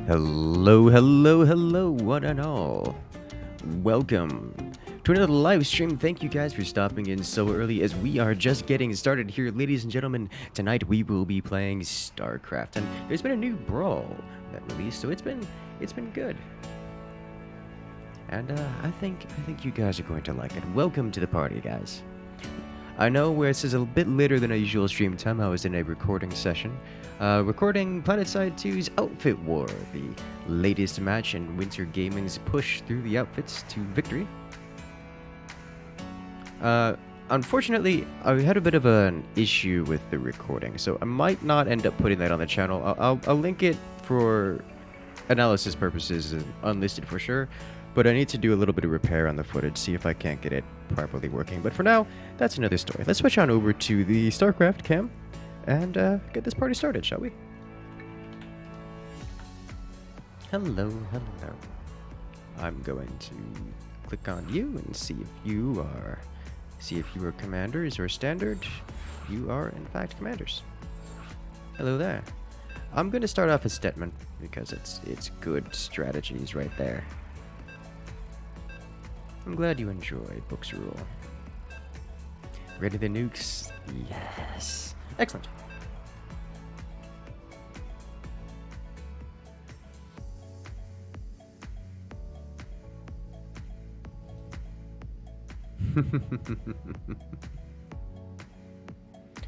Hello, hello, hello, one and all. Welcome to another live stream. Thank you guys for stopping in so early as we are just getting started here, ladies and gentlemen. Tonight we will be playing StarCraft, and there's been a new Brawl that released, so it's been good. And I think you guys are going to like it. Welcome to the party, guys. I know where this is a bit later than our usual stream time. I was in a recording session, recording PlanetSide 2's Outfit War, the latest match in Winter Gaming's push through the outfits to victory. Unfortunately, I had a bit of an issue with the recording, so I might not end up putting that on the channel. I'll link it for analysis purposes, unlisted for sure. But I need to do a little bit of repair on the footage, see if I can't get it properly working. But for now, that's another story. Let's switch on over to the StarCraft cam and get this party started, shall we? Hello, hello. I'm going to click on you and see if you are commanders or standard. You are, in fact, commanders. Hello there. I'm going to start off as Stetman because it's good strategies right there. I'm glad you enjoyed Books Rule. Ready the nukes? Yes. Excellent.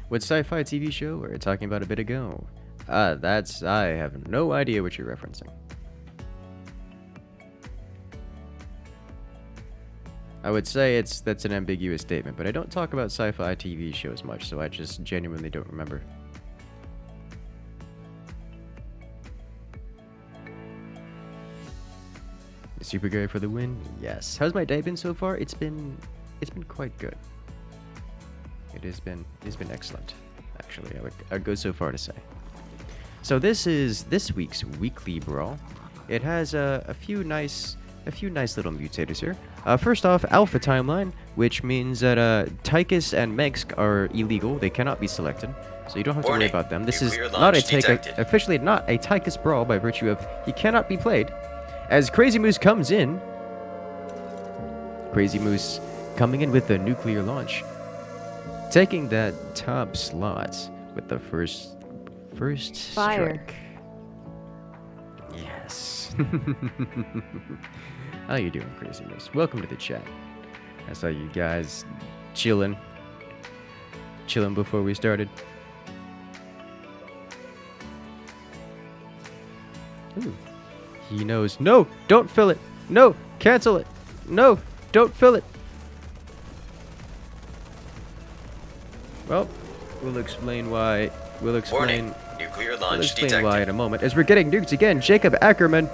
What sci-fi TV show were we talking about a bit ago? I have no idea what you're referencing. I would say that's an ambiguous statement, but I don't talk about sci-fi TV shows much, so I just genuinely don't remember. Super guy for the win? Yes. How's my day been so far? It's been quite good. It has been excellent, actually. I'd go so far to say. So this is this week's weekly Brawl. It has a few nice little mutators here. First off, Alpha Timeline, which means that Tychus and Megsk are illegal. They cannot be selected, so you don't have to worry about them. This is not officially not a Tychus Brawl by virtue of he cannot be played. As Crazy Moose comes in, Crazy Moose coming in with the nuclear launch, taking that top slot with the first strike. Yes. How you doing, Crazy Moose? Welcome to the chat. I saw you guys chilling before we started. Ooh. He knows. No, don't fill it. No, cancel it. No, don't fill it. Well, we'll explain why. Warning. Nuclear launch detected. Why in a moment. As we're getting nuked again, Jacob Ackerman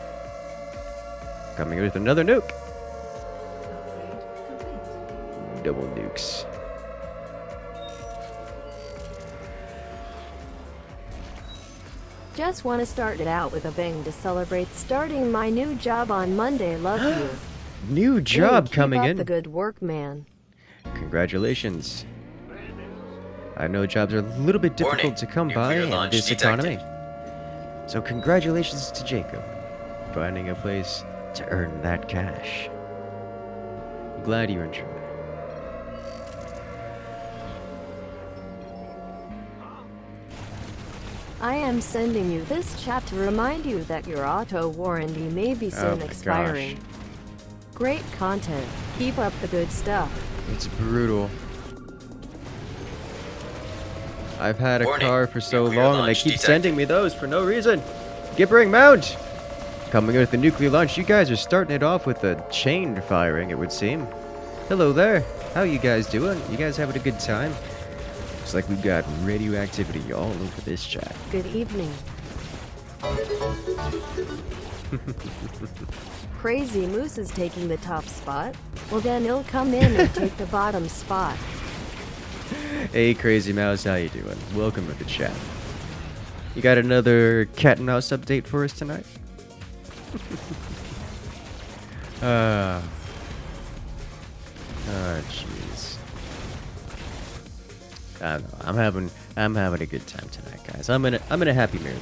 coming with another nuke. Double nukes. Just want to start it out with a bang to celebrate starting my new job on Monday. Love you. New job coming in. Keep up the good work, man. Congratulations. I know jobs are a little bit difficult to come by in this economy. So congratulations to Jacob, finding a place to earn that cash. I'm glad you enjoy. I am sending you this chat to remind you that your auto warranty may be soon expiring. Gosh. Great content. Keep up the good stuff. It's brutal. I've had a car for so long and they keep sending me those for no reason. Gibbering Mount! Coming in with the nuclear launch, you guys are starting it off with a chain firing, it would seem. Hello there. How you guys doing? You guys having a good time? Looks like we've got radioactivity all over this chat. Good evening. Crazy Moose is taking the top spot. Well, then he'll come in and take the bottom spot. Hey, Crazy Mouse, how you doing? Welcome to the chat. You got another cat and mouse update for us tonight? Oh, jeez. I don't know. I'm having a good time tonight, guys. I'm in a happy mood.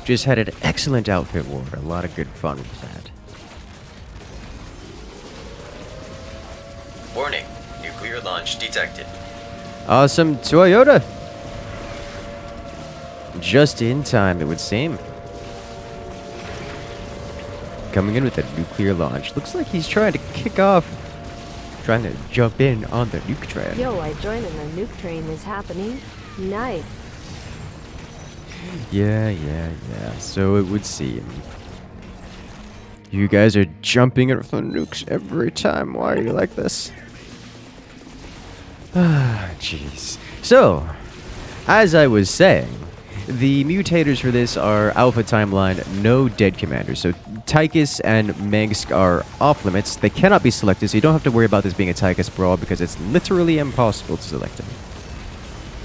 Just had an excellent outfit war. A lot of good fun with that. Warning. Nuclear launch detected. Awesome Toyota! Just in time, it would seem. Coming in with a nuclear launch. Looks like he's trying to kick off. Trying to jump in on the nuke train. Yo, I joined and the nuke train is happening. Nice. Yeah. So it would seem. You guys are jumping in for nukes every time. Why are you like this? Ah, jeez. So, as I was saying, the mutators for this are Alpha Timeline, no dead commanders. So Tychus and Mengsk are off limits. They cannot be selected, so you don't have to worry about this being a Tychus Brawl because it's literally impossible to select them.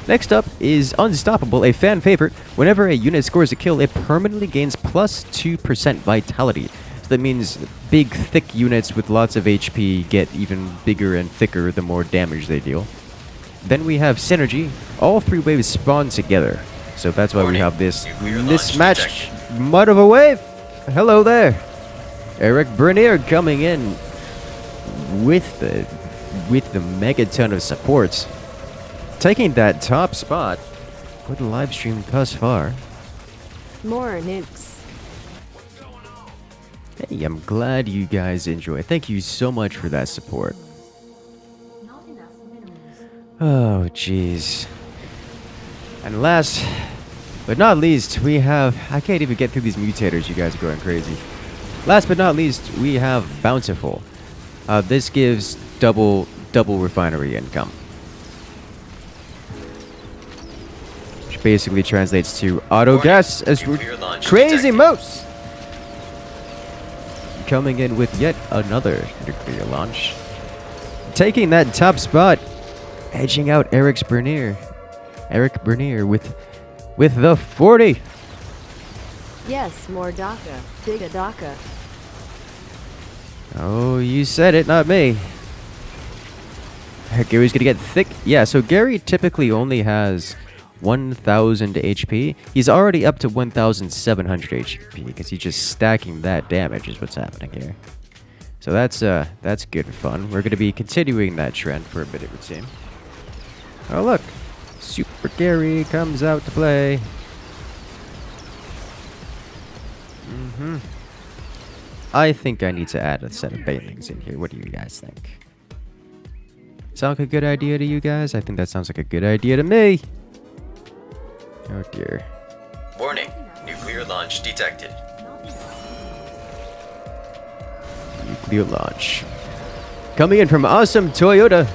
Next up is Unstoppable, a fan favorite. Whenever a unit scores a kill, it permanently gains plus 2% vitality. So that means big, thick units with lots of HP get even bigger and thicker the more damage they deal. Then we have Synergy. All 3 waves spawn together. So that's why we have this mismatched mud of a wave. Hello there. Eric Bernier coming in with the megaton of supports. Taking that top spot for the live stream thus far. More nukes. Hey, I'm glad you guys enjoy. Thank you so much for that support. Oh, jeez. And last but not least, we have... I can't even get through these mutators. You guys are going crazy. Last but not least, we have Bountiful. This gives double refinery income. Which basically translates to auto gas as Crazy Moose! Coming in with yet another nuclear launch. Taking that top spot. Edging out Eric Bernier with the 40. Yes, more DACA. Big a DACA. Oh, you said it, not me. Gary's gonna get thick. Yeah, so Gary typically only has 1,000 HP. He's already up to 1,700 HP because he's just stacking that damage is what's happening here. So that's good fun. We're gonna be continuing that trend for a bit, it would seem. Oh look, Super Gary comes out to play. I think I need to add a set of banelings in here. What do you guys think? Sound like a good idea to you guys? I think that sounds like a good idea to me. Oh dear. Warning, nuclear launch detected. Nuclear launch. Coming in from Awesome Toyota.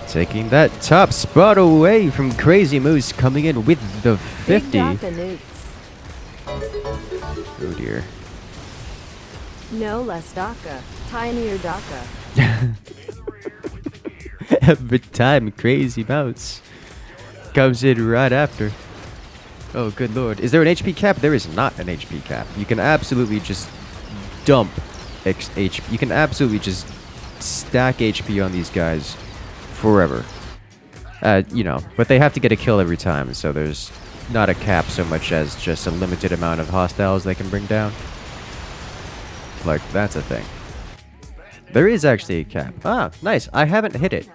Taking that top spot away from Crazy Moose, coming in with the 50. Big DACA nukes. Oh dear. No less DACA. Tinier DACA. Every time Crazy Mouse comes in right after. Oh good lord. Is there an HP cap? There is not an HP cap. You can absolutely just dump HP. You can absolutely just stack HP on these guys forever. You know, but they have to get a kill every time, so there's not a cap so much as just a limited amount of hostiles they can bring down. Like, that's a thing. There is actually a cap. Ah, nice. I haven't hit it.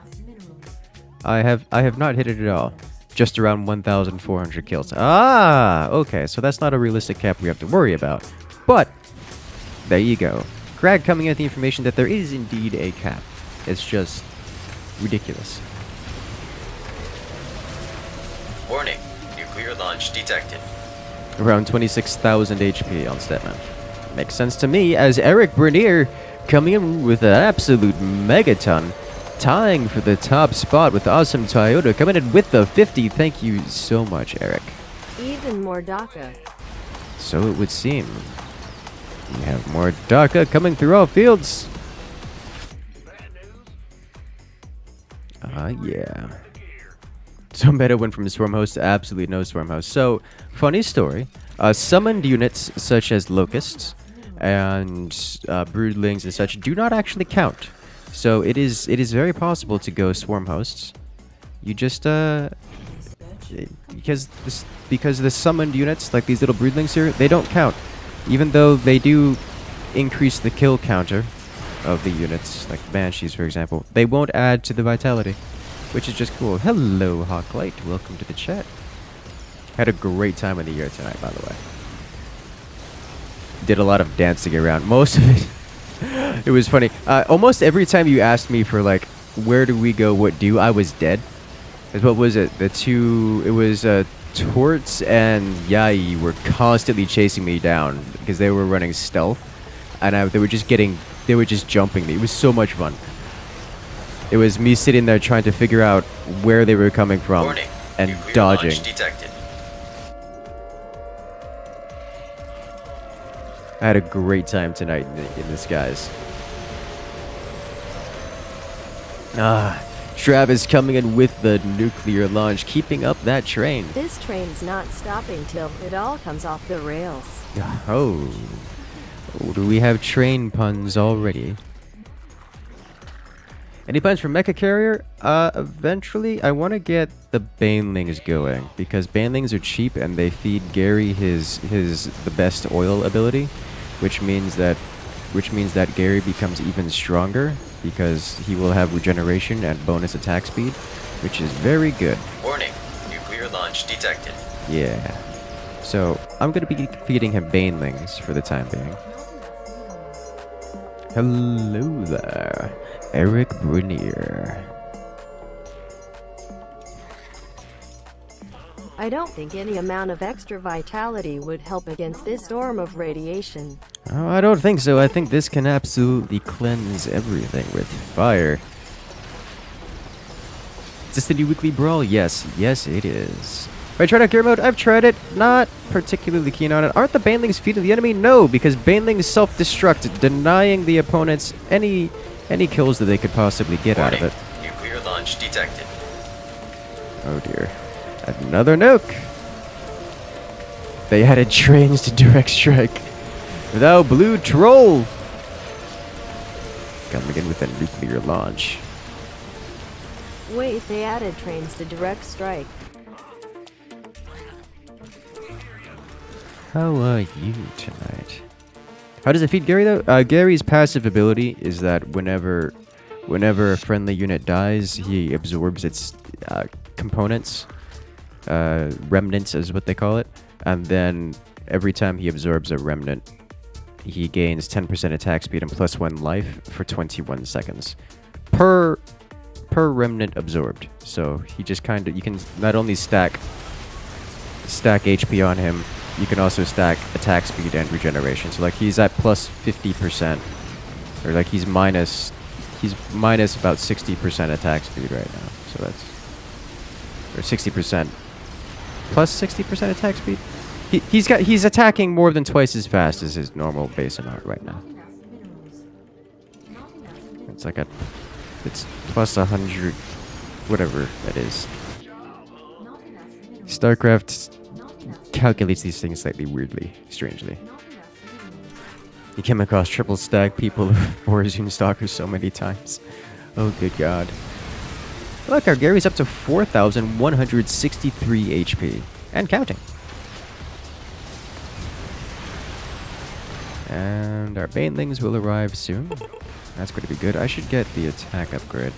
I have not hit it at all. Just around 1,400 kills. Ah, okay. So that's not a realistic cap we have to worry about. But, there you go. Greg coming in with the information that there is indeed a cap. It's just ridiculous. Warning, nuclear launch detected. Around 26,000 HP on Statman. Makes sense to me, as Eric Bernier coming in with an absolute megaton, tying for the top spot with Awesome Toyota, coming in with the 50. Thank you so much, Eric. Even more DACA. So it would seem. We have more DACA coming through all fields. Yeah. So meta went from Swarm Host to absolutely no Swarm Host. So, funny story. Summoned units such as Locusts and Broodlings and such do not actually count. So it is very possible to go Swarm Hosts. You just because the summoned units, like these little broodlings here, they don't count. Even though they do increase the kill counter of the units, like Banshees, for example, they won't add to the vitality, which is just cool. Hello, Hawklight. Welcome to the chat. Had a great time of the year tonight, by the way. Did a lot of dancing around. Most of it, it was funny. Almost every time you asked me for, like, where do we go, what do, I was dead. Because what was it? It was Torts and Yai were constantly chasing me down because they were running stealth. And they were just jumping me. It was so much fun. It was me sitting there trying to figure out where they were coming from. Warning. And Nuclear dodging. launch detected. I had a great time tonight in the skies. Travis coming in with the nuclear launch, keeping up that train. This train's not stopping till it all comes off the rails. Oh, do we have train puns already? Any plans for Mecha Carrier? Eventually, I want to get the Banelings going because Banelings are cheap and they feed Gary the best oil ability, which means that Gary becomes even stronger because he will have regeneration and bonus attack speed, which is very good. Warning. Nuclear launch detected. Yeah. So I'm gonna be feeding him Banelings for the time being. Hello there, Eric Brunier. I don't think any amount of extra vitality would help against this storm of radiation. Oh, I don't think so. I think this can absolutely cleanse everything with fire. Is this the new weekly Brawl? Yes. Yes, it is. Have I tried out gear mode? I've tried it. Not particularly keen on it. Aren't the Banelings feeding the enemy? No, because Banelings self-destruct, denying the opponents any kills that they could possibly get out of it. Nuclear launch detected. Oh dear. Another nuke. They added trains to direct strike. Without blue troll. Coming in with a nuclear launch. Wait, they added trains to direct strike. How are you tonight? How does it feed Gary though? Gary's passive ability is that whenever a friendly unit dies, he absorbs its components. Remnants is what they call it. And then every time he absorbs a remnant, he gains 10% attack speed and +1 life for 21 seconds. Per remnant absorbed. So he just you can not only stack HP on him, you can also stack attack speed and regeneration. So like he's at +50%, or like he's minus about 60% attack speed right now. So that's, or 60%. Plus 60% attack speed. He's attacking more than twice as fast as his normal base amount right now. It's like it's plus 100, whatever that is. StarCraft calculates these things slightly weirdly, strangely. You came across triple stack people for Zoom Stalkers so many times. Oh good god. Look, our Gary's up to 4,163 HP. And counting. And our Banelings will arrive soon. That's going to be good. I should get the attack upgrade.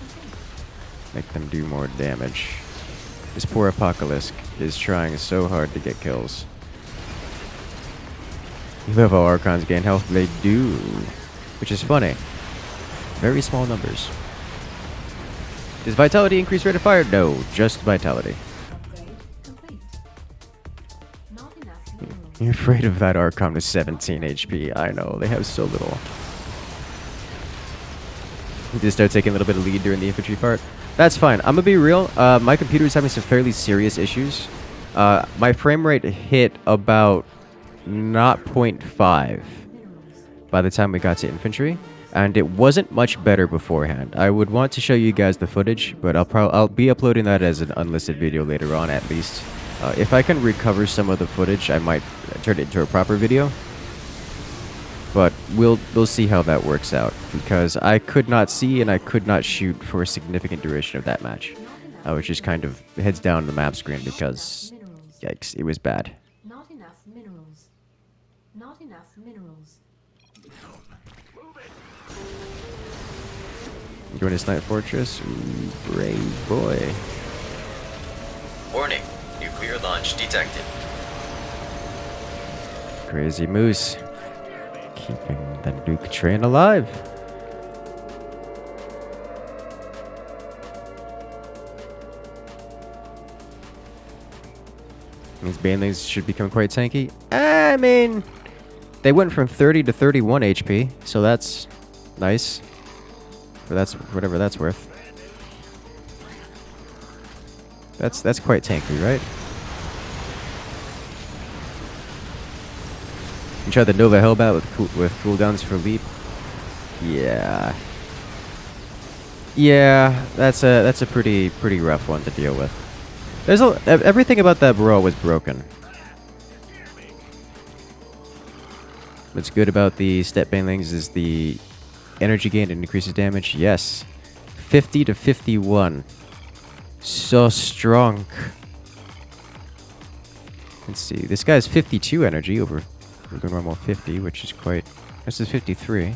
Make them do more damage. This poor Apocalypse is trying so hard to get kills. You love how Archons gain health? They do. Which is funny. Very small numbers. Does Vitality increase rate of fire? No, just Vitality. You're afraid of that Archon with 17 HP. I know, they have so little. You just start taking a little bit of lead during the infantry part. That's fine. I'm gonna be real. My computer is having some fairly serious issues. My frame rate hit about 0.5 by the time we got to infantry, and it wasn't much better beforehand. I would want to show you guys the footage, but I'll be uploading that as an unlisted video later on at least. If I can recover some of the footage, I might turn it into a proper video. But we'll see how that works out, because I could not see and I could not shoot for a significant duration of that match. Which just kind of heads down the map screen because, Minerals. yikes, it was bad. Not enough minerals. Not enough minerals. Going to Snipe Fortress? Ooh, brave boy. Warning. Nuclear launch detected. Crazy Moose. Keeping the nuke train alive. These banelings should become quite tanky. I mean, they went from 30 to 31 HP, so that's nice. But that's whatever that's worth. That's quite tanky, right? You tried the Nova Hellbat with cooldowns for leap. Yeah. Yeah, that's a pretty rough one to deal with. There's everything about that Brawl was broken. What's good about the step banelings is the energy gain and increases damage. Yes. 50 to 51. So strong. Let's see. This guy's 52 energy over the normal 50, which is quite... This is 53.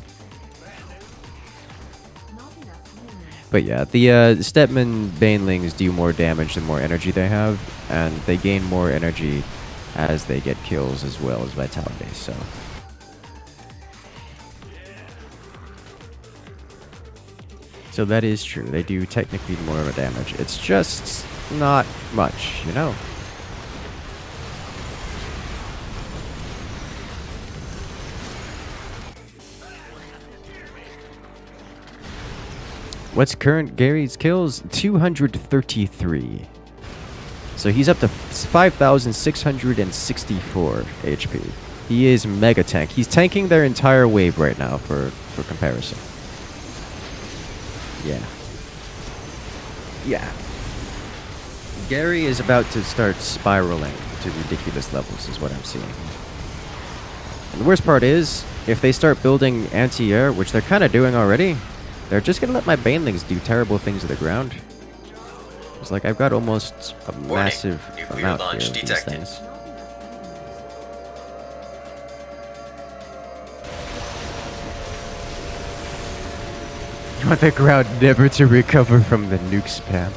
But yeah, the Stepman Banelings do more damage the more energy they have, and they gain more energy as they get kills as well as vitality, so... So that is true, they do technically more damage. It's just not much, you know? What's current Gary's kills? 233. So he's up to 5,664 HP. He is mega tank. He's tanking their entire wave right now for comparison. Yeah. Yeah. Gary is about to start spiraling to ridiculous levels is what I'm seeing. And the worst part is, if they start building anti-air, which they're kind of doing already, they're just going to let my Banelings do terrible things to the ground. It's like I've got almost a massive amount here of these things. You want the ground never to recover from the nuke spam.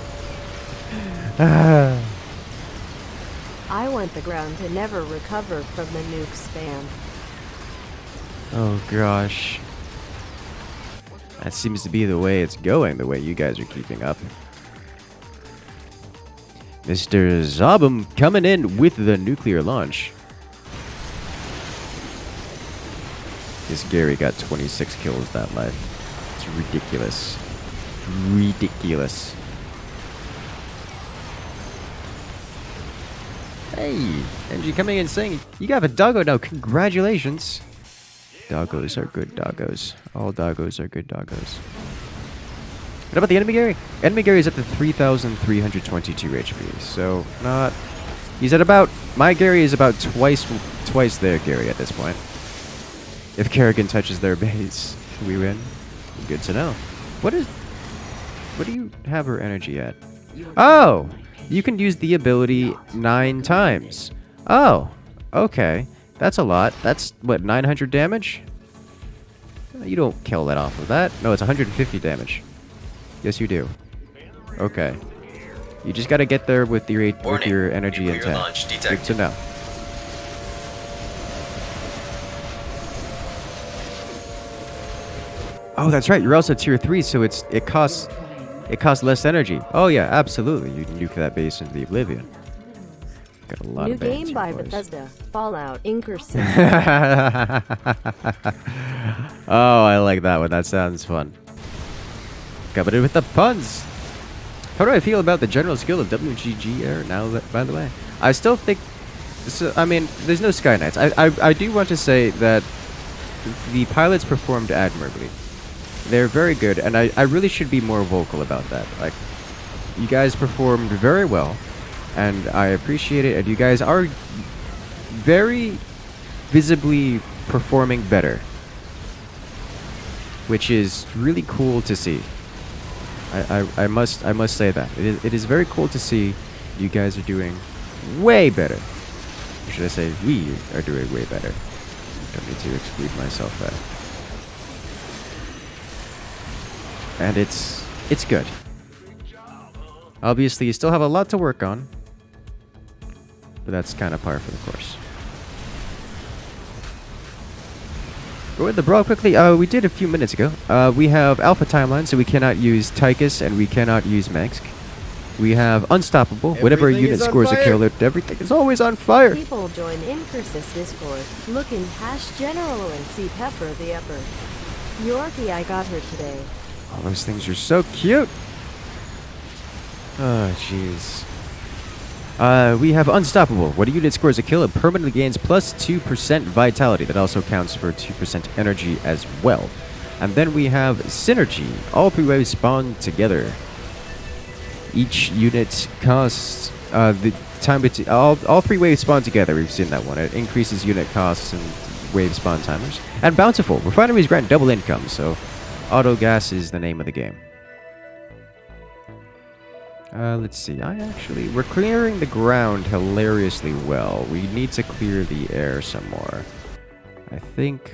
I want the ground to never recover from the nuke spam. Oh gosh. That seems to be the way it's going, the way you guys are keeping up. Mr. Zobum coming in with the nuclear launch. This Gary got 26 kills that life. It's ridiculous. Ridiculous. Hey, Angie coming in saying, you got a doggo now. Congratulations. Doggos are good doggos. All doggos are good doggos. What about the enemy Gary? Enemy Gary is up to 3,322 HP. So, not... He's at about... My Gary is about twice their Gary at this point. If Kerrigan touches their base, we win. Good to know. What do you have her energy at? Oh! You can use the ability 9 times. Oh! Okay. That's a lot. That's, what, 900 damage? You don't kill that off of that. No, it's 150 damage. Yes, you do. Okay. You just gotta get there with your energy intact. Good to know. Oh, that's right. You're also tier 3, so it costs less energy. Oh yeah, absolutely. You can nuke that base into the oblivion. Got a lot New of game by boys. Bethesda. Fallout Incursus. Oh, I like that one. That sounds fun. Coming in with the puns. How do I feel about the general skill of WGG Air now, by the way? I still think... So, I mean, there's no Sky Knights. I do want to say that the pilots performed admirably. They're very good, and I really should be more vocal about that. Like, you guys performed very well, and I appreciate it, and you guys are very visibly performing better, which is really cool to see. I must say that. It is very cool to see you guys are doing way better. Or should I say we are doing way better. Don't need to exclude myself there. And it's good. Obviously, you still have a lot to work on. But that's kind of par for the course. Go with the Brawl quickly. We did a few minutes ago. We have Alpha Timeline, so we cannot use Tychus and we cannot use Mengsk. We have Unstoppable. Whenever a unit scores a kill, everything is always on fire. People join Incursus Discord. Looking #General and see Pepper the Upper. Yorkie, I got her today. All those things are so cute. Oh, jeez. We have Unstoppable. When a unit scores a kill, it permanently gains plus 2% vitality. That also counts for 2% energy as well. And then we have Synergy. All 3 waves spawn together. Each unit costs the time between all 3 waves spawn together. We've seen that one. It increases unit costs and wave spawn timers. And Bountiful. Refineries grant double income, so auto gas is the name of the game. Let's see. We're clearing the ground hilariously well. We need to clear the air some more. I think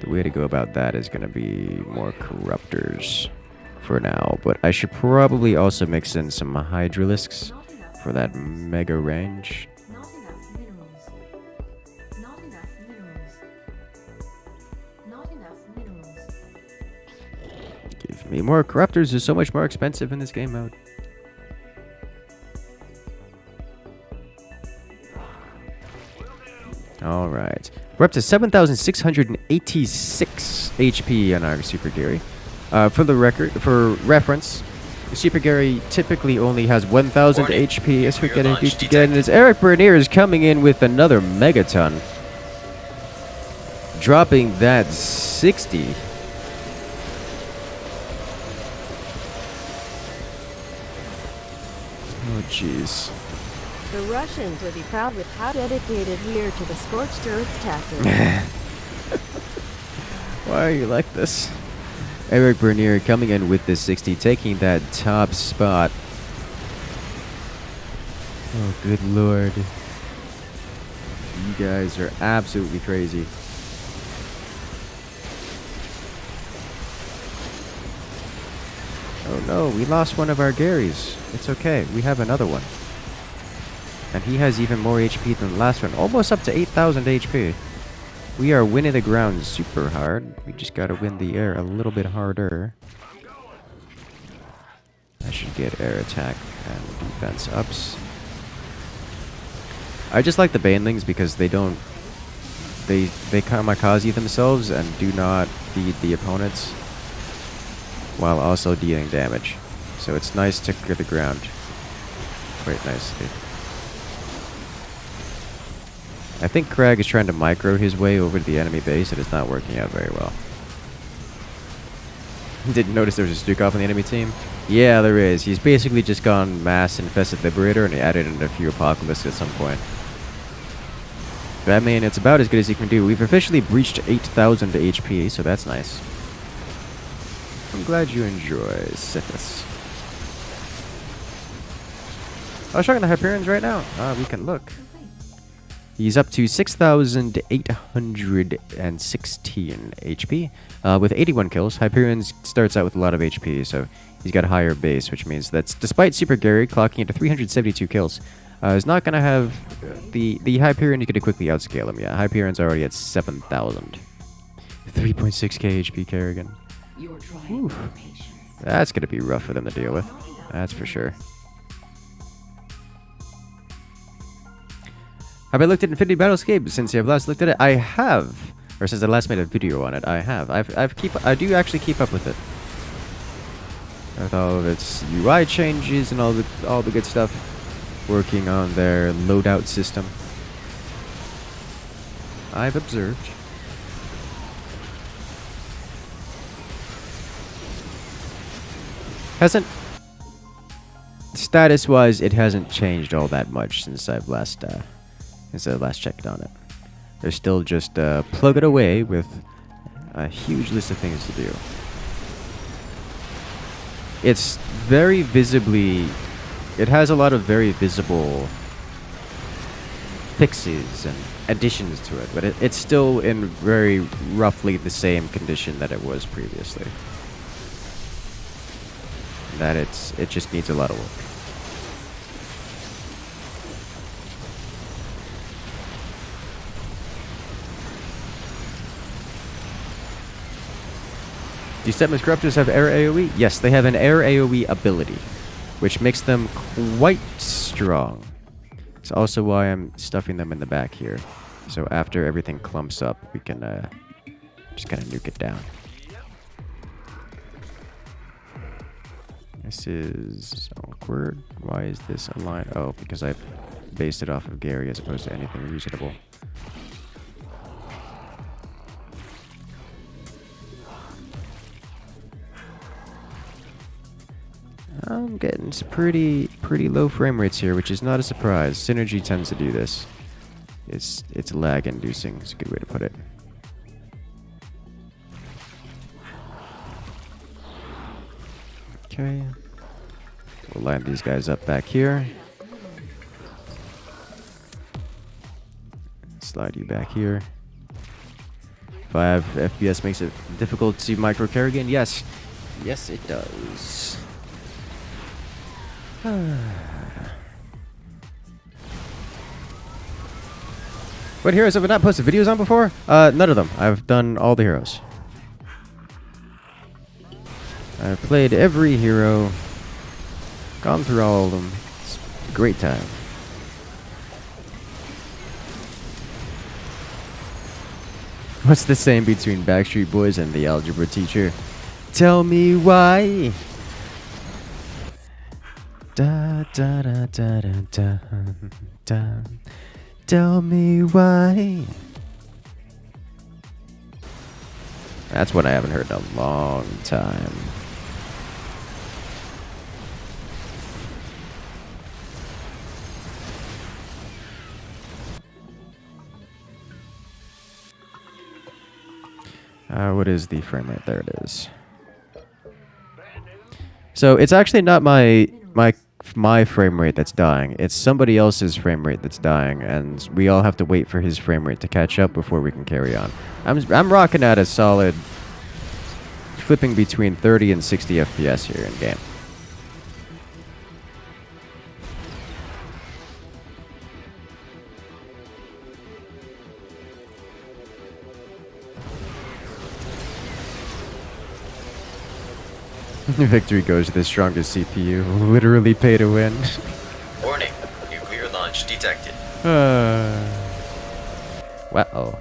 the way to go about that is going to be more corruptors for now. But I should probably also mix in some hydralisks for that mega range. Not enough minerals. Not enough minerals. Not enough minerals. Give me more corruptors. Is so much more expensive in this game mode. All right, we're up to 7,686 HP on our Super Gary. For reference, Super Gary typically only has 1,000 HP. As we're getting beat again, as Eric Bernier is coming in with another megaton, dropping that 60. Oh, jeez. The Russians would be proud with how dedicated we are to the scorched earth tactic. Why are you like this? Eric Bernier coming in with the 60, taking that top spot. Oh, good lord. You guys are absolutely crazy. Oh no, we lost one of our Garys. It's okay, we have another one. And he has even more HP than the last one, almost up to 8,000 HP. We are winning the ground super hard. We just gotta win the air a little bit harder. I should get air attack and defense ups. I just like the banelings because they don't... They kamikaze themselves and do not feed the opponents, while also dealing damage. So it's nice to clear the ground quite nicely. I think Crag is trying to micro his way over to the enemy base. It is not working out very well. Didn't notice there was a Stukov on the enemy team? Yeah, there is. He's basically just gone mass infested Liberator and he added in a few Apocalypse at some point. But I mean, it's about as good as he can do. We've officially breached 8,000 HP, so that's nice. I'm glad you enjoy Sithis. I was checking the Hyperions right now. We can look. He's up to 6,816 HP with 81 kills. Hyperion starts out with a lot of HP, so he's got a higher base, which means that's despite Super Gary clocking into 372 kills. Is not going to have the Hyperion. You could quickly outscale him. Yeah, Hyperion's already at 7,000. 3.6k HP Kerrigan. Oof. That's going to be rough for them to deal with. That's for sure. Have I looked at Infinity Battlescape since I've last looked at it? I have, or since I last made a video on it. I have. I do actually keep up with it, with all of its UI changes and all the good stuff. Working on their loadout system. I've observed. Hasn't, status-wise, it hasn't changed all that much since I've last checked on it. They're still just plug it away with a huge list of things to do. it's very visibly... It has a lot of very visible fixes and additions to it, but it's still in very roughly the same condition that it was previously. That it just needs a lot of work. Do Setmus Corruptors have air AoE? Yes, they have an air AoE ability, which makes them quite strong. It's also why I'm stuffing them in the back here. So after everything clumps up, we can just kind of nuke it down. This is awkward. Why is this aligned? Oh, because I based it off of Gary as opposed to anything reasonable. I'm getting some pretty low frame rates here, which is not a surprise. Synergy tends to do this. It's lag inducing. It's a good way to put it. Okay. We'll line these guys up back here. Slide you back here. 5 FPS makes it difficult to micro Kerrigan. Yes. Yes, it does. What heroes have I not posted videos on before? None of them. I've done all the heroes. I've played every hero. Gone through all of them. It's a great time. What's the same between Backstreet Boys and the algebra teacher? Tell me why. Da da da da da da da. Tell me why. That's what I haven't heard in a long time. What is the frame rate? There it is. So it's actually not my frame rate that's dying. It's somebody else's frame rate that's dying, and we all have to wait for his frame rate to catch up before we can carry on. I'm rocking at a solid, flipping between 30 and 60 FPS here in game. Victory goes to the strongest CPU. Literally pay to win. Warning. Nuclear launch detected. Wow.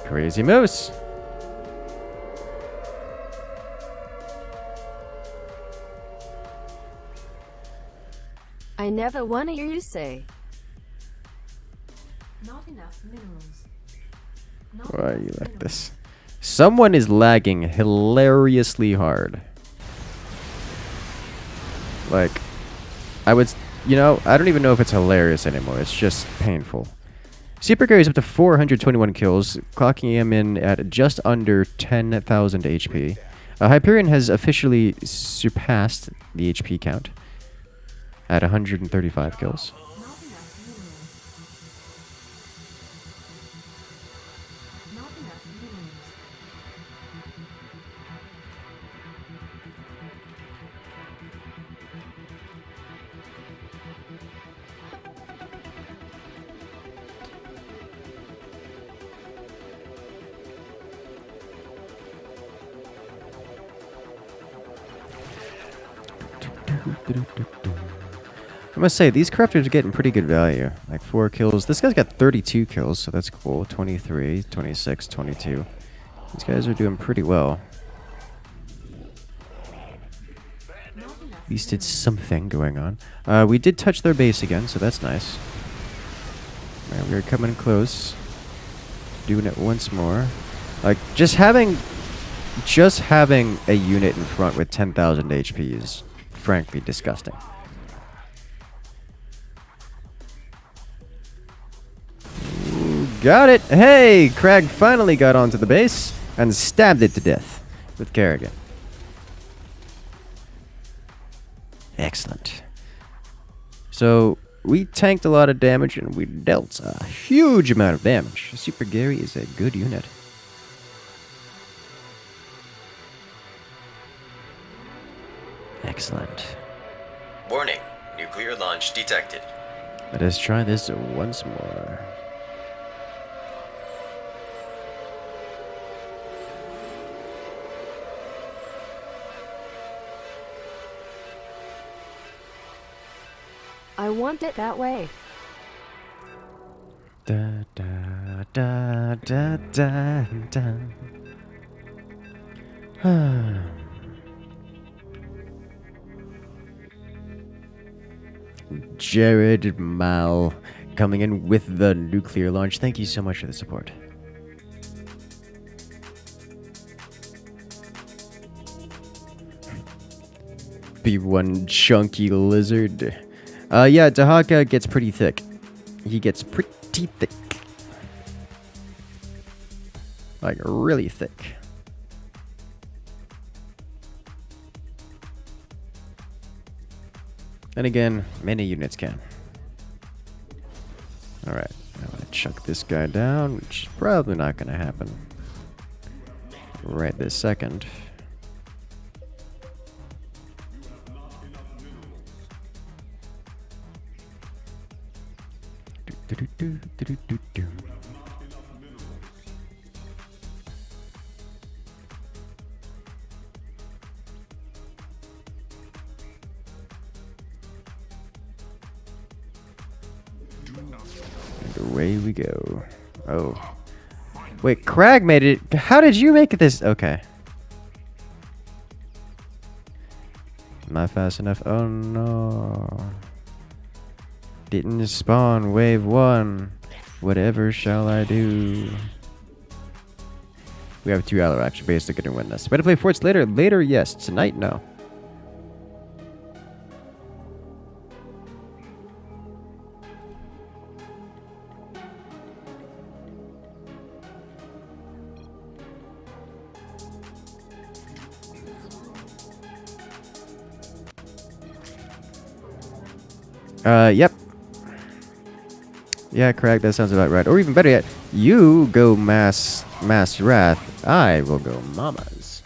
Crazy moose. I never wanna hear you say. Not enough minerals. Not Why are enough you like minerals. this? Someone is lagging hilariously hard. Like, I would, you know, I don't even know if it's hilarious anymore. It's just painful. Super carries up to 421 kills, clocking him in at just under 10,000 HP. Hyperion has officially surpassed the HP count at 135 kills. Not enough minerals. Not enough minerals. I must say, these corruptors are getting pretty good value. Like 4 kills. This guy's got 32 kills, so that's cool. 23, 26, 22. These guys are doing pretty well. At least it's something going on. We did touch their base again, so that's nice. Right, we're coming close. Doing it once more. Like, just having a unit in front with 10,000 HP is frankly disgusting. Ooh, got it! Hey! Crag finally got onto the base and stabbed it to death with Kerrigan. Excellent. So, we tanked a lot of damage and we dealt a huge amount of damage. Super Gary is a good unit. Excellent. Warning, nuclear launch detected. Let us try this once more. I want it that way. Da da da da da da. Jared Mal coming in with the nuclear launch. Thank you so much for the support. Be one chunky lizard. Yeah, Dahaka gets pretty thick. He gets pretty thick. Like, really thick. And again, many units can. Alright, I'm gonna chuck this guy down, which is probably not gonna happen right this second. Do. And away we go. Oh. Wait, Crag made it. How did you make this? Okay. Not fast enough. Oh no. Didn't spawn wave 1. Whatever shall I do? We have 2 Alarax basically gonna win this. Better play forts later. Later, yes. Tonight, no. Yep. Yeah, correct. That sounds about right. Or even better yet, you go mass wrath. I will go mamas.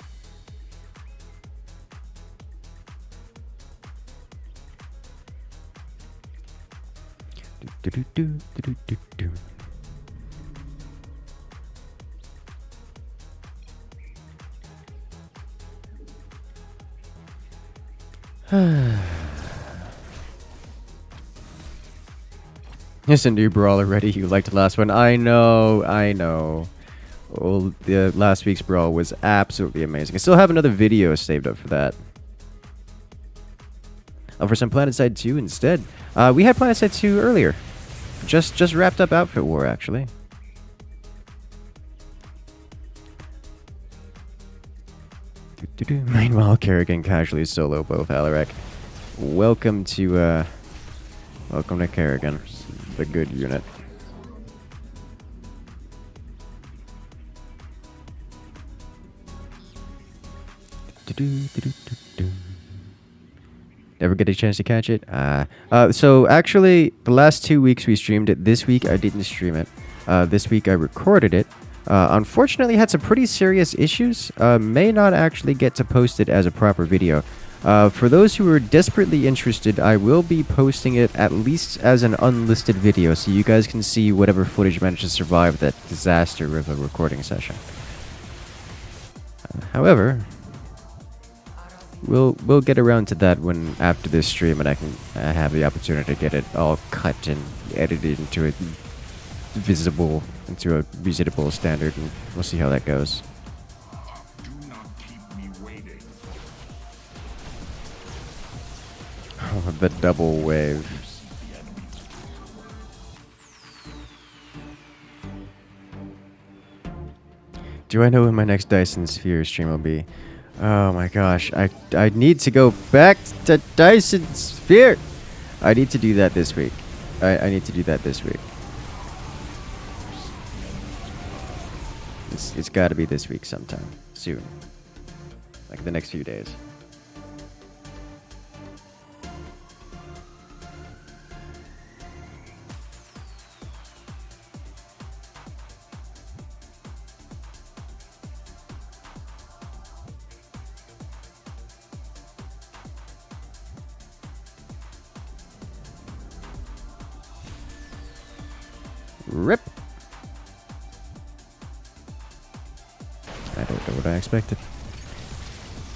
Do. Yes, a new Brawl already. You liked the last one. I know. Well, the last week's Brawl was absolutely amazing. I still have another video saved up for that. For some PlanetSide 2 instead. We had PlanetSide 2 earlier. Just wrapped up Outfit War, actually. Meanwhile, Kerrigan casually solo both Alarak. Welcome to Kerrigan, the good unit. Never get a chance to catch it? So actually, the last 2 weeks we streamed it. This week I didn't stream it. This week I recorded it. Unfortunately, had some pretty serious issues. May not actually get to post it as a proper video. For those who are desperately interested, I will be posting it at least as an unlisted video, so you guys can see whatever footage managed to survive that disaster of a recording session. However, we'll get around to that when after this stream, and I can have the opportunity to get it all cut and edited into a visitable standard, and we'll see how that goes. Oh, the double wave. Do I know when my next Dyson Sphere stream will be? Oh my gosh, I need to go back to Dyson Sphere. I need to do that this week. I need to do that this week. It's got to be this week sometime soon, like the next few days. Rip. I don't know what I expected.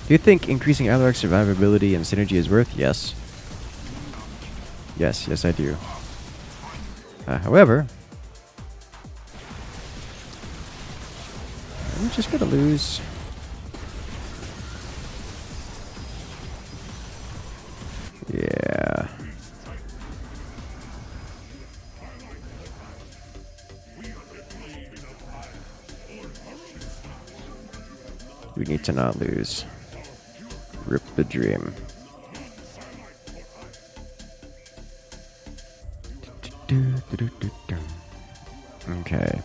Do you think increasing Alaric's survivability and synergy is worth? Yes. Yes, I do. However, I'm just gonna lose. Yeah. We need to not lose. Rip the dream. Okay.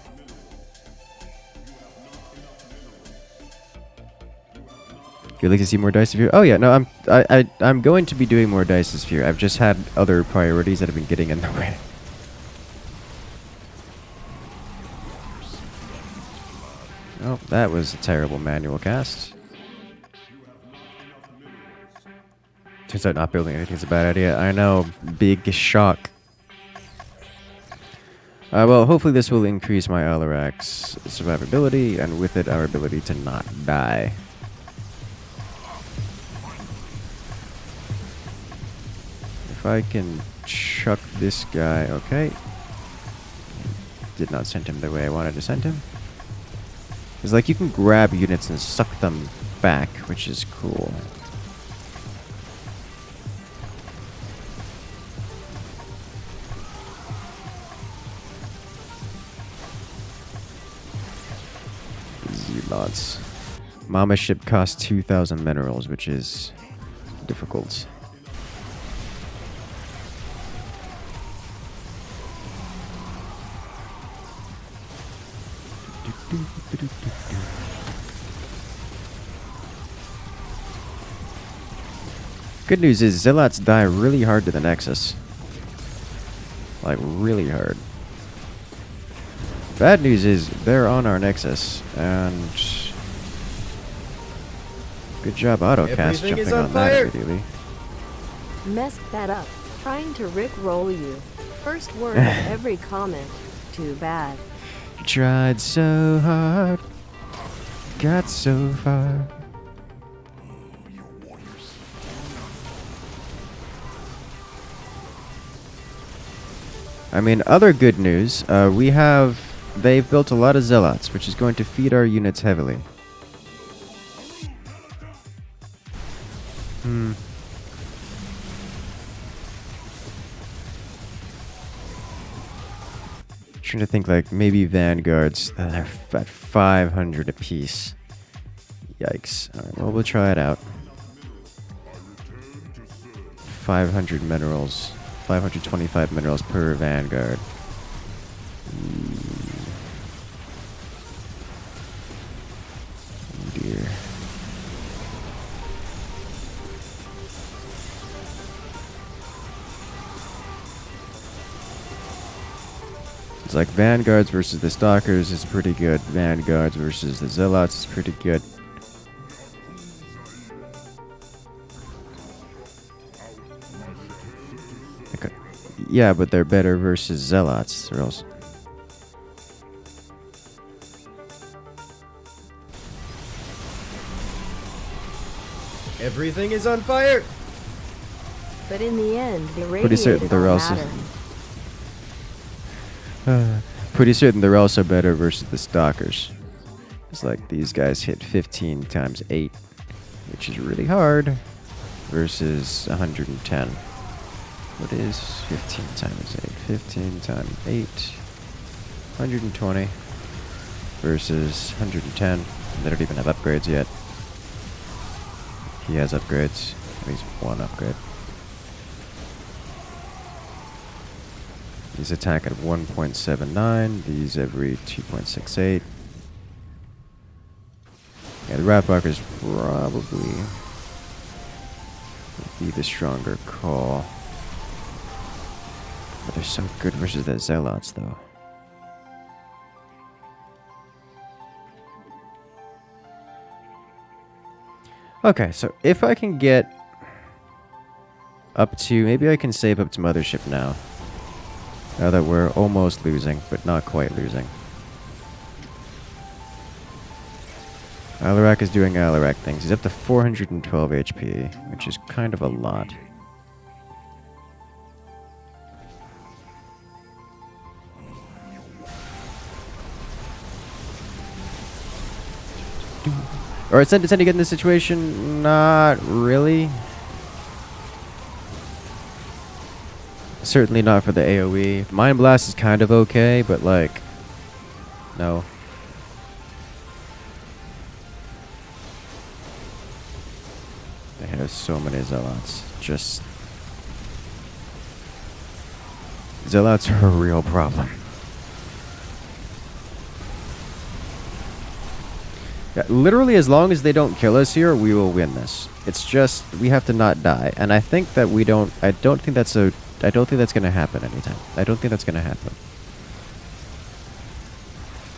You'd like to see more Dice Sphere? Oh yeah, no, I'm going to be doing more Dice Sphere. I've just had other priorities that have been getting in the way. Oh, that was a terrible manual cast. Turns out not building anything is a bad idea. I know, big shock. Well, hopefully this will increase my Alarac's survivability, and with it, our ability to not die. If I can chuck this guy, okay. Did not send him the way I wanted to send him. It's like you can grab units and suck them back, which is cool. Zealots. Mama ship costs 2,000 minerals, which is difficult. Good news is Zealots die really hard to the Nexus. Like, really hard. Bad news is they're on our Nexus, and good job Autocast jumping on that immediately. Messed that up. Trying to rickroll you. First word of every comment. Too bad. Tried so hard, got so far. I mean, other good news, they've built a lot of Zealots, which is going to feed our units heavily. Trying to think, like, maybe Vanguards, they're at 500 apiece. Yikes. Alright, well, we'll try it out. 500 minerals. 525 minerals per Vanguard. Oh dear. It's like Vanguards versus the Stalkers is pretty good. Vanguards versus the Zealots is pretty good. Okay. Yeah, but they're better versus Zealots, or else. Everything is on fire! But in the end, the Pretty certain radiated they're all also matter. pretty certain they're also better versus the Stalkers. It's like these guys hit 15 times 8, which is really hard, versus 110. What is 15 times 8? 15 times 8. 120 versus 110. They don't even have upgrades yet. He has upgrades. At least one upgrade. These attack at 1.79. These every 2.68. Yeah, the Ratwalkers probably would be the stronger call. But they're so good versus the Zealots, though. Okay, so if I can get up to... Maybe I can save up to Mothership now. Now that we're almost losing, but not quite losing. Alarak is doing Alarak things. He's up to 412 HP, which is kind of a lot. Or is Send to get in this situation? Not really. Certainly not for the AoE. Mind Blast is kind of okay, but like, no. They have so many Zealots. Just... Zealots are a real problem. Yeah, literally, as long as they don't kill us here, we will win this. It's just, we have to not die. And I think that we don't... I don't think that's going to happen anytime. I don't think that's going to happen.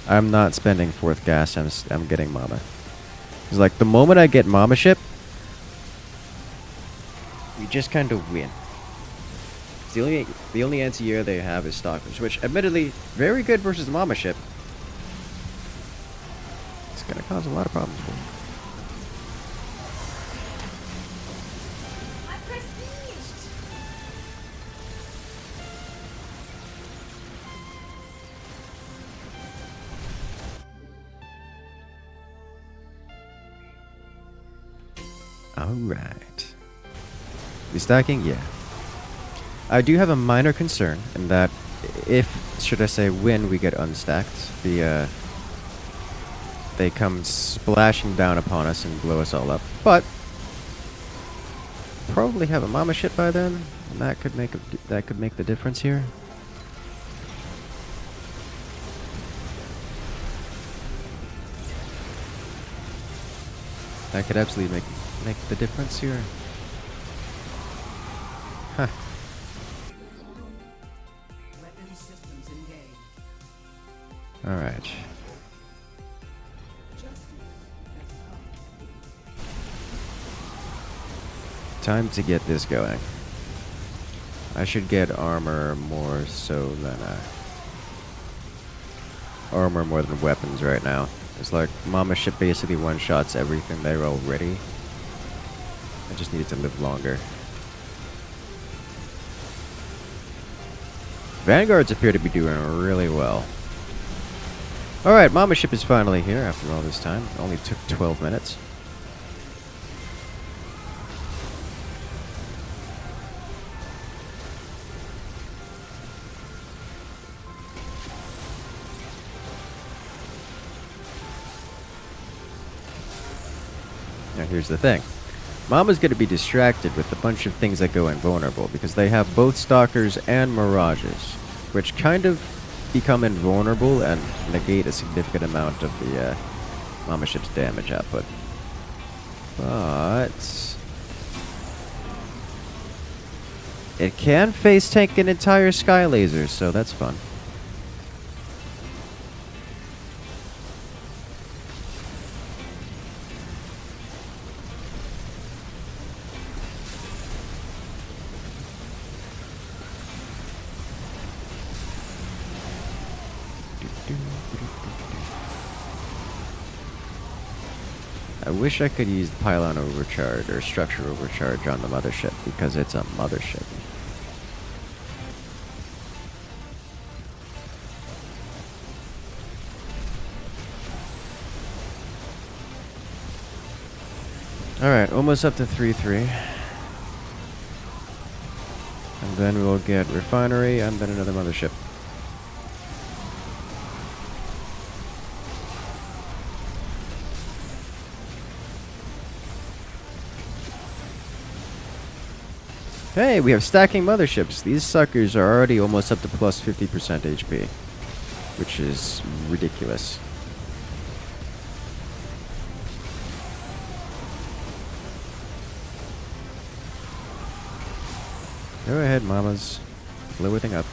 I'm not spending 4th gas. I'm getting Mama. It's like, the moment I get Mama Ship, we just kind of win. The only anti-air they have is Stalkers, which admittedly very good versus Mama Ship. It's gonna cause a lot of problems for me. Alright. You stacking? Yeah. I do have a minor concern in that if, should I say, when we get unstacked, they come splashing down upon us and blow us all up. But probably have a Mama Ship by then, and that could make the difference here. That could absolutely make the difference here. Huh. Alright. Time to get this going. I should get armor more so than armor more than weapons right now. It's like Mama Ship basically one-shots everything there already. I just need it to live longer. Vanguards appear to be doing really well. Alright, Mama Ship is finally here after all this time. It only took 12 minutes. Now here's the thing. Mama's going to be distracted with a bunch of things that go invulnerable because they have both Stalkers and Mirages, which kind of become invulnerable and negate a significant amount of the Mama Ship's damage output. But it can face tank an entire Sky Laser, so that's fun. I wish I could use Pylon Overcharge or Structure Overcharge on the Mothership because it's a Mothership. Alright, almost up to 3-3. And then we'll get Refinery and then another Mothership. Hey, we have stacking motherships. These suckers are already almost up to plus 50% HP, which is ridiculous. Go ahead, mamas. Blow everything up.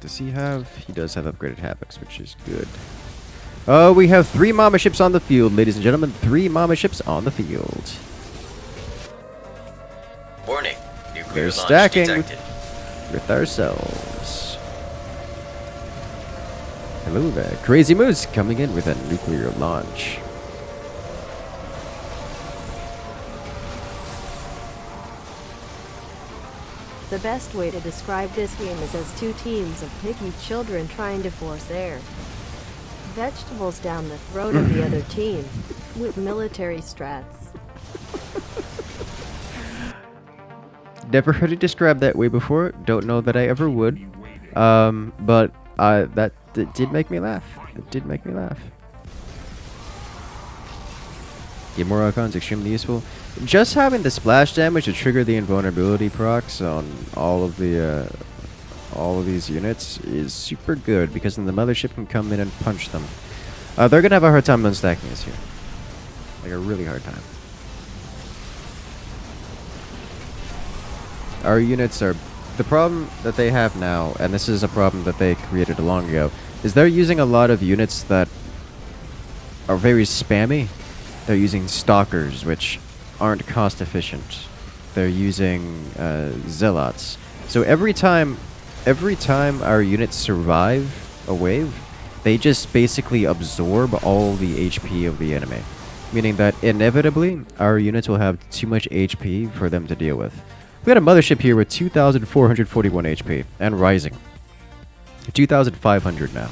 Does he have? He does have upgraded Havocs, which is good. Oh, we have 3 Mama ships on the field, ladies and gentlemen. 3 Mama ships on the field. Warning. Nuclear They're launch stacking. detected. with ourselves. Hello there. Crazy Moose coming in with a nuclear launch. The best way to describe this game is as two teams of picky children trying to force air vegetables down the throat of the other team with military strats. Never heard it described that way before. Don't know that I ever would. But that did make me laugh. It did make me laugh. Get more icons, extremely useful. Just having the splash damage to trigger the invulnerability procs on all of these units is super good, because then the mothership can come in and punch them. They're gonna have a hard time unstacking us here. Like a really hard time. Our units are... The problem that they have now, and this is a problem that they created long ago, is they're using a lot of units that are very spammy. They're using stalkers, which aren't cost efficient. They're using zealots. So every time our units survive a wave, they just basically absorb all the HP of the enemy. Meaning that inevitably, our units will have too much HP for them to deal with. We got a mothership here with 2,441 HP and rising. 2,500 now.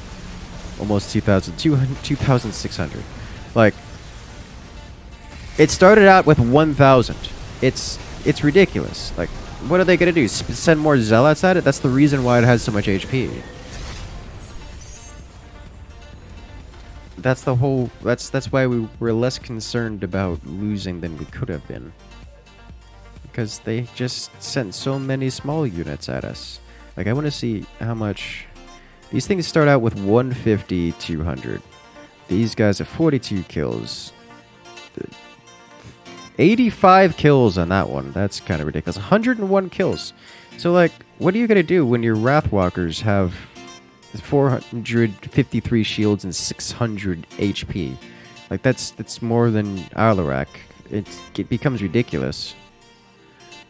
Almost 2,600. Like, it started out with 1,000. It's ridiculous. Like, what are they gonna do? Send more zealots at it? That's the reason why it has so much HP. That's the whole... That's why we were less concerned about losing than we could have been. Because they just sent so many small units at us. Like, I want to see how much... These things start out with 150, 200. These guys have 42 kills. 85 kills on that one. That's kind of ridiculous. 101 kills. So, like, what are you going to do when your Wrathwalkers have 453 shields and 600 HP? Like, that's more than Alarak. It becomes ridiculous.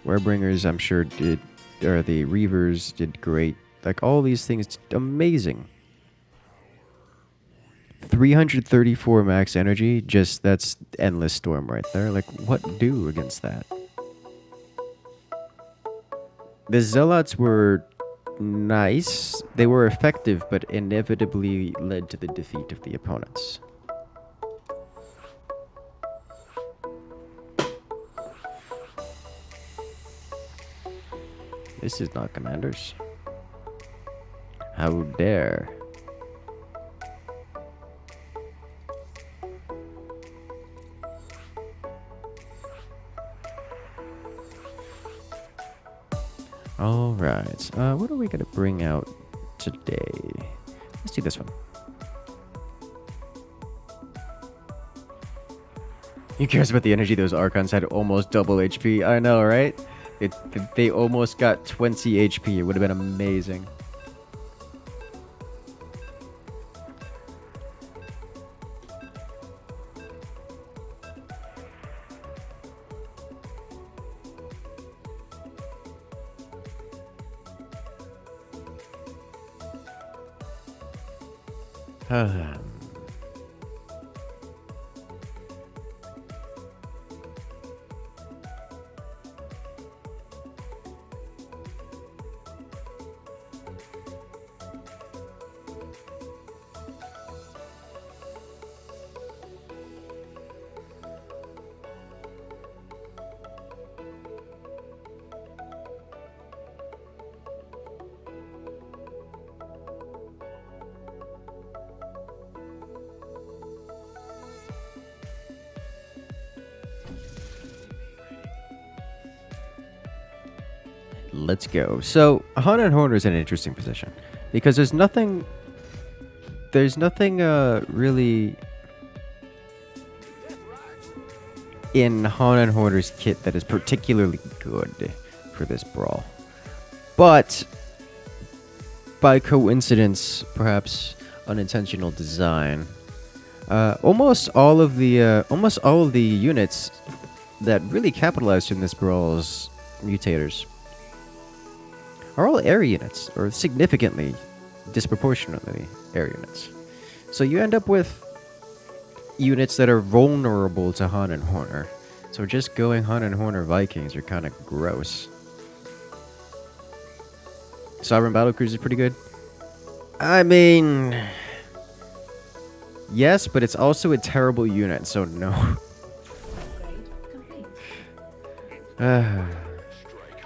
Warebringers, I'm sure, did... Or the Reavers did great. Like, all these things, amazing. 334 max energy, just that's endless storm right there. Like, what do against that? The zealots were nice. They were effective, but inevitably led to the defeat of the opponents. This is not commanders. How dare. Alright, what are we gonna bring out today? Let's do this one. Who cares about the energy? Those Archons had almost double HP. I know, right? They almost got 20 HP. It would have been amazing. Let's go. So, Hunter and Horner is in an interesting position because there's nothing really in Han and Horner's kit that is particularly good for this brawl. But by coincidence, perhaps unintentional design, almost all of the units that really capitalized in this brawl as mutators. are all air units, or significantly, disproportionately air units. So you end up with units that are vulnerable to Han and Horner. So just going Han and Horner Vikings are kind of gross. Sovereign Battlecruiser is pretty good. I mean, yes, but it's also a terrible unit, so no. Upgrade complete.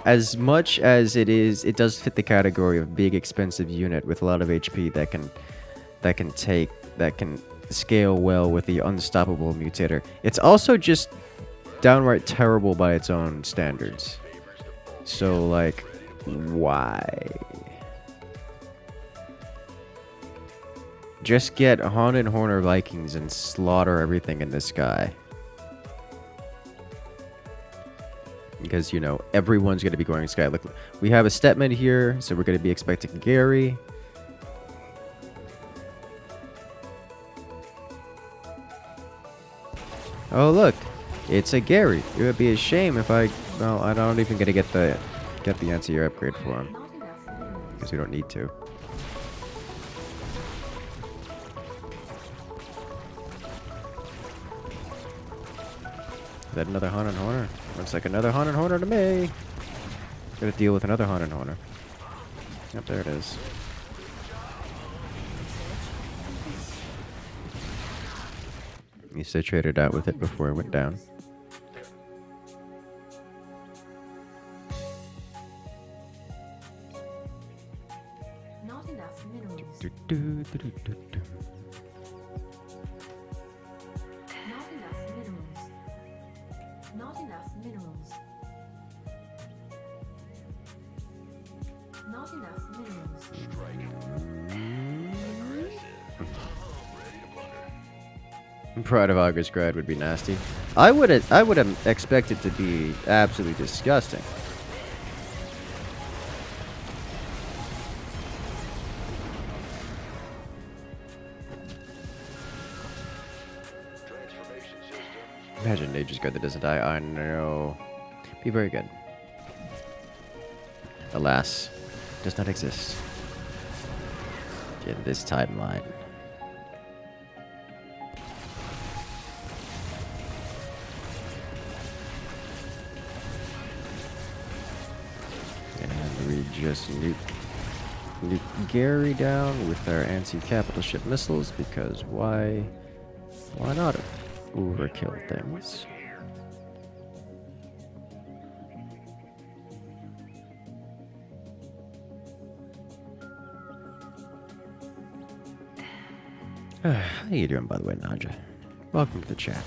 As much as it does fit the category of big, expensive unit with a lot of HP that can scale well with the unstoppable mutator. It's also just downright terrible by its own standards. So, like, why? Just get Han and Horner Vikings and slaughter everything in the sky. Because, you know, everyone's going to be going sky. Look, we have a Stepman here, so we're going to be expecting Gary. Oh, look. It's a Gary. It would be a shame if I'm not even going to get the anti-air upgrade for him. Not enough minerals. Because we don't need to. Is that another Han and Horner? Looks like another Han and Horner to me. Gotta deal with another Han and Horner. Yep, there it is. At least I traded out with it before it went down. Not enough minerals. Do, do, do, do, do, do. Not enough minerals. Not enough minerals. Not enough minerals. Pride of August Grad would be nasty. I would have expected to be absolutely disgusting. Imagine they just got that doesn't die. I know. Be very good. Alas, does not exist in this timeline. And we just nuke Gary down with our anti-capital ship missiles because why not overkill things? How you doing, by the way, Naja? Welcome to the chat.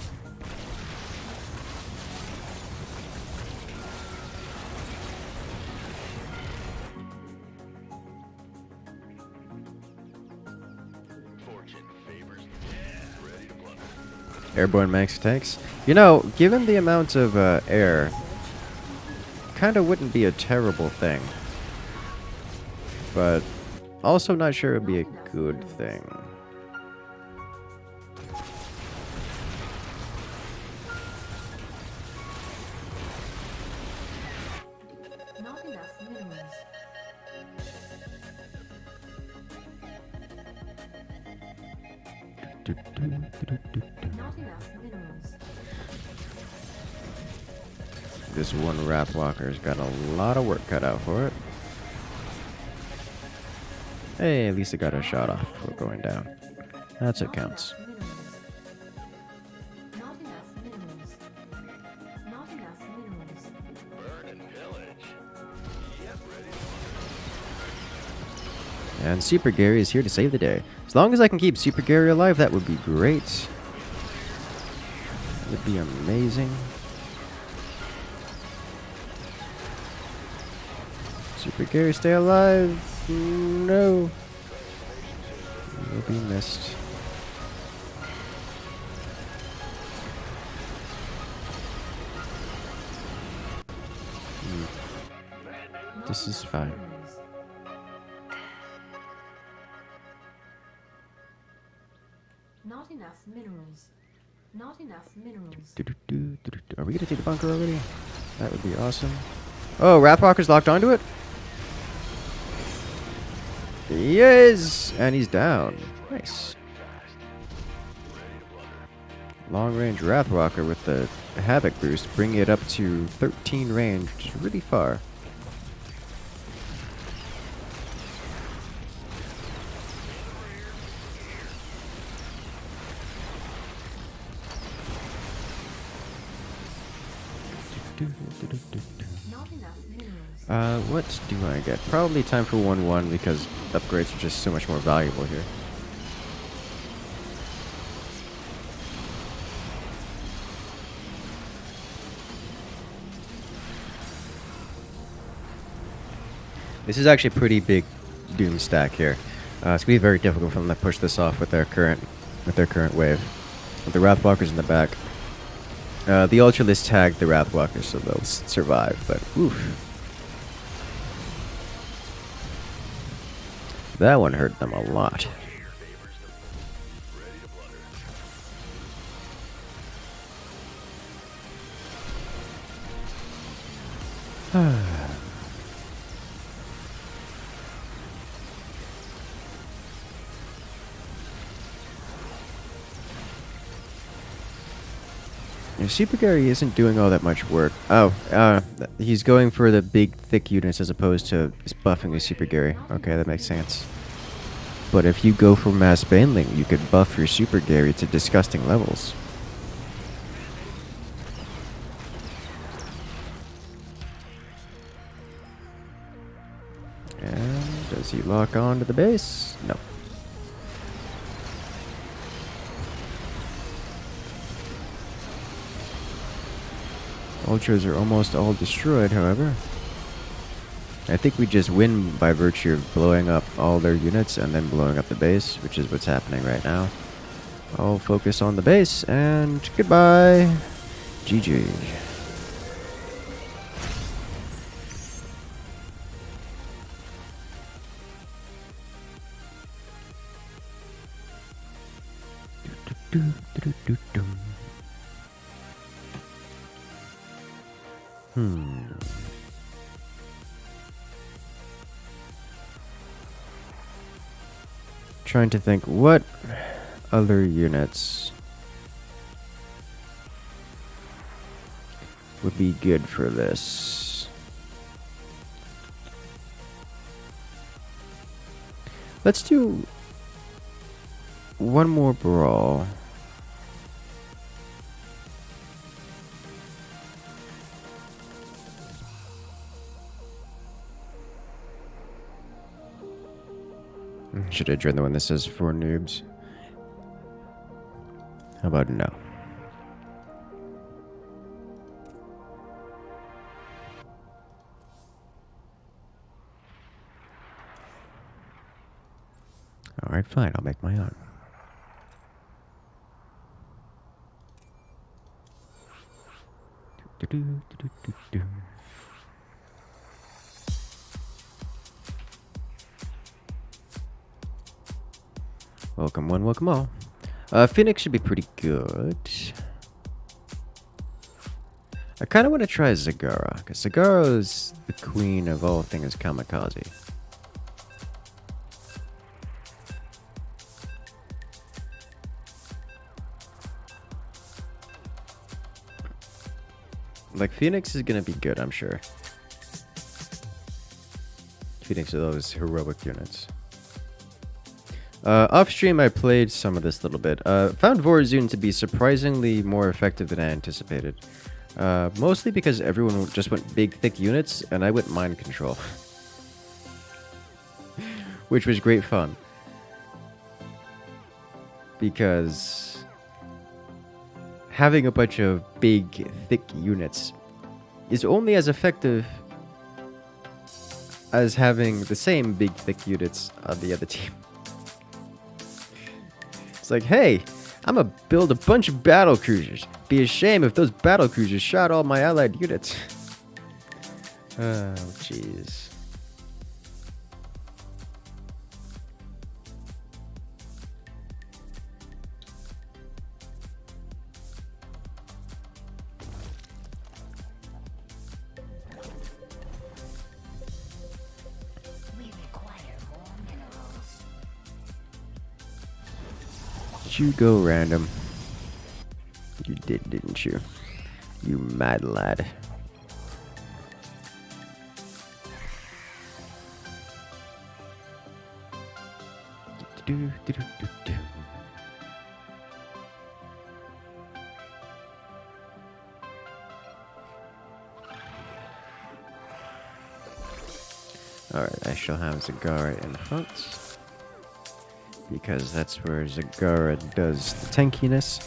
Airborne max tanks. You know, given the amount of air, kind of wouldn't be a terrible thing. But also not sure it would be a good thing. Not enough minerals. Not enough minerals. This one Wrath Walker's got a lot of work cut out for it. Hey, at least it got a shot off before going down. That's what counts. Not enough minerals. Not enough minerals. And Super Gary is here to save the day. As long as I can keep Super Gary alive, that would be great. That would be amazing. Super Gary, stay alive. No. You will be missed. This is fine. Not enough minerals. Not enough minerals. Are we gonna take the bunker already? That would be awesome. Oh, Wrathwalker's locked onto it? Yes! And he's down. Nice. Long range Wrathwalker with the Havoc boost, bringing it up to 13 range, which is really far. Not enough minerals. What do I get? Probably time for 1-1 because upgrades are just so much more valuable here. This is actually a pretty big Doom stack here. It's gonna be very difficult for them to push this off with their current wave. With the Wrathwalkers in the back. The Ultralists tagged the Wrathwalkers, so they'll survive, but oof. That one hurt them a lot. Super Gary isn't doing all that much work. Oh, he's going for the big, thick units as opposed to buffing the Super Gary. Okay, that makes sense. But if you go for mass baneling, you could buff your Super Gary to disgusting levels. And does he lock on to the base? No. Ultras are almost all destroyed, however. I think we just win by virtue of blowing up all their units and then blowing up the base, which is what's happening right now. I'll focus on the base, and goodbye. GG. Trying to think what other units would be good for this. Let's do one more Brawl. Should I join the one that says for noobs? How about no? Alright, fine, I'll make my own. Welcome one, welcome all. Phoenix should be pretty good. I kind of want to try Zagara, because Zagara is the queen of all things kamikaze. Like, Phoenix is going to be good, I'm sure. Phoenix are those heroic units. Off stream, I played some of this little bit. Found Vorazun to be surprisingly more effective than I anticipated. Mostly because everyone just went big, thick units, and I went mind control. Which was great fun. Because having a bunch of big, thick units is only as effective as having the same big, thick units on the other team. It's like, hey, I'm gonna build a bunch of battle cruisers. Be a shame if those battle cruisers shot all my allied units. Oh, jeez. Did you go random? You did, didn't you? You mad lad. Alright, I shall have Zagara in front. Because that's where Zagara does the tankiness.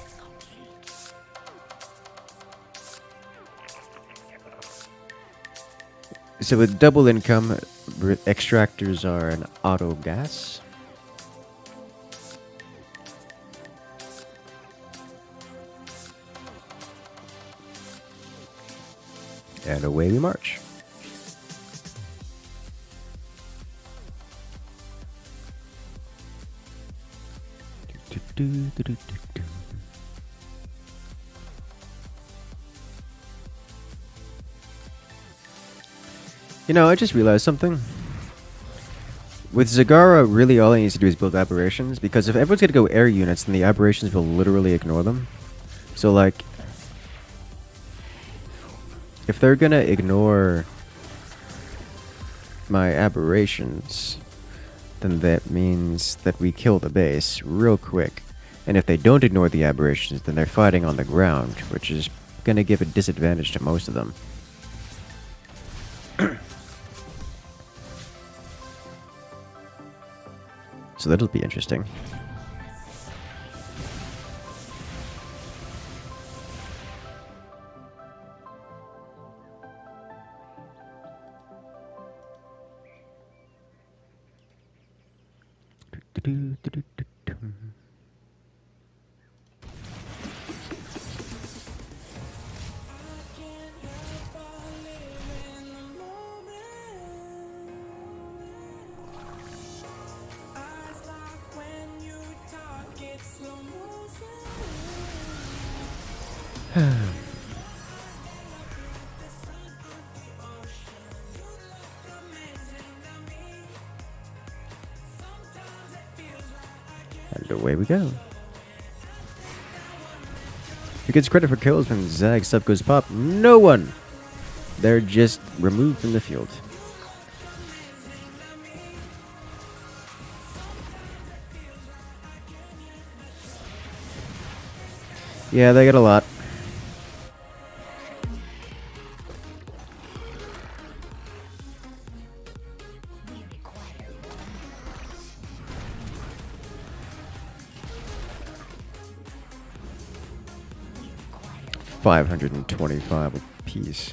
So with double income, extractors are an auto gas. And away we march. You know, I just realized something. With Zagara, really all he needs to do is build aberrations, because if everyone's gonna go air units, then the aberrations will literally ignore them. So, like, if they're gonna ignore my aberrations, then that means that we kill the base real quick. And if they don't ignore the aberrations, then they're fighting on the ground, which is gonna give a disadvantage to most of them. So that'll be interesting. And away we go. Who gets credit for kills when Zag stuff goes pop? No one! They're just removed from the field. Yeah, they get a lot. $525 apiece.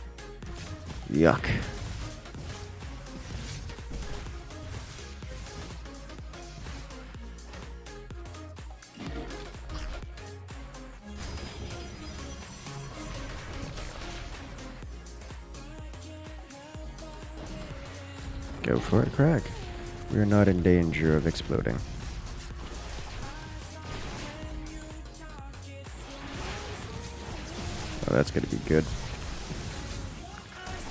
Yuck. Go for it, crack. We're not in danger of exploding. Oh, that's gonna be good.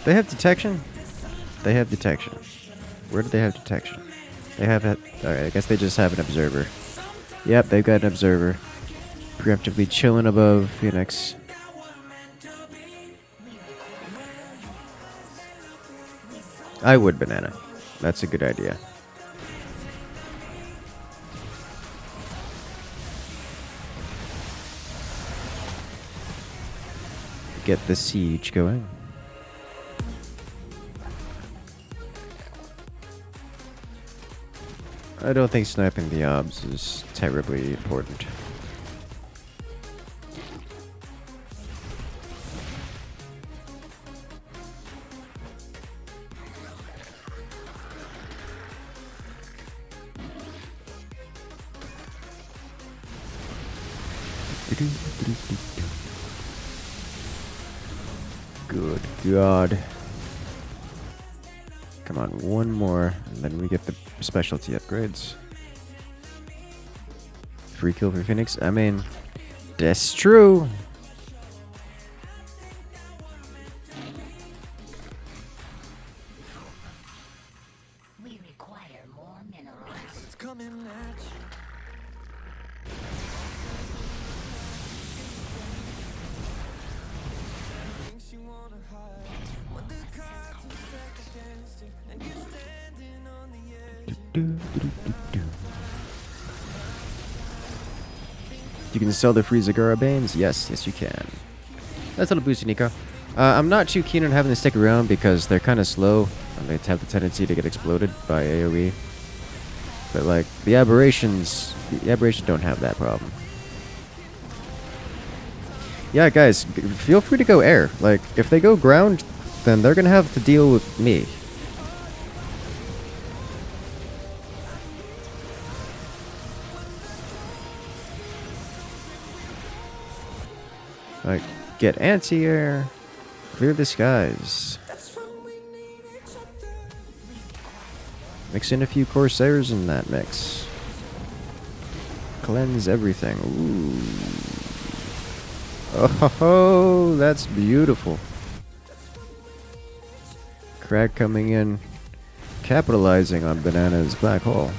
They have detection? They have detection. Where do they have detection? They have it. Alright, I guess they just have an observer. Yep, they've got an observer. Preemptively chilling above Phoenix. I would banana. That's a good idea. Get the siege going. I don't think sniping the obs is terribly important. Good God. Come on, one more, and then we get the specialty upgrades. Free kill for Phoenix? I mean, that's true. We require more minerals. It's coming at you. You can sell the free Zagara Banes? Yes, you can. That's a little boost, Nico. I'm not too keen on having to stick around because they're kind of slow and they have the tendency to get exploded by AoE. But like the aberrations don't have that problem. Yeah, guys, feel free to go air. Like if they go ground, then they're gonna have to deal with me. Like, get anti-air, clear the skies. Mix in a few Corsairs in that mix. Cleanse everything. Ooh. Oh, that's beautiful. Crack coming in, capitalizing on Banana's black hole.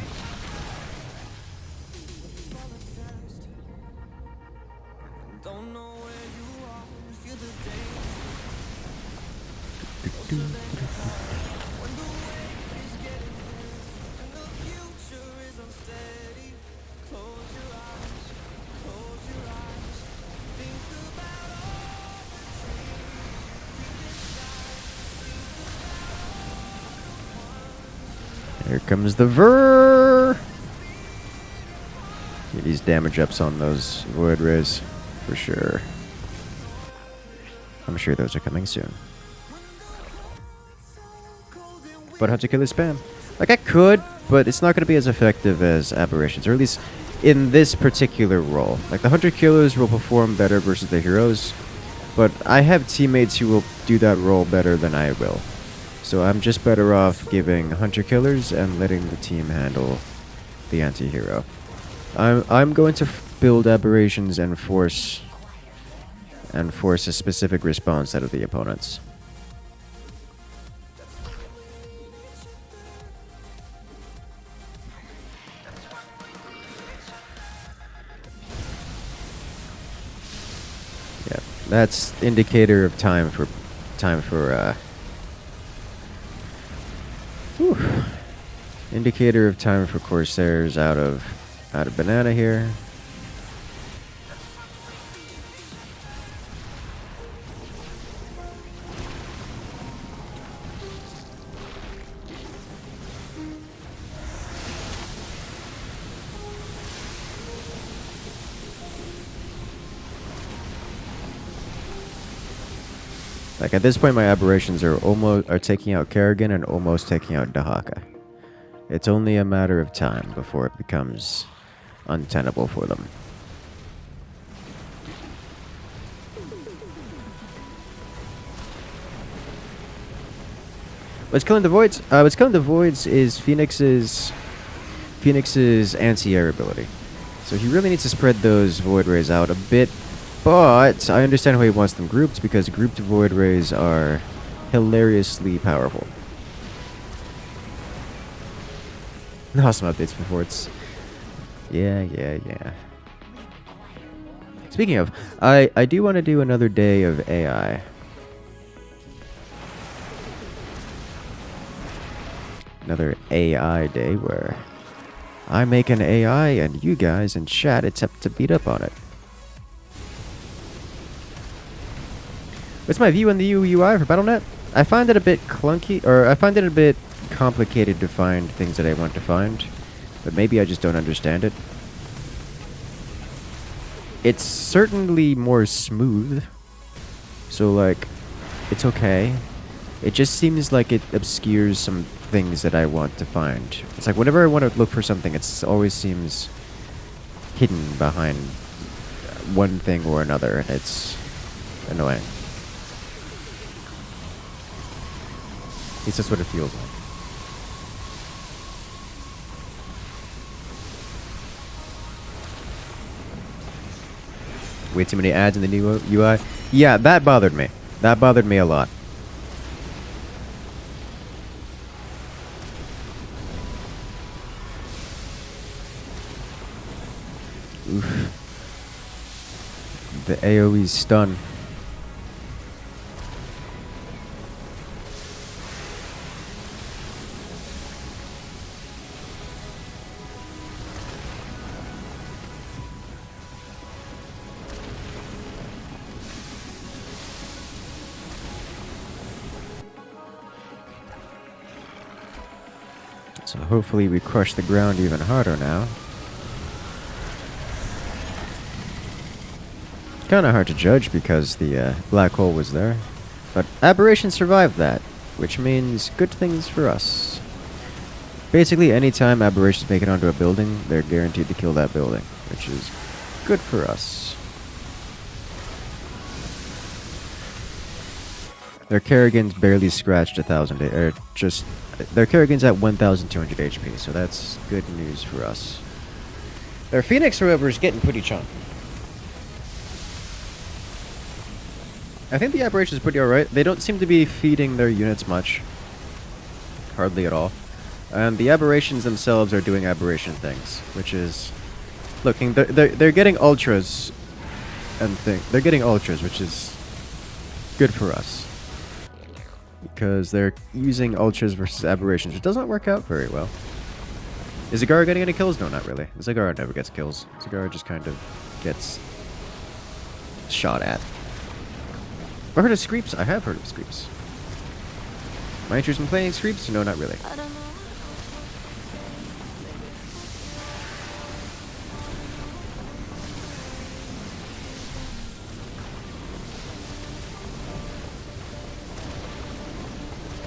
Here comes the Ver. Get these damage ups on those Void Rays for sure. I'm sure those are coming soon. But how to kill is spam? Like I could, but it's not going to be as effective as aberrations, or at least in this particular role. Like the hunter killers will perform better versus the heroes, but I have teammates who will do that role better than I will. So I'm just better off giving hunter killers and letting the team handle the anti-hero. I'm going to build aberrations and force a specific response out of the opponents. Yeah, that's indicator of time for indicator of time for Corsairs out of Banana here. Like at this point, my aberrations are taking out Kerrigan and almost taking out Dahaka. It's only a matter of time before it becomes untenable for them. What's killing the voids? What's killing the voids is Phoenix's anti-air ability. So he really needs to spread those void rays out a bit. But I understand why he wants them grouped, because grouped void rays are hilariously powerful. Awesome updates for forts. Yeah. Speaking of, I do want to do another day of AI. Another AI day where I make an AI and you guys in chat attempt to beat up on it. What's my view on the UI for Battle.net? I find it a bit clunky, or I find it a bit complicated to find things that I want to find, but maybe I just don't understand it. It's certainly more smooth, so like, it's okay. It just seems like it obscures some things that I want to find. It's like whenever I want to look for something, it always seems hidden behind one thing or another, and it's annoying. At least that's what it feels like. Way too many ads in the new UI. Yeah, that bothered me. That bothered me a lot. Oof. The AoE stun. So hopefully we crush the ground even harder now. Kind of hard to judge because the black hole was there. But Aberration survived that, which means good things for us. Basically, anytime Aberrations make it onto a building, they're guaranteed to kill that building, which is good for us. Their Kerrigan's barely scratched 1,000, or just their Kerrigan's at 1,200 HP, so that's good news for us. Their Phoenix, however, is getting pretty chunky. I think the Aberration is pretty alright. They don't seem to be feeding their units much, hardly at all, and the Aberrations themselves are doing Aberration things, which is looking. They're getting ultras, and they're getting ultras, which is good for us. Because they're using ultras versus aberrations, which doesn't work out very well. Is Zagara getting any kills? No, not really. Zagara never gets kills. Zagara just kind of gets shot at. Have I heard of Screeps? I have heard of Screeps. Am I interested in playing Screeps? No, not really.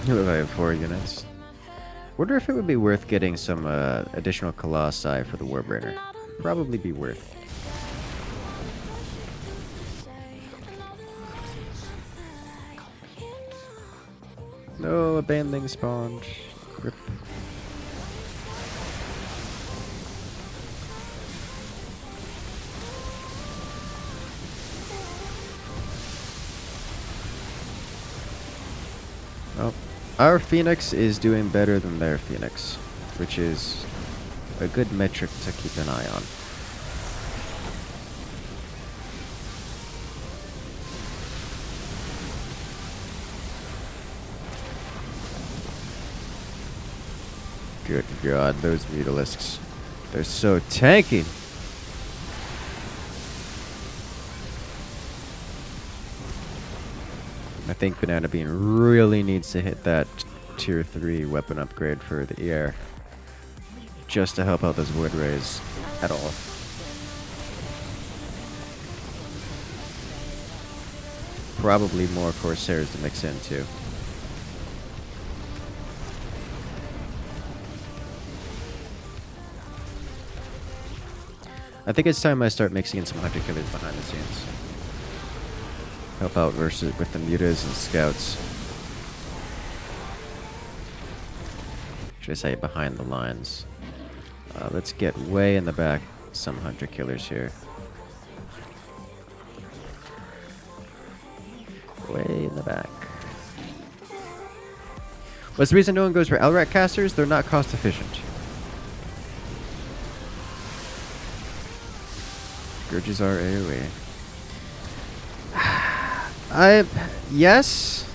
Who if I have 4 units? Wonder if it would be worth getting some additional Colossi for the Warbringer. Probably be worth. No, a banding spawned. Rip. Oh. Our Phoenix is doing better than their Phoenix, which is a good metric to keep an eye on. Good God, those Mutalisks. They're so tanky. I think Banana Bean really needs to hit that tier 3 weapon upgrade for the air. Just to help out those wood rays at all. Probably more Corsairs to mix in too. I think it's time I start mixing in some hunter killers behind the scenes. Help out versus with the mutas and scouts. Should I say behind the lines? Let's get way in the back some hunter killers here. Way in the back. What's the reason no one goes for Elrat casters? They're not cost efficient. Scourges are AoE. Yes.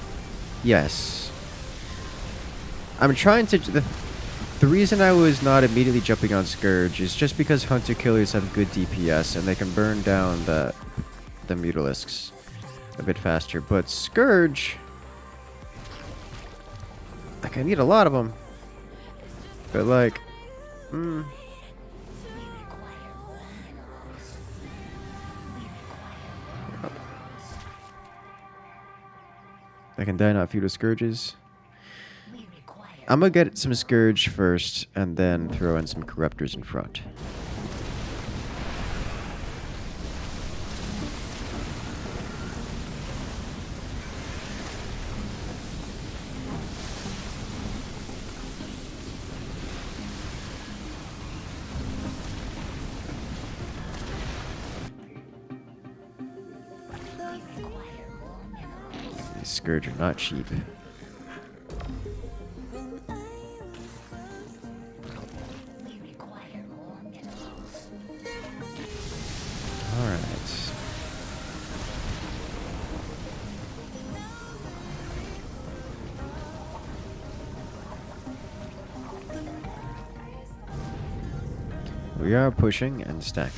I'm trying to. The reason I was not immediately jumping on Scourge is just because hunter killers have good DPS and they can burn down the Mutalisks a bit faster. But Scourge, like, I need a lot of them. But like, I can die not feud with Scourges. I'm gonna get some Scourge first, and then throw in some Corruptors in front. These Scourge are not cheap. We are pushing and stacking,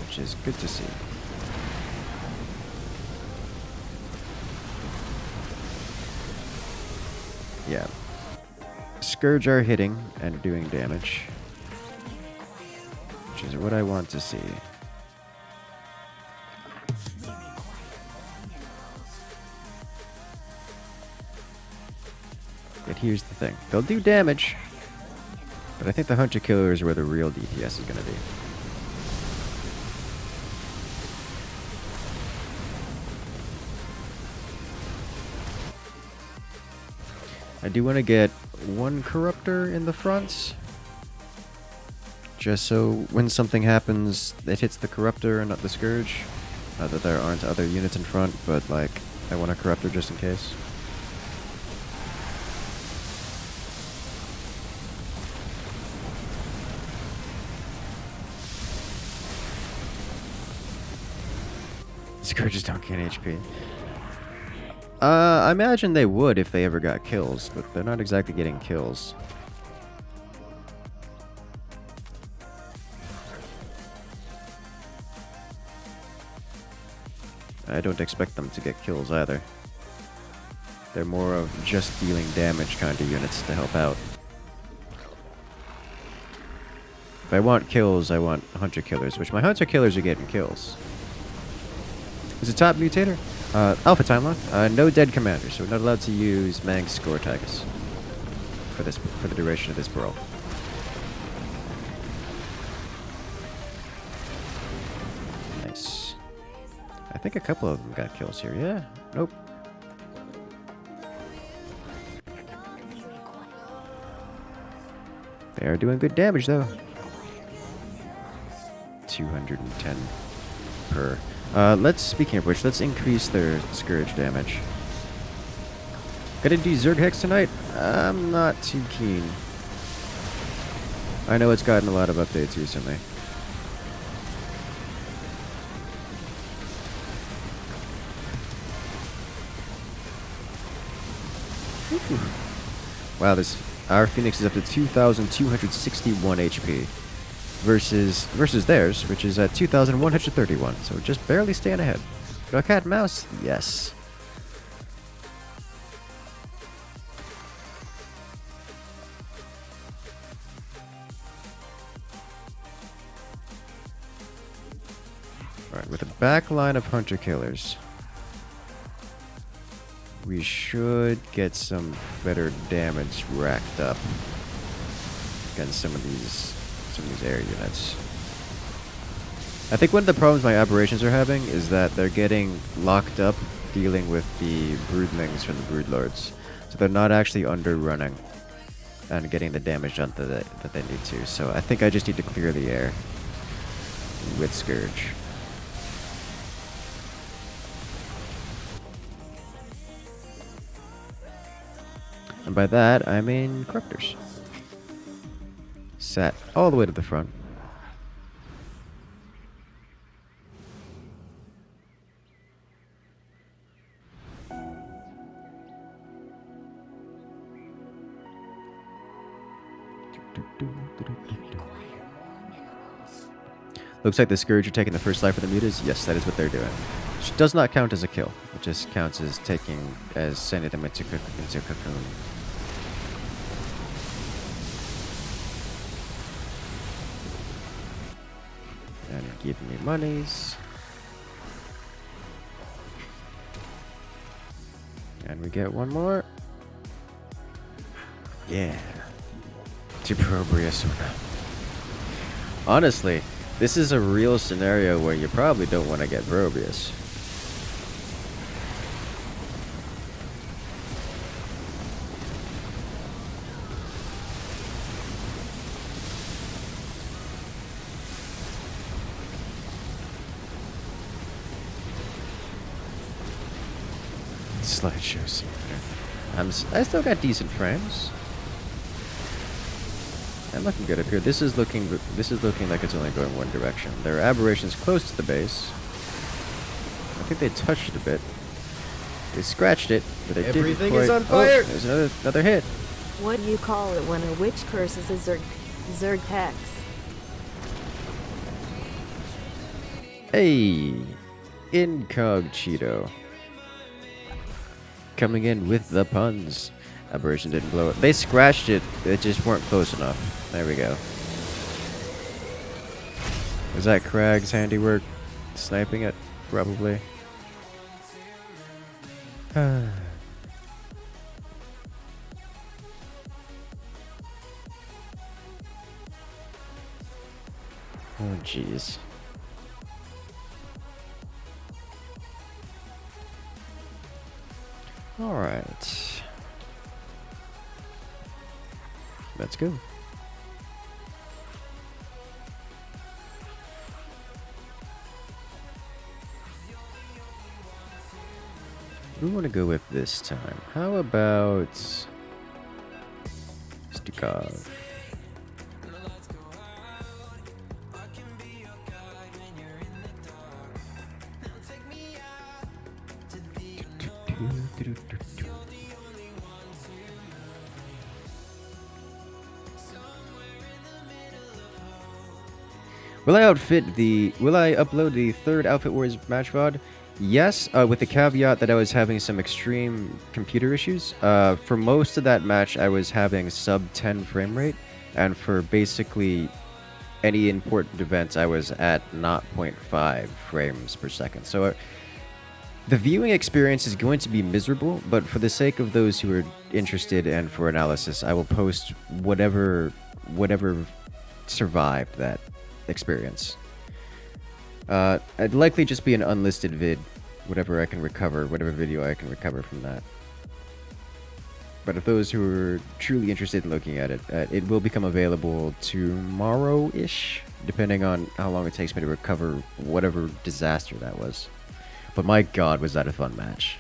which is good to see. Yeah. Scourge are hitting and doing damage, which is what I want to see. But here's the thing. They'll do damage, but I think the Hunter Killer is where the real DPS is going to be. I do want to get one Corruptor in the front, just so when something happens, it hits the Corruptor and not the Scourge. Not that there aren't other units in front, but like, I want a Corruptor just in case. Scourges don't gain HP. I imagine they would if they ever got kills, but they're not exactly getting kills. I don't expect them to get kills either. They're more of just dealing damage kind of units to help out. If I want kills, I want Hunter Killers, which my Hunter Killers are getting kills. Is it top mutator? Alpha timeline. No dead commanders, so we're not allowed to use Manx or Tigus for the duration of this brawl. Nice. I think a couple of them got kills here. Yeah. Nope. They are doing good damage though. 210 per. Speaking of which, let's increase their Scourge damage. Gonna do Zerg Hex tonight? I'm not too keen. I know it's gotten a lot of updates recently. Wow, our Phoenix is up to 2,261 HP. Versus theirs, which is at 2,131, so just barely staying ahead. Go cat and mouse? Yes. Alright, with a back line of Hunter Killers, we should get some better damage racked up against some of these air units. I think one of the problems my aberrations are having is that they're getting locked up dealing with the broodlings from the broodlords. So they're not actually underrunning and getting the damage done that they need to. So I think I just need to clear the air with Scourge. And by that, I mean Corruptors. Sat all the way to the front. Looks like the Scourge are taking the first life of the mutas. Yes, that is what they're doing. Which does not count as a kill. It just counts as sending them into cocoon. And give me monies. And we get one more. Yeah. Opprobrious. Honestly, this is a real scenario where you probably don't want to get Probrious. Slideshow simulator. I still got decent frames. I'm looking good up here. This is looking like it's only going one direction. There are aberrations close to the base. I think they touched it a bit. They scratched it, but they didn't Everything quite. is on fire. Oh, there's another hit. What do you call it when a witch curses a Zerg Hex? Hey, Incog Cheeto. Coming in with the puns. Aberration didn't blow it. They scratched it. They just weren't close enough. There we go. Was that Crag's handiwork? Sniping it? Probably. Oh, jeez. Alright. Let's go. We want to go with this time. How about Stukov? Will I upload the third Outfit Wars match VOD? Yes, with the caveat that I was having some extreme computer issues. For most of that match, I was having sub 10 frame rate, and for basically any important events, I was at 0.5 frames per second. So the viewing experience is going to be miserable, but for the sake of those who are interested and for analysis, I will post whatever survived that experience. I'd likely just be an unlisted vid, whatever I can recover, whatever video I can recover from that. But if those who are truly interested in looking at it, it will become available tomorrow-ish, depending on how long it takes me to recover whatever disaster that was. But my god, was that a fun match.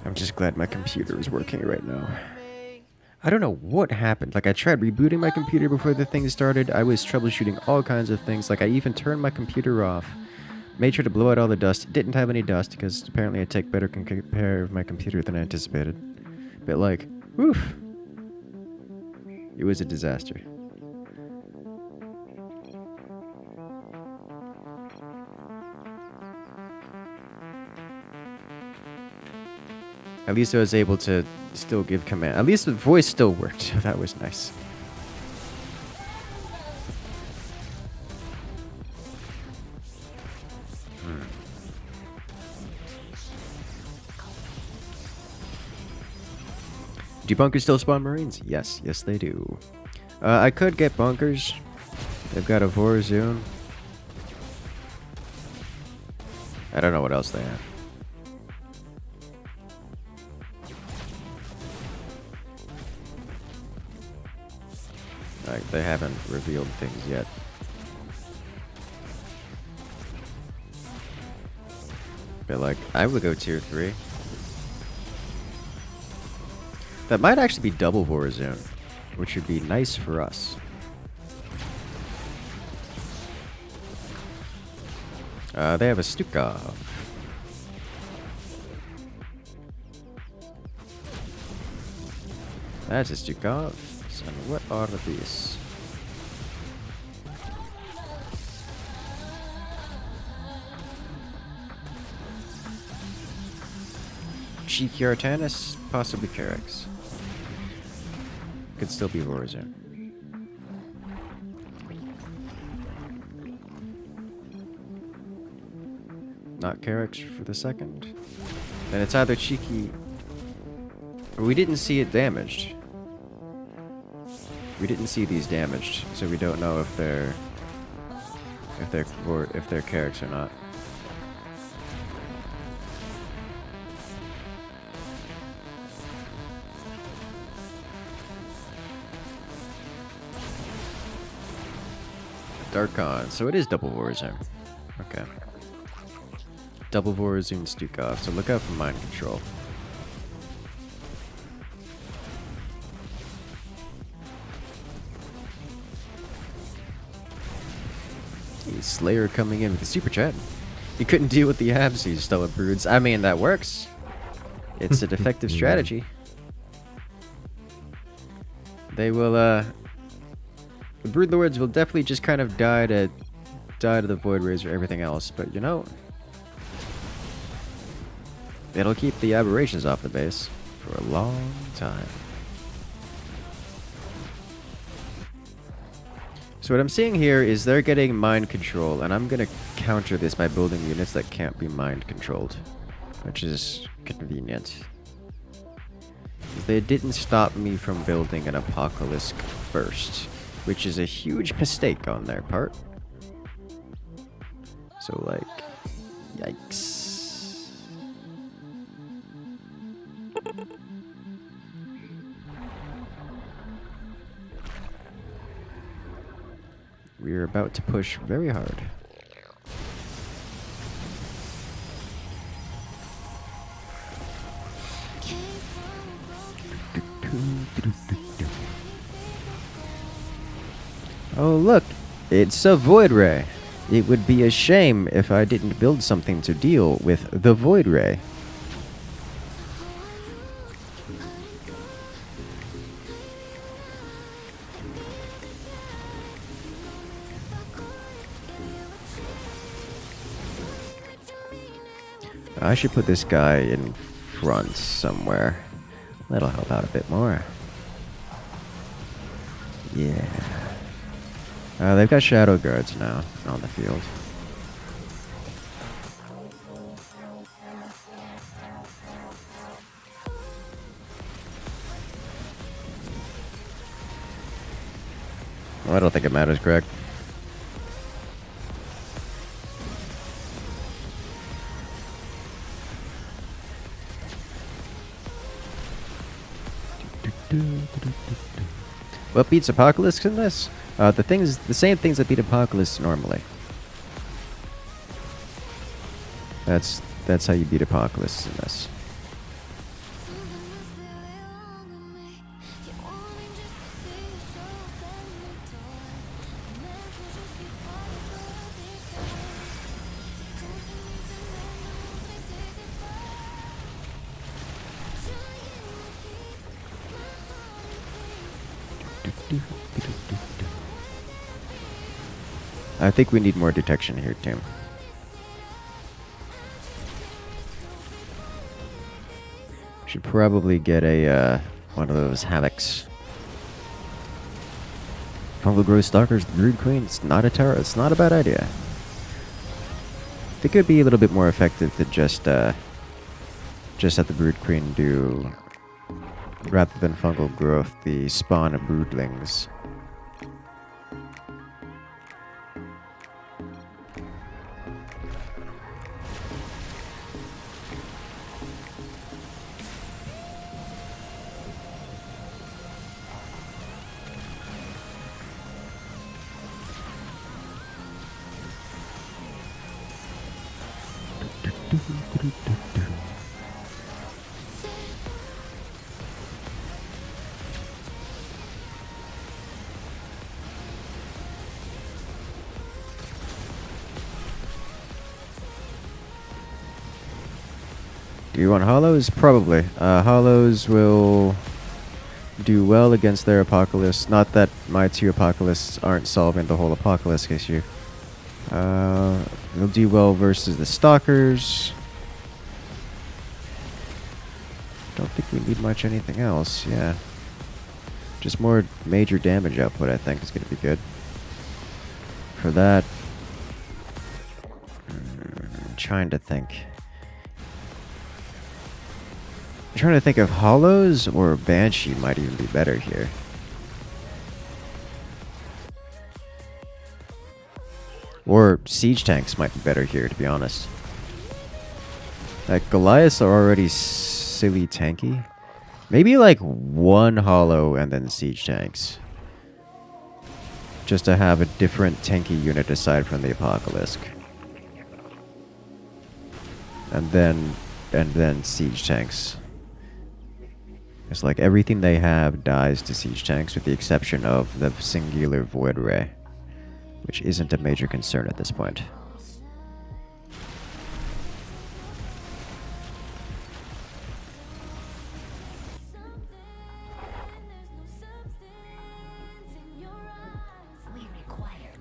I'm just glad my computer is working right now. I don't know what happened. Like, I tried rebooting my computer before the thing started. I was troubleshooting all kinds of things. Like, I even turned my computer off. Made sure to blow out all the dust. Didn't have any dust, because apparently I take better care of my computer than I anticipated. But, like, woof. It was a disaster. At least I was able to still give command. At least the voice still worked, so that was nice. Do bunkers still spawn Marines? Yes, yes they do. I could get bunkers. They've got a Vorazun. I don't know what else they have. Like, they haven't revealed things yet. But like, I would go tier 3. That might actually be double Vorazun, which would be nice for us. They have a Stukov. That's a Stukov. And what are these? Cheeky Artanis, possibly Carex. Could still be Vorazun. Not Carex for the second. Then it's either Cheeky. We didn't see it damaged. We didn't see these damaged, so we don't know if they're Carex or not. Darkon, so it is double Vorazun. Okay. Double Vorazun Stukov, so look out for mind control. Slayer coming in with a super chat. He couldn't deal with the abs, he stole broods. I mean, that works. It's a defective strategy. They will, the Broodlords will definitely just kind of die to the Void Rays or everything else, but you know, it'll keep the aberrations off the base for a long time. So what I'm seeing here is they're getting mind control, and I'm gonna counter this by building units that can't be mind controlled, which is convenient. They didn't stop me from building an Apocalypse first, which is a huge mistake on their part. So, like, yikes. We're about to push very hard. Oh look, it's a Void Ray. It would be a shame if I didn't build something to deal with the Void Ray. I should put this guy in front somewhere. That'll help out a bit more. Yeah. They've got Shadow Guards now on the field. Well, I don't think it matters, Greg. What beats Apocalypse in this? The same things that beat Apocalypse normally. That's how you beat Apocalypse in this. I think we need more detection here, Tim. Should probably get a one of those Havocs. Fungal Growth Stalkers, the Brood Queen. It's not a terror. It's not a bad idea. I think it would be a little bit more effective to just let the Brood Queen do, rather than Fungal Growth, the spawn of Broodlings. Do you want Hollows? Probably. Hollows will do well against their Apocalypse. Not that my two Apocalypse aren't solving the whole Apocalypse issue. They'll do well versus the Stalkers. Don't think we need much anything else, yeah. Just more major damage output, I think, is going to be good. For that, I'm trying to think. I'm trying to think if Hollows or Banshee might even be better here. Or Siege Tanks might be better here, to be honest. Like, Goliaths are already silly tanky. Maybe like one Hollow and then Siege Tanks. Just to have a different tanky unit aside from the Apocalypse. And then Siege Tanks. It's like everything they have dies to Siege Tanks with the exception of the singular Void Ray, which isn't a major concern at this point.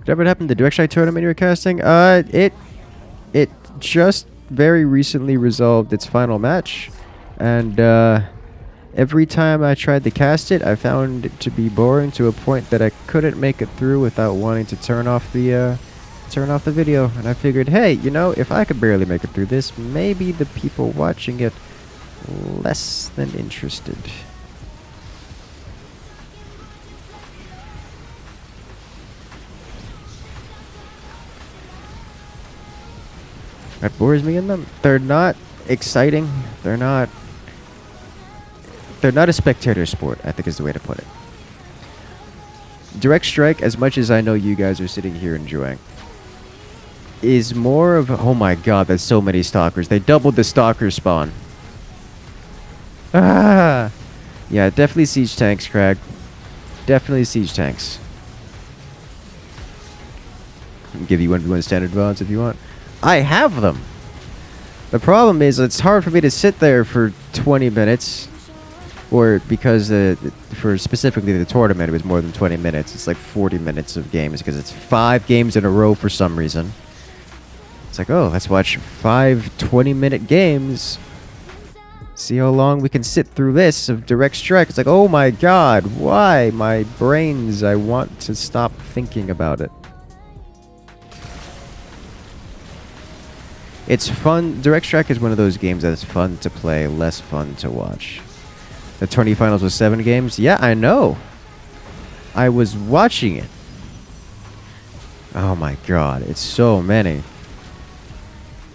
Whatever happened to the Direct Strike tournament you were casting? It just very recently resolved its final match, and every time I tried to cast it, I found it to be boring to a point that I couldn't make it through without wanting to turn off the video. And I figured, hey, you know, if I could barely make it through this, maybe the people watching it less than interested. That bores me in them. They're not exciting. They're not a spectator sport, I think is the way to put it. Direct Strike, as much as I know you guys are sitting here enjoying, is more of a, oh my god, there's so many stalkers. They doubled the stalker spawn. Ah! Yeah, definitely siege tanks, Crag. Definitely siege tanks. I'll give you 1v1 standard VODs if you want. I have them! The problem is, it's hard for me to sit there for 20 minutes. Or because for specifically the tournament, it was more than 20 minutes. It's like 40 minutes of games because it's 5 games in a row for some reason. It's like, oh, let's watch 5 20-minute games. See how long we can sit through this of Direct Strike. It's like, oh my god, why? My brains, I want to stop thinking about it. It's fun. Direct Strike is one of those games that is fun to play, less fun to watch. The tourney finals was 7 games? Yeah, I know. I was watching it. Oh my god, it's so many.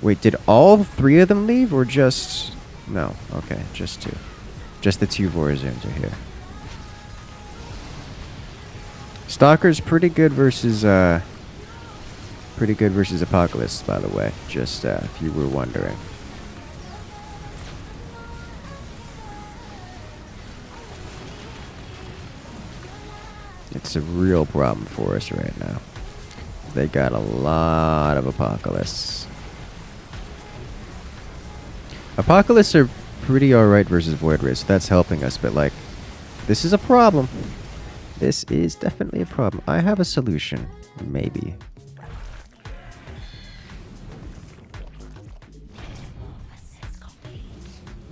Wait, did all 3 of them leave or just... No, okay, just 2. Just the 2 Vorazoons are here. Stalker's pretty good versus Apocalypse, by the way, just if you were wondering. It's a real problem for us right now. They got a lot of Apocalypse. Apocalypse are pretty alright versus Void Rays, so that's helping us, but like, this is a problem. This is definitely a problem. I have a solution. Maybe.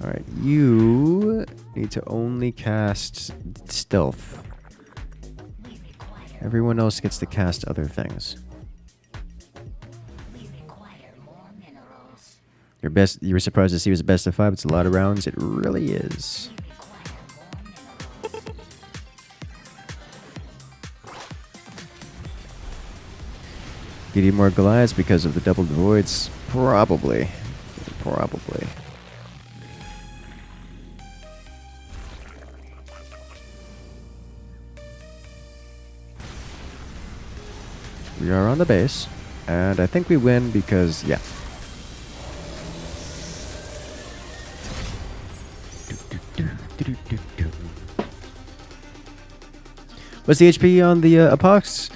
Alright, you need to only cast Stealth. Everyone else gets to cast other things. You were surprised to see it was a best of 5. It's a lot of rounds. It really is. You need more Goliaths because of the double voids? Probably. Probably. We are on the base, and I think we win because, yeah. What's the HP on the Apox?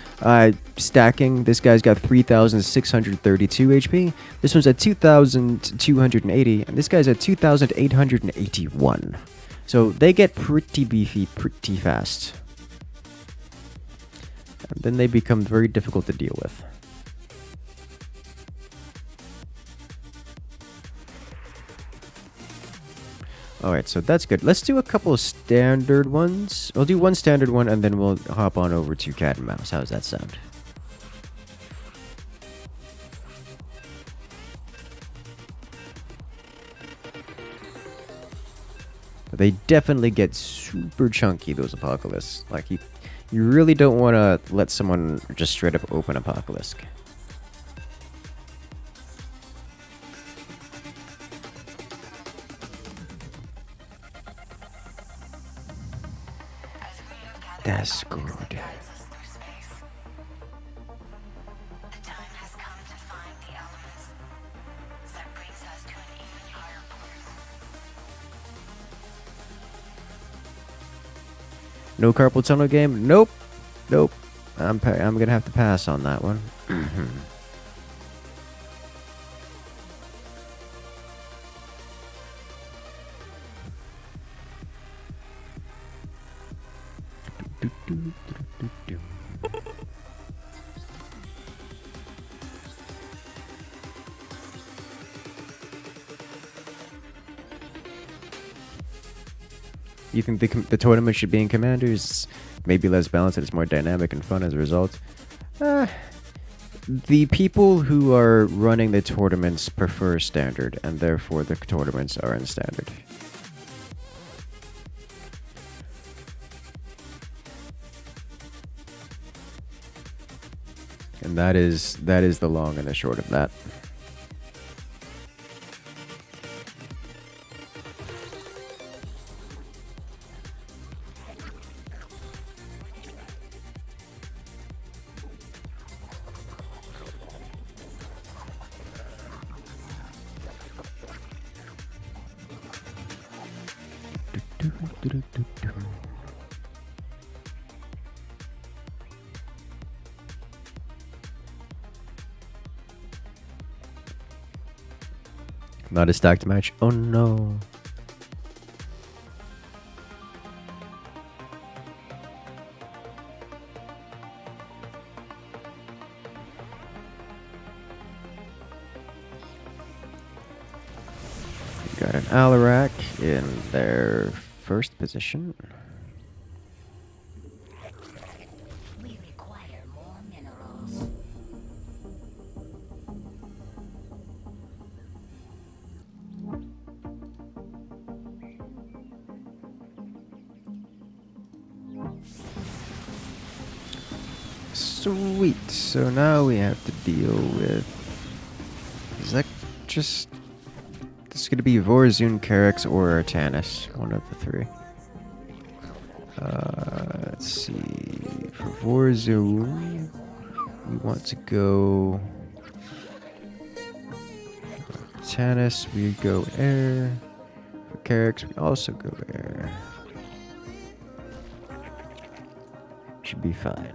Stacking, this guy's got 3,632 HP. This one's at 2,280, and this guy's at 2,881. So they get pretty beefy pretty fast. And then they become very difficult to deal with. Alright, so that's good. Let's do a couple of standard ones. We'll do one standard one, and then we'll hop on over to Cat and Mouse. How does that sound? They definitely get super chunky, those Apocalypse. Like, you really don't want to let someone just straight up open Apocalypse. That's good. No carpal tunnel game? Nope. Nope. I'm gonna have to pass on that one. You think the tournament should be in Commanders? Maybe less balanced and it's more dynamic and fun as a result. The people who are running the tournaments prefer Standard, and therefore the tournaments are in Standard. And that is the long and the short of that. Not a stacked match. Oh no. Got an Alarak in their first position. We require more minerals. Sweet. So now we have to deal with. Is that just? This is going to be Vorzun, Carex, or Artanis. One of the three. Let's see. For Vorzun, we want to go. Artanis, we go air. For Carex, we also go air. Should be fine.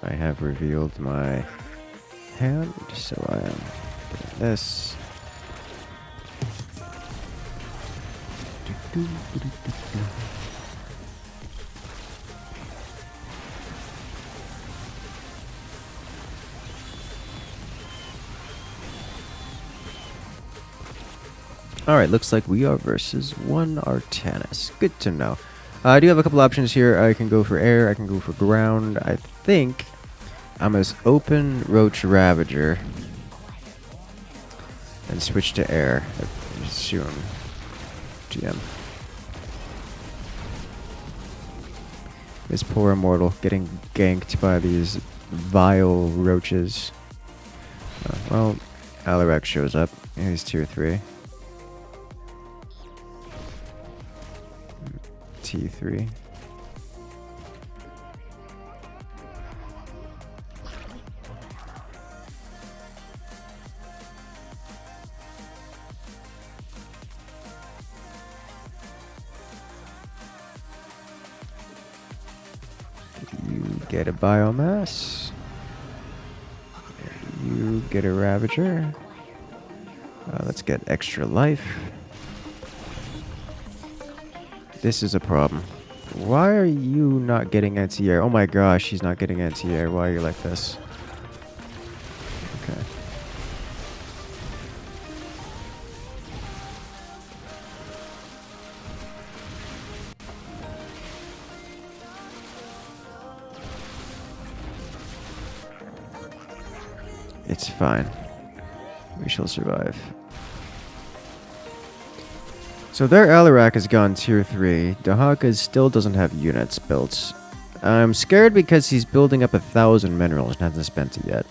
I have revealed my hand, so I am doing this. Alright, looks like we are versus one Artanis. Good to know. I do have a couple options here. I can go for air, I can go for ground. I think I'm going to open Roach Ravager and switch to air soon. GM. This poor immortal getting ganked by these vile roaches. Well, Alarak shows up. He's tier 3. T3. You get a biomass. You get a Ravager. Let's get extra life. This is a problem. Why are you not getting anti-air? Oh my gosh, he's not getting anti-air. Why are you like this? Okay. It's fine. We shall survive. So their Alarak has gone tier 3. Dahaka still doesn't have units built. I'm scared because he's building up 1,000 minerals and hasn't spent it yet.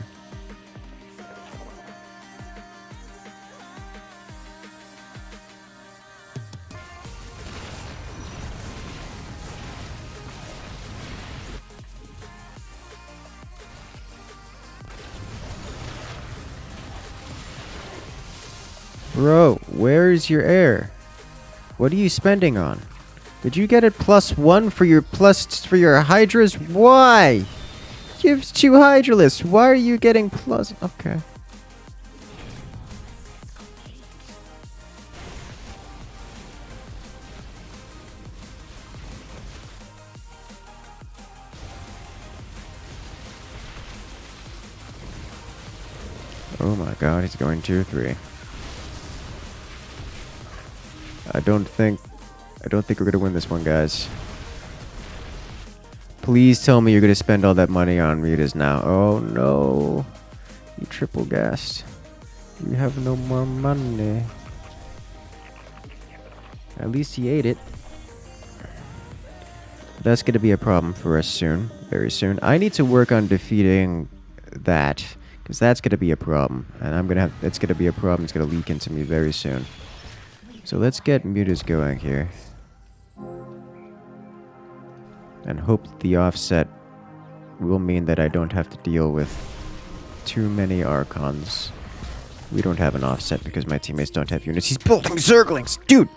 Bro, where's your air? What are you spending on? Did you get it +1 for your Hydras? Why? You have 2 Hydralisks. Why are you getting plus? Okay. Oh my god, he's going 2-3. I don't think we're gonna win this one, guys. Please tell me you're gonna spend all that money on mutas now. Oh no. You triple gassed. You have no more money. At least he ate it. That's gonna be a problem for us soon. Very soon. I need to work on defeating that. Because that's gonna be a problem. And it's gonna be a problem. It's gonna leak into me very soon. So let's get mutas going here. And hope the offset will mean that I don't have to deal with too many Archons. We don't have an offset because my teammates don't have units. He's building Zerglings! Dude!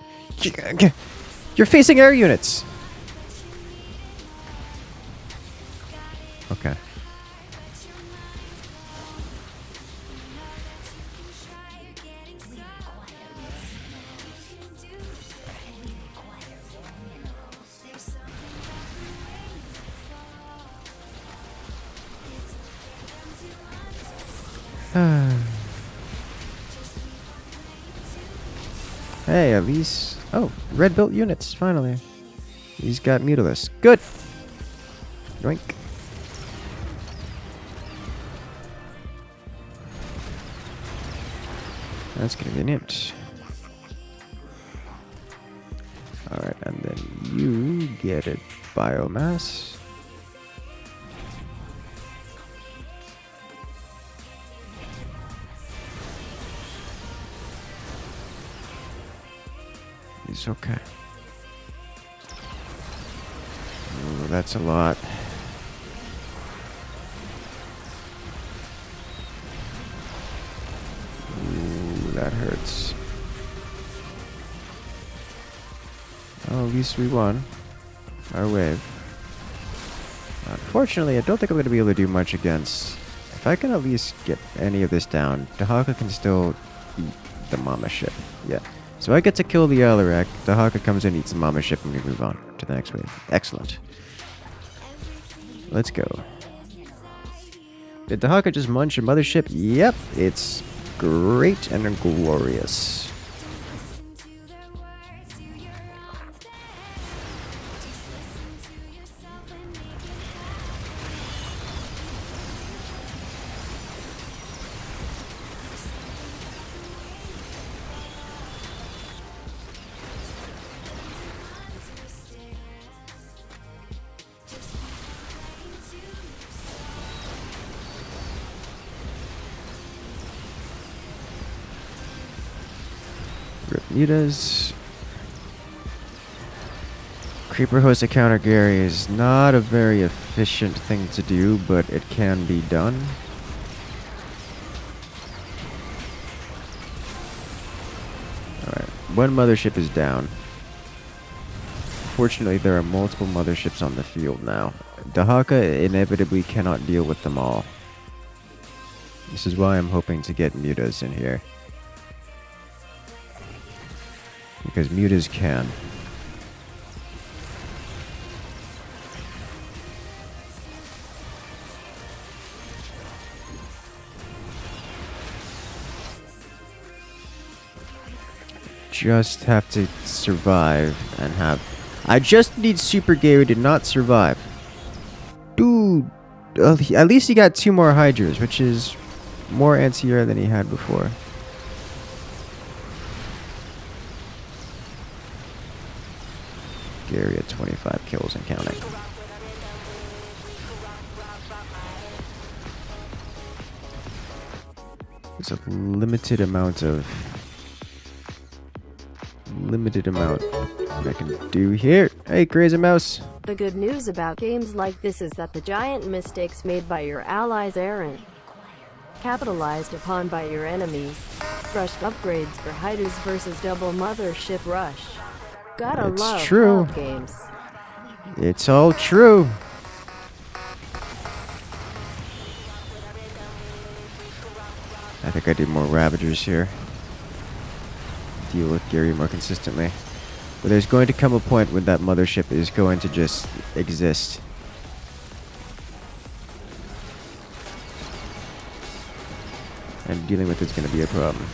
You're facing air units! Okay. Hey, at least... Oh, red built units, finally. He's got Mutalisk. Good! Yoink. That's convenient. Alright, and then you get it. Biomass. He's okay. Ooh, that's a lot. Ooh, that hurts. Oh, at least we won our wave. Unfortunately, I don't think I'm going to be able to do much against... If I can at least get any of this down, Dahaka can still eat the mama ship. Yeah. So I get to kill the Alarak, Dahaka comes in, eats the mama ship, and we move on to the next wave. Excellent. Let's go. Did Dahaka just munch a mothership? Yep, it's great and glorious. Mutas. Creeper host a counter Gary is not a very efficient thing to do, but it can be done. Alright, one mothership is down. Fortunately, there are multiple motherships on the field now. Dahaka inevitably cannot deal with them all. This is why I'm hoping to get mutas in here. Because mutas can. Just have to survive and have... I just need Super Gary to not survive. Dude! At least he got 2 more Hydras, which is more anti-air than he had before. Gary at 25 kills and counting. There's a limited amount I can do here. Hey, Crazy Mouse. The good news about games like this is that the giant mistakes made by your allies aren't capitalized upon by your enemies. Rushed upgrades for Hydras versus double mothership rush. Gotta It's love true. cloud games. It's all true. I think I do more Ravagers here. Deal with Gary more consistently. But there's going to come a point when that mothership is going to just exist. And dealing with it's going to be a problem.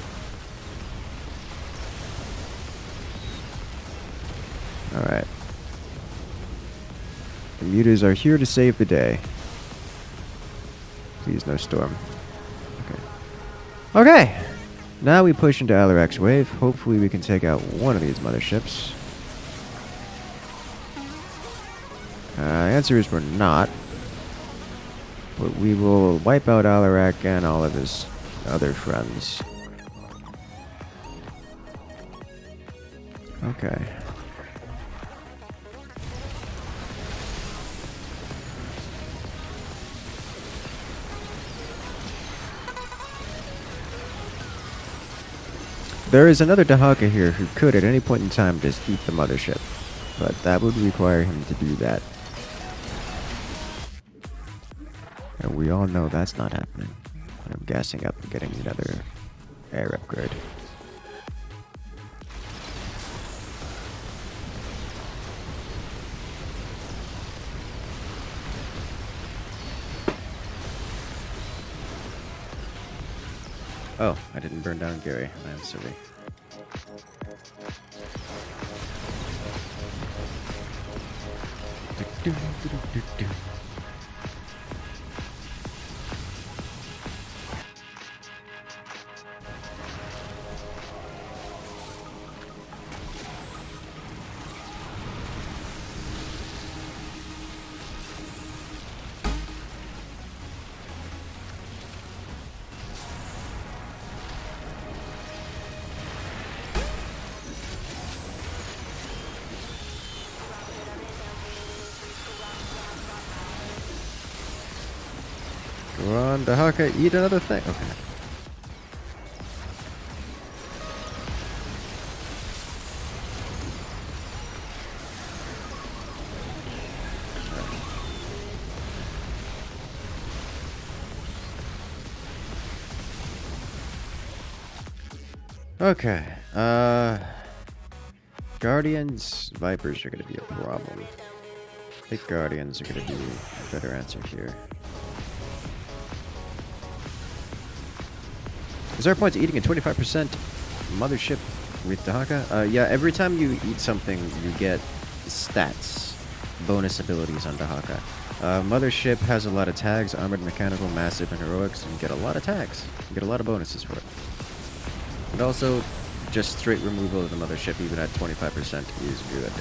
Alright. The mutas are here to save the day. Please, no storm. Okay. Okay! Now we push into Alarak's wave. Hopefully we can take out one of these motherships. Answer is we're not. But we will wipe out Alarak and all of his other friends. Okay. There is another Dahaka here who could at any point in time just eat the mothership, but that would require him to do that. And we all know that's not happening. I'm gassing up and getting another air upgrade. Oh, I didn't burn down Gary. I am silly. Go on, Dahaka, eat another thing. Okay. Okay. Guardians, Vipers are going to be a problem. I think Guardians are going to be a better answer here. Is there a point to eating a 25% mothership with Dahaka? Yeah, every time you eat something, you get stats, bonus abilities on Dahaka. Mothership has a lot of tags, armored, mechanical, massive, and heroics, and you get a lot of tags. You get a lot of bonuses for it. And also, just straight removal of the mothership, even at 25%, is good.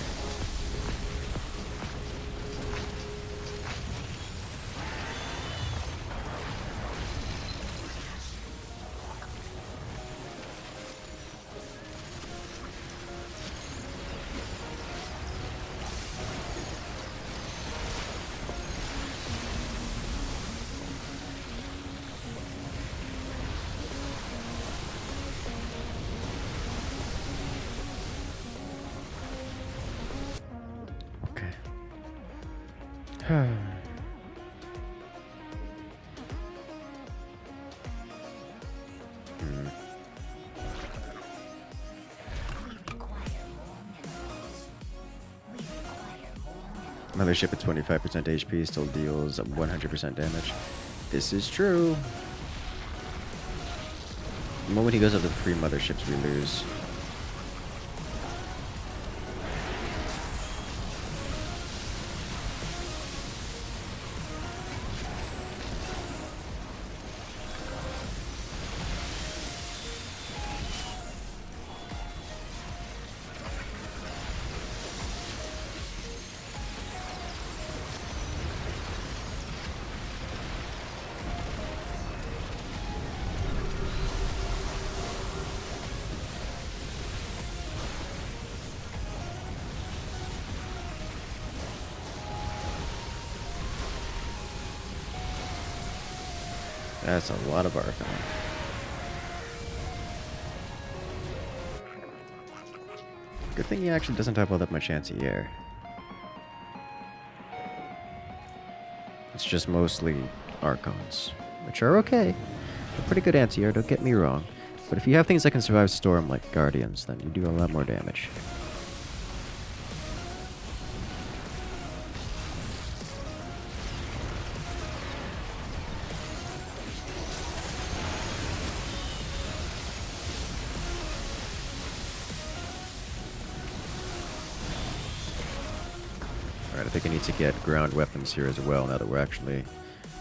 Mothership at 25% HP still deals 100% damage. This is true. The moment he goes up to 3 motherships, we lose. That's a lot of Archon. Good thing he actually doesn't have all that much anti-air. It's just mostly Archons, which are okay. They're pretty good anti-air, don't get me wrong. But if you have things that can survive Storm like Guardians, then you do a lot more damage. Alright, I think I need to get ground weapons here as well, now that we're actually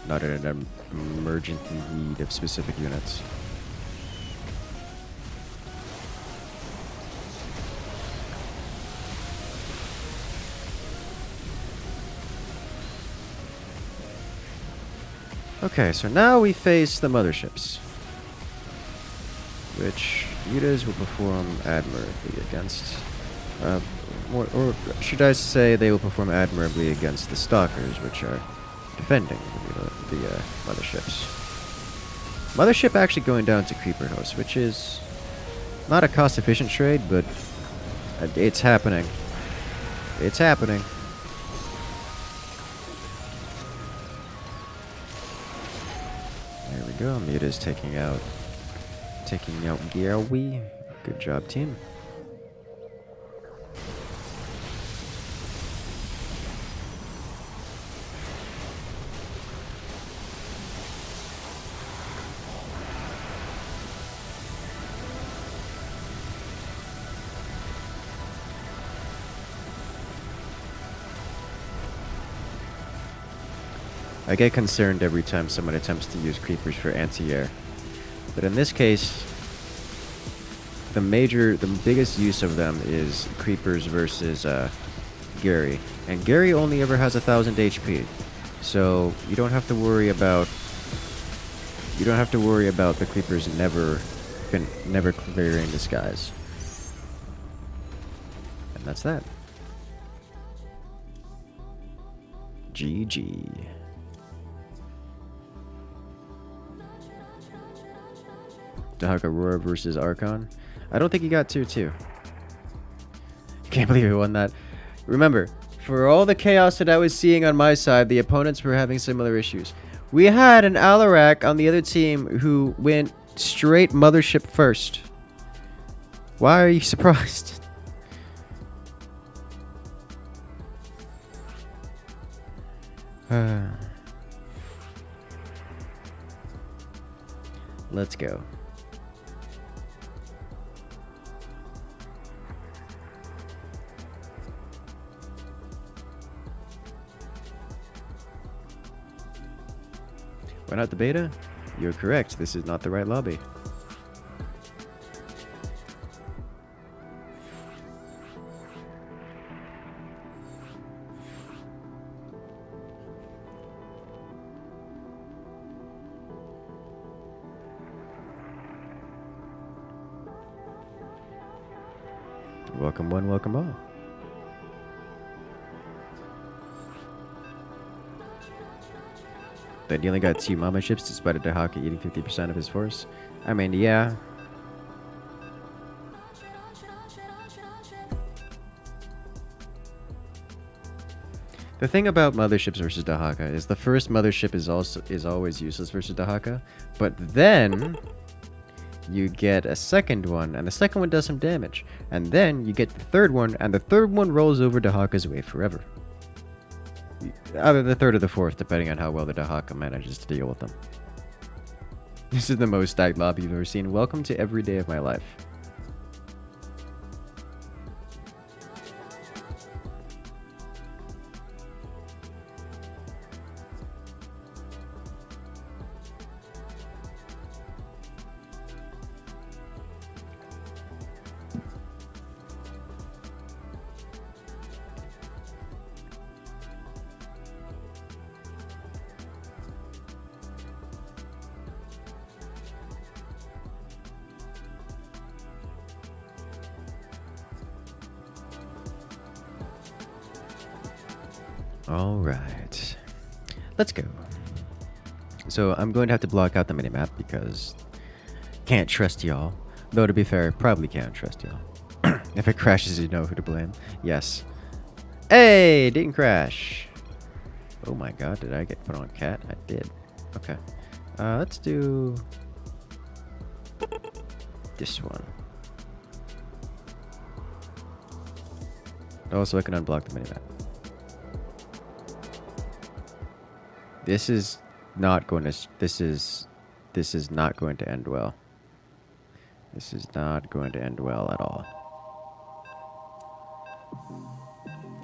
not in an emergent need of specific units. Okay, so now we face the motherships, which units will perform admirably against, or should I say they will perform admirably against the stalkers, which are defending the motherships. Mothership actually going down to creeper host, which is not a cost-efficient trade, but it's happening. It's happening. There we go. Muta's taking out Gary. Good job, team. I get concerned every time someone attempts to use creepers for anti-air. But in this case, the biggest use of them is creepers versus Gary. And Gary only ever has 1,000 HP. So you don't have to worry about the creepers never clearing the skies. And that's that. GG. Dahak Aurora versus Archon. I don't think he got 2-2. Can't believe he won that. Remember, for all the chaos that I was seeing on my side, the opponents were having similar issues. We had an Alarak on the other team who went straight mothership first. Why are you surprised? Let's go. Why not the beta? You're correct. This is not the right lobby. Welcome one, welcome all. That he only got 2 mama ships despite a Dahaka eating 50% of his force. I mean, yeah. The thing about motherships versus Dahaka is the first mothership is always useless versus Dahaka, but then you get a second one, and the second one does some damage, and then you get the third one, and the third one rolls over Dahaka's way forever. Either the third or the fourth, depending on how well the Dahaka manages to deal with them. This is the most stacked lobby you've ever seen. Welcome to every day of my life. Alright. Let's go. So I'm going to have to block out the minimap because can't trust y'all. Though to be fair, probably can't trust y'all. If it crashes, you know who to blame. Yes. Hey, didn't crash. Oh my god, did I get put on cat? I did. Okay. Let's do this one. Also, I can unblock the minimap. This is not going to. This is not going to end well. This is not going to end well at all.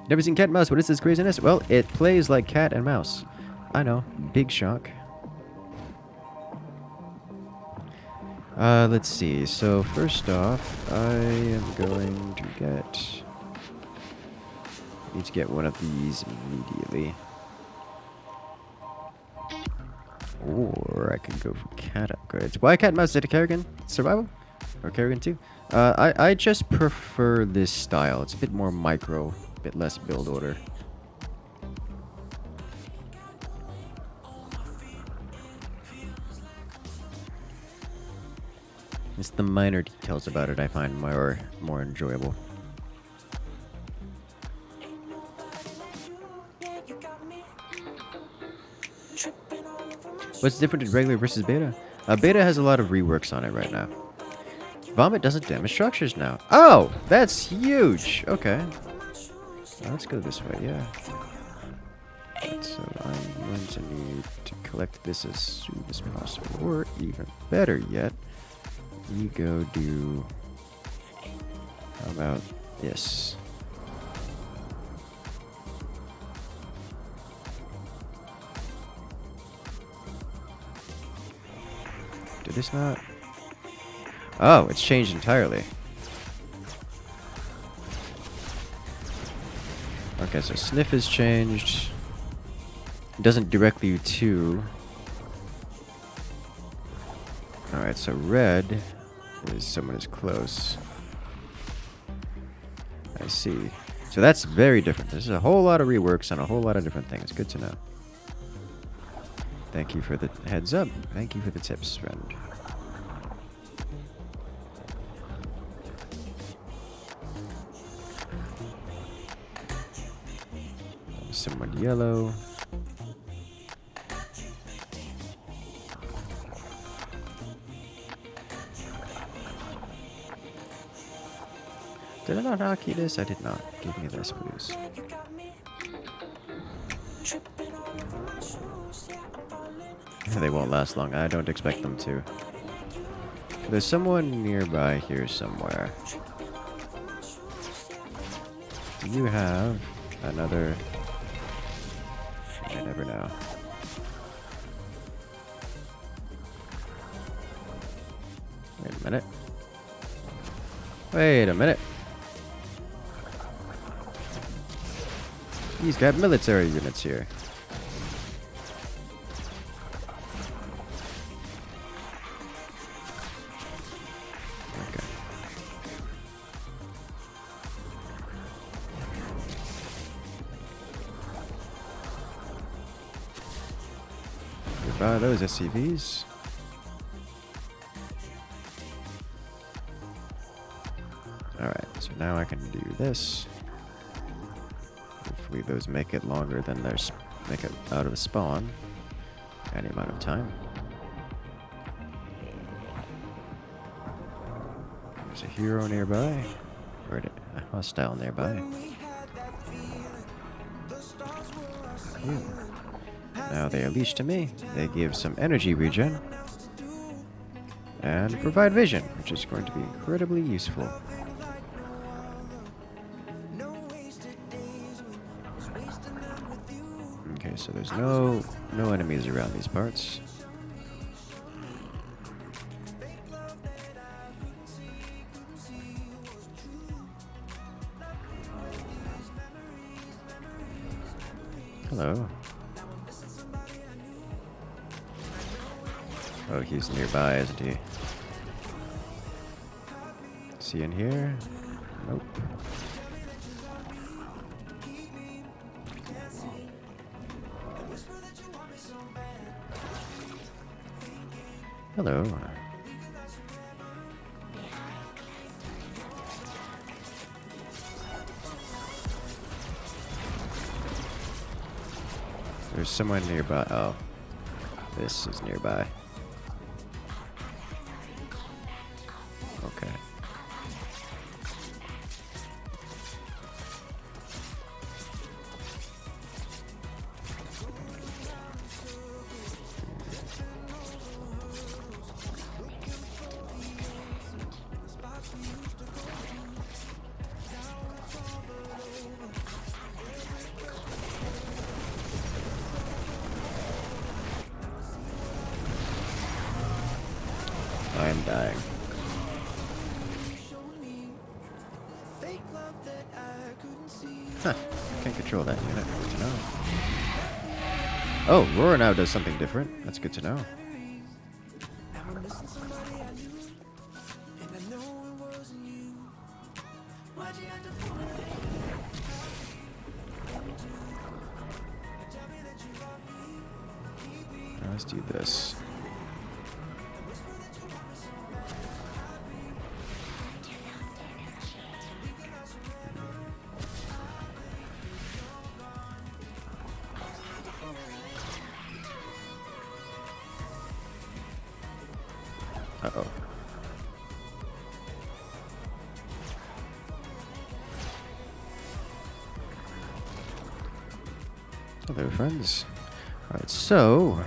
Never seen cat and mouse. What is this craziness? Well, it plays like cat and mouse. I know. Big shock. Let's see. So first off, I am going to get... need to get one of these immediately. Or I could go for cat upgrades. Why cat and mouse? Is it a Kerrigan survival? Or Kerrigan 2? I just prefer this style. It's a bit more micro, a bit less build order. It's the minor details about it I find more enjoyable. What's different in regular versus beta? Beta has a lot of reworks on it right now. Vomit doesn't damage structures now. Oh, that's huge. Okay. Let's go this way, yeah. Right, so I'm going to need to collect this as soon as possible. Or even better yet, you go do... how about this? Did this not? Oh, it's changed entirely. Okay, so sniff is changed. It doesn't directly to. Alright, so red is someone is close. I see. So that's very different. There's a whole lot of reworks on a whole lot of different things. Good to know. Thank you for the heads up. Thank you for the tips, friend. Someone yellow. Did I not hotkey this? I did not. Give me this, please. They won't last long. I don't expect them to. There's someone nearby here somewhere. Do you have another... I never know. Wait a minute. Wait a minute. He's got military units here. Okay. Goodbye those SCVs. Alright, so now I can do this. Hopefully those make it longer than make it out of spawn. Any amount of time. There's a hero nearby. Or a hostile nearby. Phew. Now they are leashed to me. They give some energy regen. And provide vision, which is going to be incredibly useful. Okay, so there's no enemies around these parts. Hello. Oh, he's nearby, isn't he? Is he in here? Nope. Hello. There's someone nearby. Oh. This is nearby. Okay. am dying. Huh. Can't control that unit. Good to know. Oh, Roar now does something different. That's good to know. Let's do this. Uh-oh. Hello, friends. Alright, so...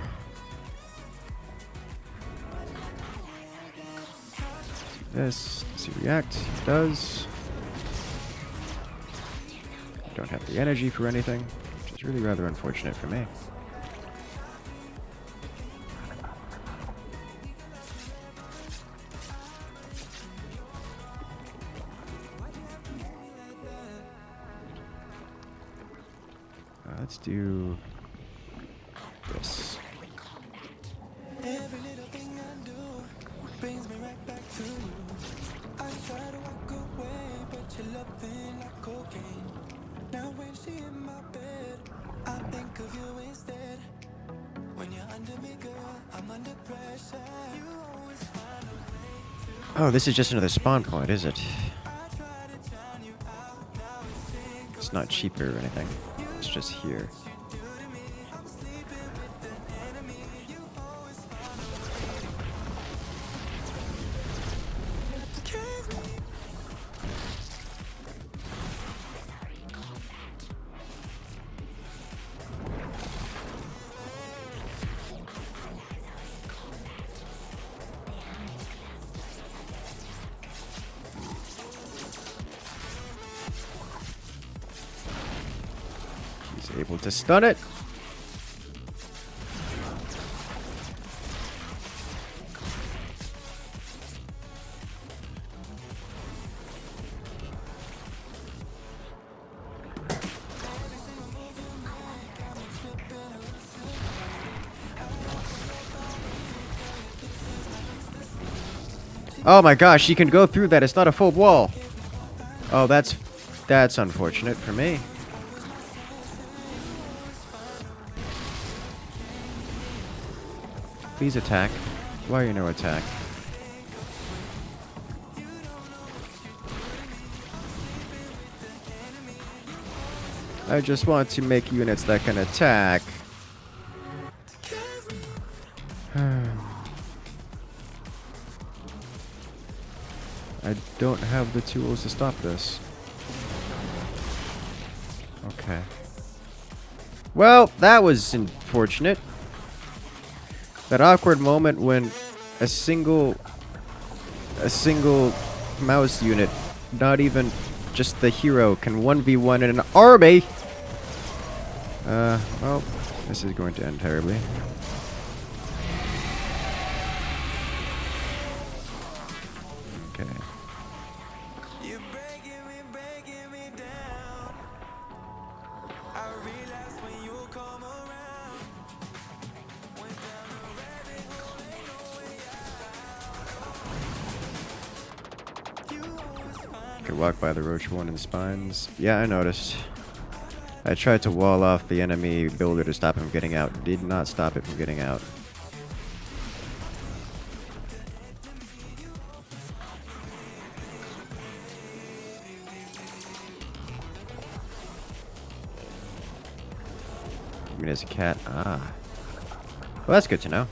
this, does he react? He does. Don't have the energy for anything, which is really rather unfortunate for me. Let's do this. Every little thing I do brings me right back to you. I try to walk away, but you're loving like cocaine. Now when she in my bed, I think of you instead. When you're under me, girl, I'm under pressure. You always find a way to. Oh, this is just another spawn point, is it? I try to drown you out, now it's sinking. It's not cheaper or anything. It's just here. I'm sleeping with the enemy. You always find a way. He's able to stun it. Oh my gosh, she can go through that. It's not a full wall. Oh, that's unfortunate for me. Please attack. Why are you no attack? I just want to make units that can attack. I don't have the tools to stop this. Okay. Well, that was unfortunate. That awkward moment when a single mouse unit, not even just the hero, can 1v1 in an army. Well, this is going to end terribly. Okay. You're breaking me down. I realize when you come around. Went down a rabbit hole, ain't no way out. You always find Could walk by the roach one in spines. Yeah, I noticed. I tried to wall off the enemy builder to stop him getting out. Did not stop it from getting out. I mean, as a cat. Ah. Well, that's good to know.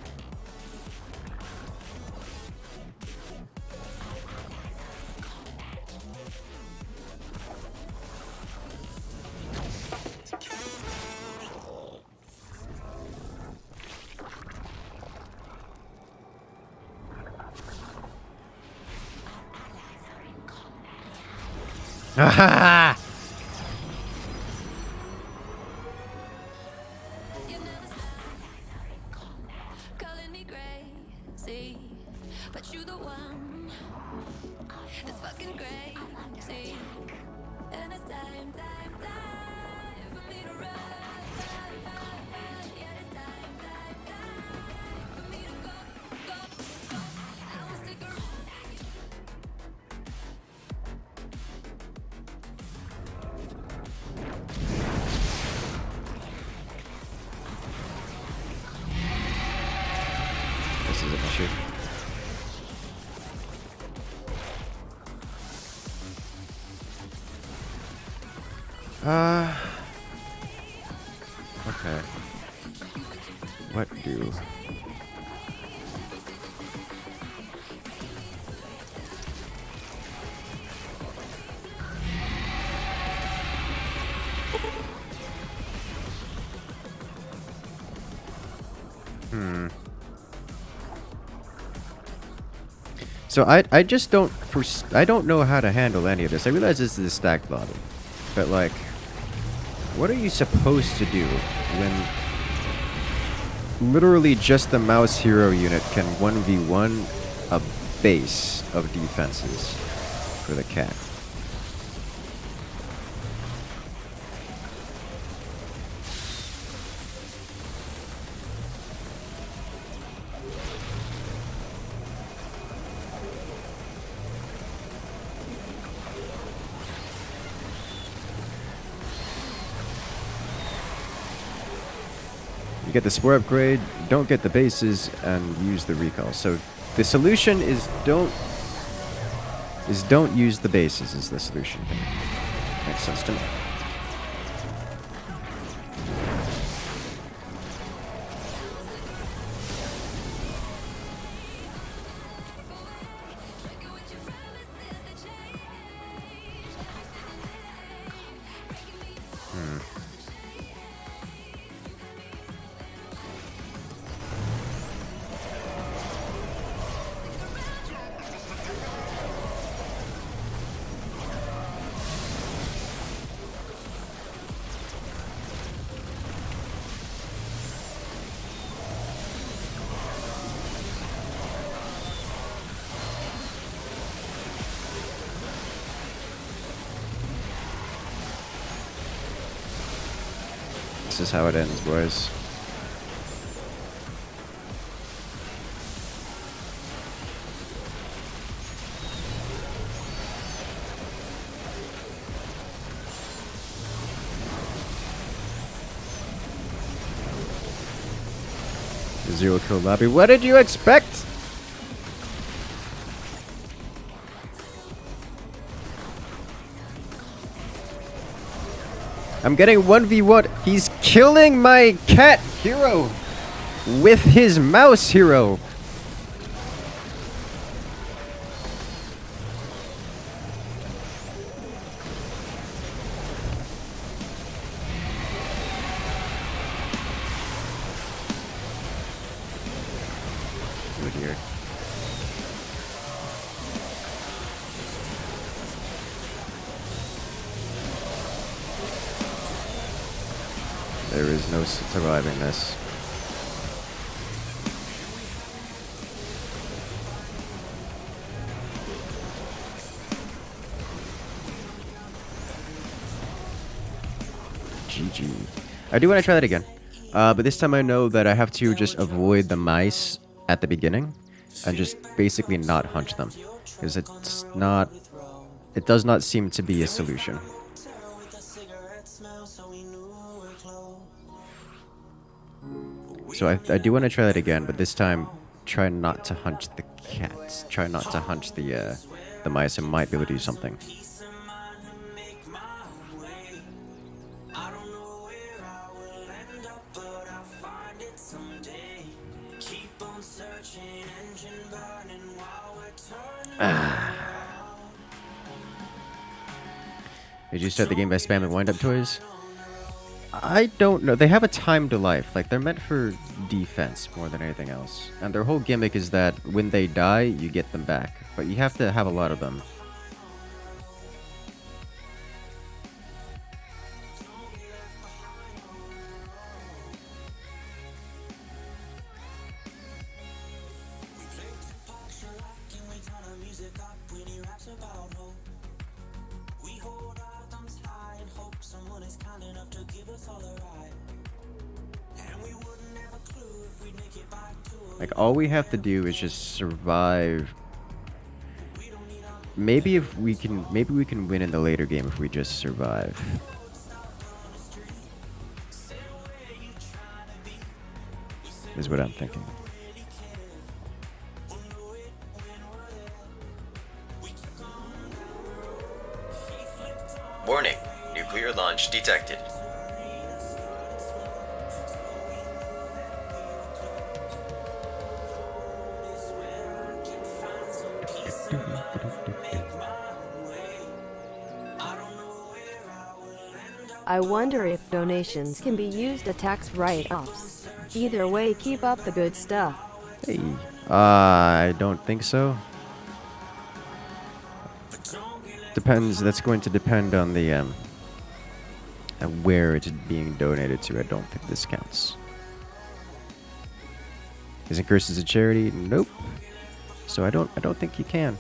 Ah! Calling me crazy, but you the one This is an issue. Okay. What do? So I just don't I don't know how to handle any of this. I realize this is a stacked lobby, but like, what are you supposed to do when literally just the mouse hero unit can 1v1 a base of defenses for the cat? You get the spore upgrade, don't get the bases, and use the recall. So the solution is don't use the bases is the solution here. Makes sense to me. This is how it ends, boys. Zero kill lobby. What did you expect? I'm getting 1v1. He's killing my cat hero with his mouse hero. Oh dear. There is no surviving this. GG. I do want to try that again. But this time I know that I have to just avoid the mice at the beginning and just basically not hunch them. Because it's not... It does not seem to be a solution. So I do want to try that again, but this time try not to hunch the cats. Try not to hunch the mice and might be able to do something. Did you start the game by spamming wind-up toys? I don't know. They have a time to life. Like, they're meant for defense more than anything else. And their whole gimmick is that when they die, you get them back. But you have to have a lot of them. Like, all we have to do is just survive. Maybe we can win in the later game if we just survive. Is what I'm thinking. Warning, nuclear launch detected. I wonder if donations can be used as tax write-offs. Either way, keep up the good stuff. Hey, I don't think so. Depends. That's going to depend on the where it's being donated to. I don't think this counts. Is Incursus a charity? Nope. So I don't think you can.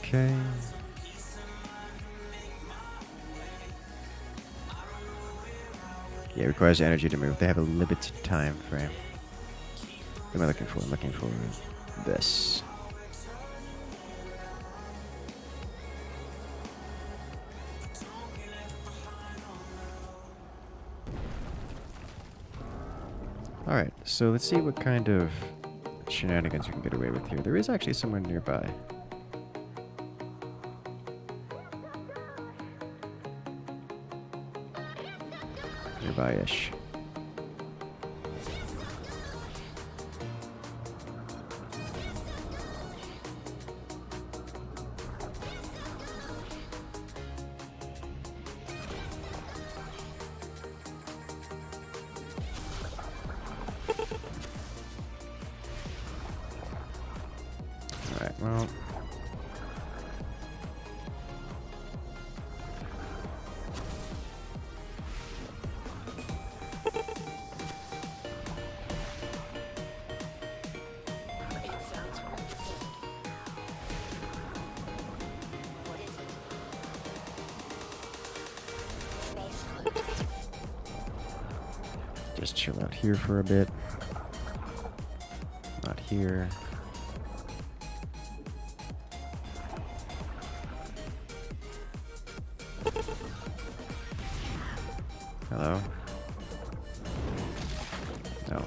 Okay. Yeah, it requires energy to move. They have a limited time frame. What am I looking for? I'm looking for this. Alright, so let's see what kind of shenanigans we can get away with here. There is actually someone nearby. Nearby-ish. Alright, well... just chill out here for a bit. Not here. Hello? No.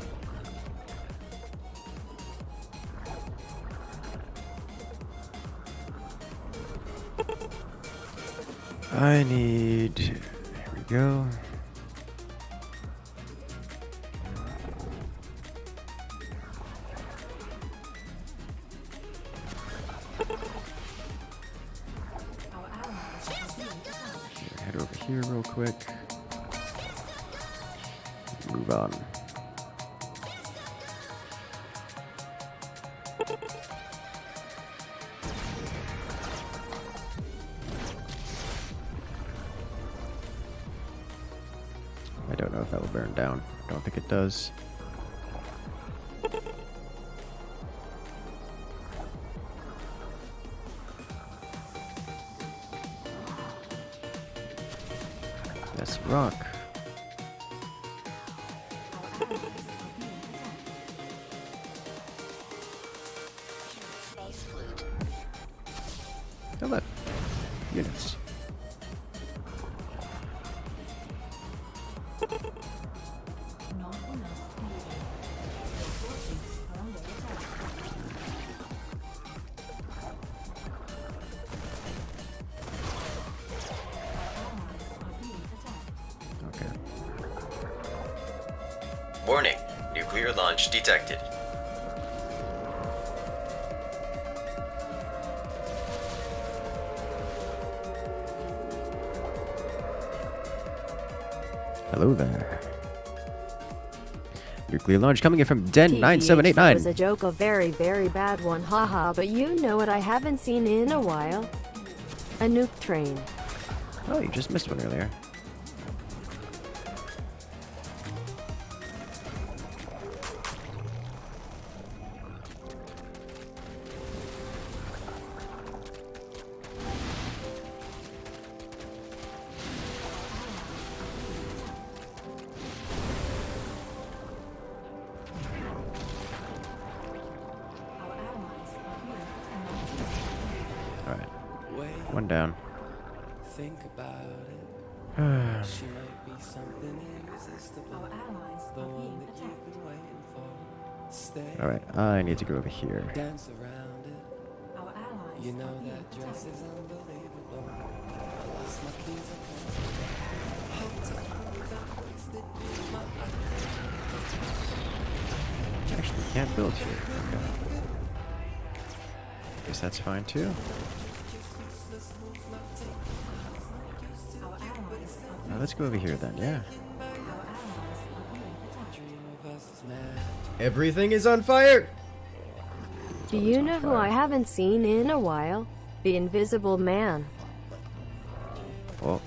I need... Here we go. Head over here real quick. Move on. I don't know if that will burn down. I don't think it does. That's rock. How about units? Not enough fuel. Forces are under attack. Our allies are being attacked. Okay. Warning, nuclear launch detected. Hello there. Nuclear launch coming in from TBH, that was Den9789. a joke, a very, very bad one, haha, but you know what I haven't seen in a while? A nuke train. Oh, you just missed one earlier. One down. Think about it. Alright, She might be something irresistible. Our allies The are one being that you've attacked. been waiting for. Stay. I need to go over here. Dance around it. Our allies You are know being that dress attacked. is unbelievable. I lost my keys again. Hold tight, cause I'm wasted in my Actually, can't build here. Okay. Guess that's fine too. Our allies are Let's go over here then, yeah. our allies are being attacked. dream of us is mad. Everything is on fire! Do you know who I haven't seen in a while? The Invisible Man. Oh.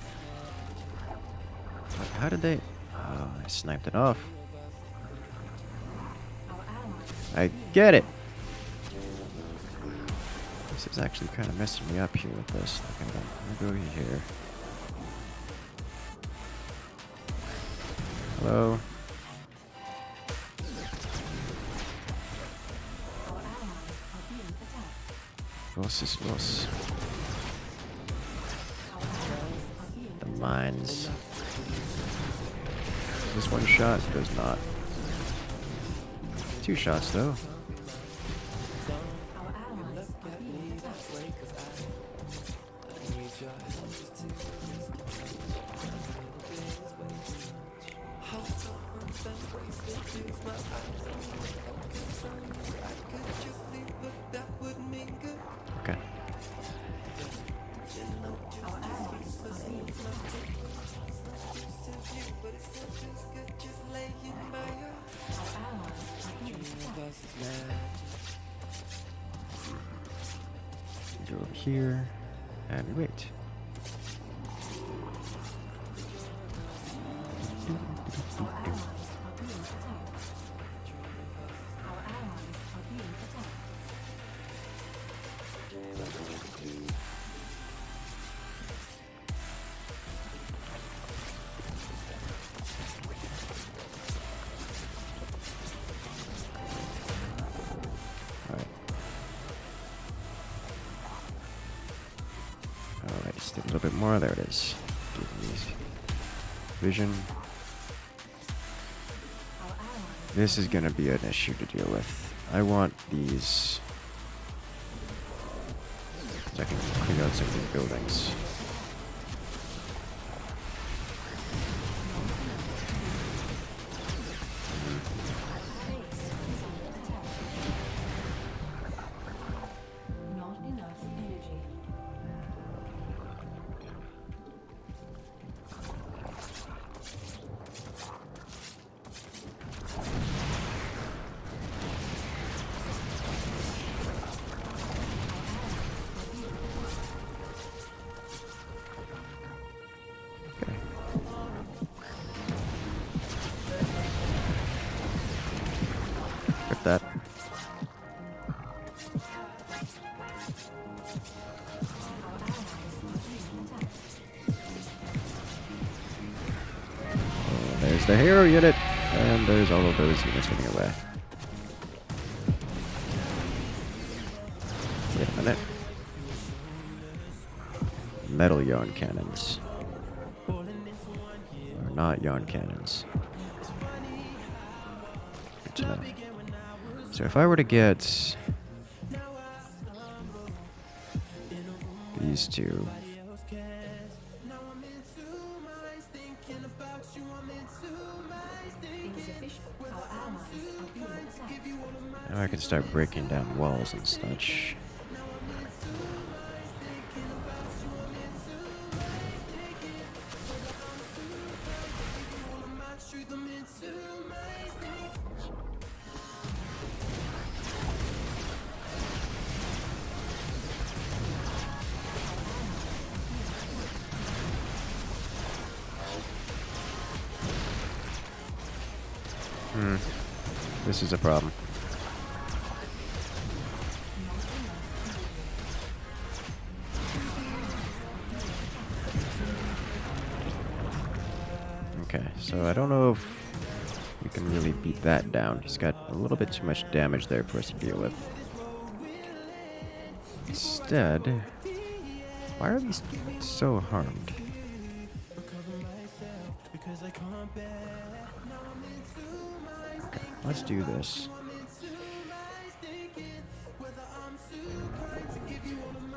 How did they... Oh, I sniped it off. Our allies I get it! This is actually kind of messing me up here with this. Okay, I'm gonna go here. Hello? our allies are being attacked. Los is los. Our allies are being The mines. This one shot does not. 2 shots though. our allies are being attacked. Okay. Our allies are being attacked. Our allies are being attacked. Go over here. And wait. Our allies are being attacked. Our allies are being attacked. Alright. Alright, just a little bit more. There it is. Give me vision. Our allies This is gonna be an issue to deal with. I want these. So I can clean out some of these buildings. not enough energy. Okay. Rip that. Oh, there's the hero unit, and there's all of those units running away. Wait a minute. Metal yarn cannons. Or not yarn cannons. Good to know. So if I were to get these two, Insufficient. Our allies are being attacked. now I can start breaking down walls and such. This is a problem. Okay, so I don't know if we can really beat that down. He's got a little bit too much damage there for us to deal with. Instead, Why are these so harmed? Okay, let's do this.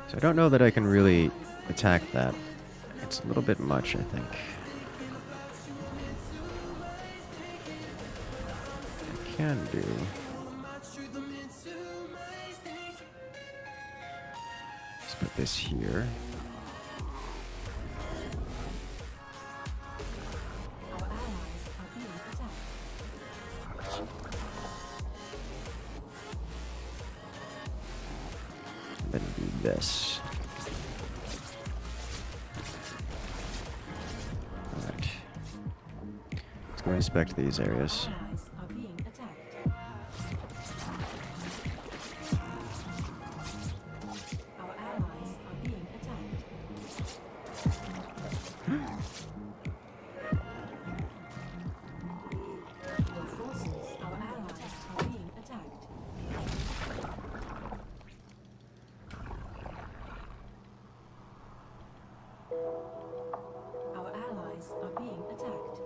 So I don't know that I can really attack that. It's a little bit much, I think. I can do. Let's put this here. Our allies are being attacked. Then do this. Alright. Let's go inspect these areas. Allies are being attacked. Our allies are being attacked. Your forces, our allies are being attacked. Our allies are being attacked.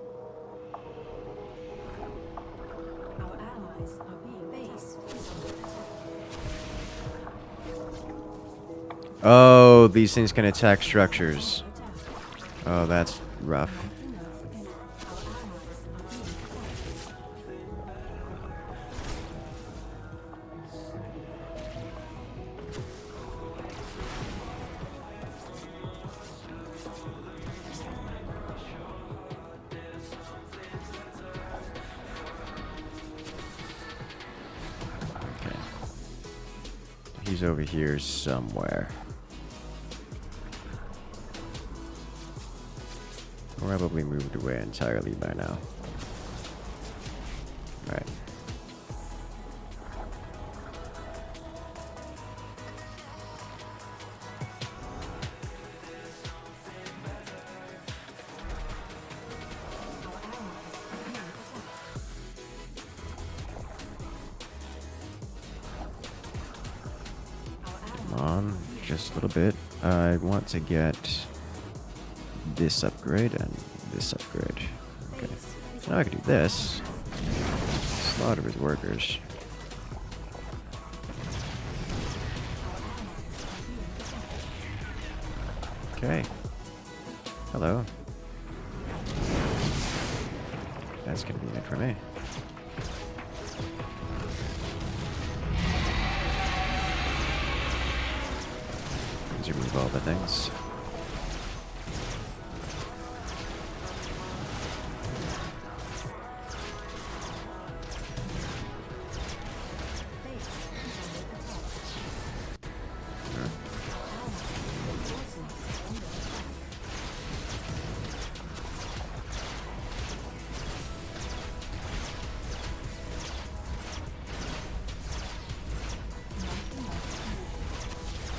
Our allies are being base is under attack. Oh, these things can attack structures. Oh, that's rough. Okay. He's over here somewhere. Probably moved away entirely by now. Right. Come on, just a little bit. I want to get this upgrade and this upgrade. Okay. So now I can do this. Slaughter his workers. Okay. Hello. That's convenient for me. Let's remove all the things.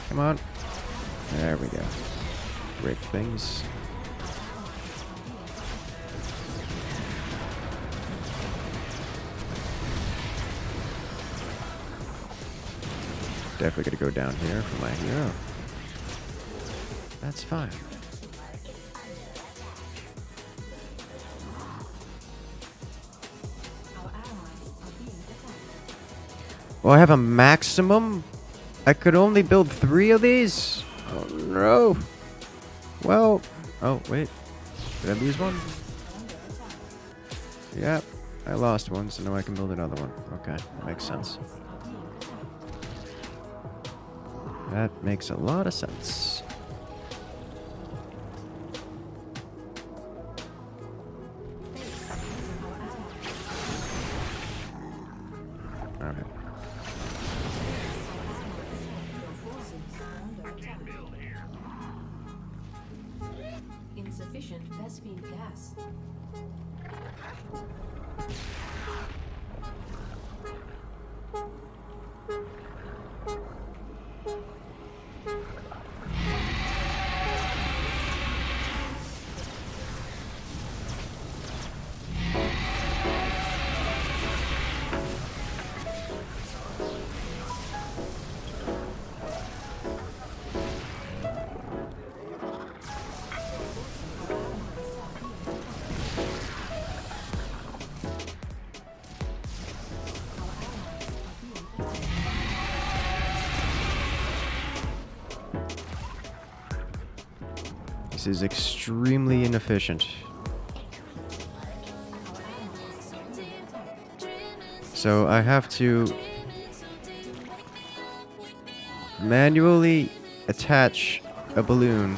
Come on. There we go. Break things. Definitely gonna go down here for my hero. That's fine. Our allies are being attacked. Well, I have a maximum? I could only build 3 of these? Oh no. Well, oh wait. Did I lose one? Yep. I lost one, so now I can build another one. Okay, that makes sense. That makes a lot of sense. Alright. Insufficient Vespine gas. This is extremely inefficient. So I have to manually attach a balloon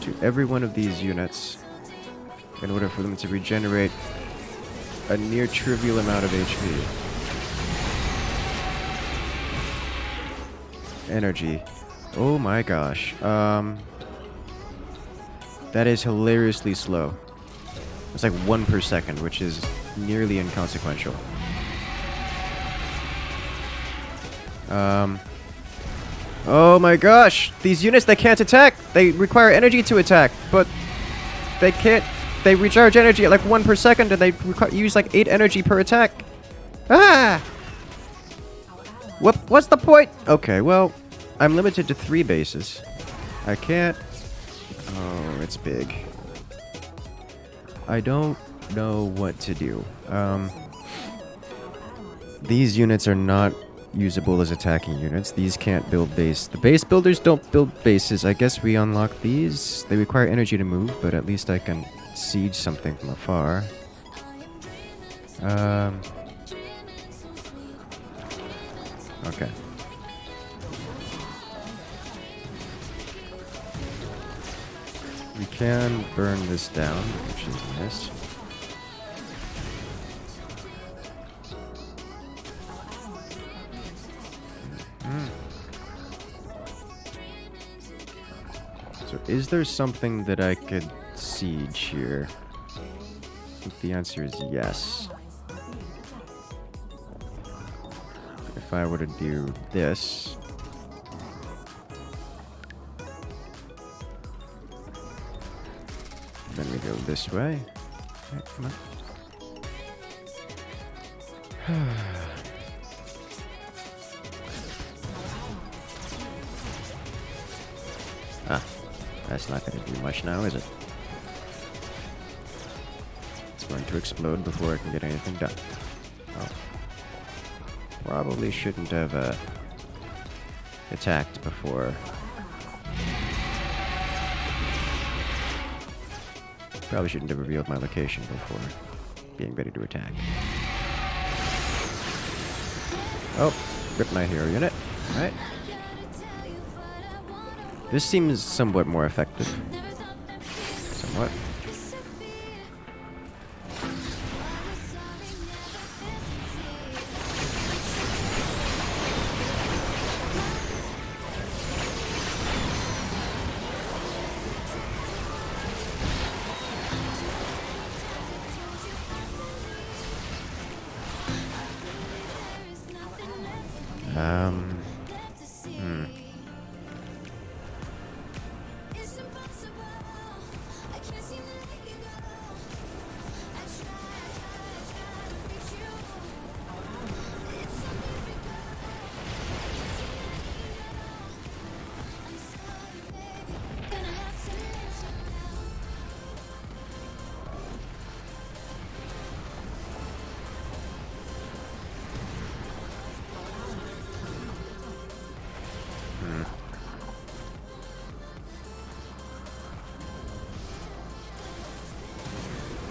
to every one of these units in order for them to regenerate a near trivial amount of HP. Energy. Oh my gosh. That is hilariously slow. It's like 1 per second, which is nearly inconsequential. Oh my gosh! These units, they can't attack! They require energy to attack, but they can't... They recharge energy at like 1 per second and they use like 8 energy per attack. Ah! What's the point? Okay, well, I'm limited to 3 bases. I can't... Oh, it's big. I don't know what to do. These units are not usable as attacking units. These can't build base. The base builders don't build bases. I guess we unlock these. They require energy to move, but at least I can siege something from afar. Okay. We can burn this down, which is nice. So is there something that I could siege here? I think the answer is yes. If I were to do this... Then we go this way. Okay, come on. Ah, that's not going to do much now, is it? It's going to explode before I can get anything done. Oh. Probably shouldn't have attacked before. Probably shouldn't have revealed my location before being ready to attack. Oh, rip my hero unit. Alright. This seems somewhat more effective. Somewhat.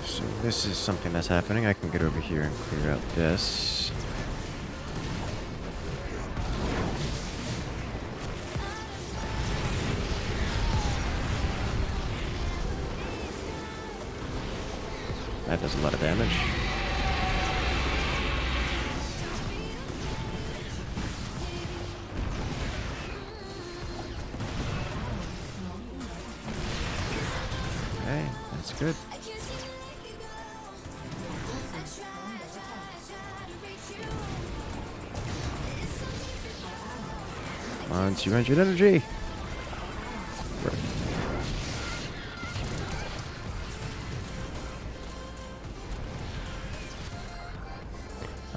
So this is something that's happening. I can get over here and clear out this. That does a lot of damage. Okay, that's good. Come on, 200 energy.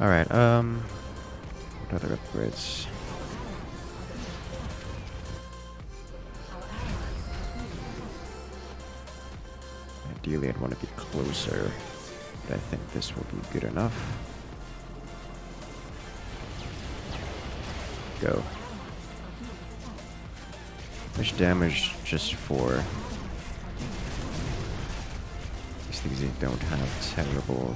Alright, what other upgrades? Ideally, I'd want to be closer, but I think this will be good enough. Go. How much damage just for because they don't have terrible.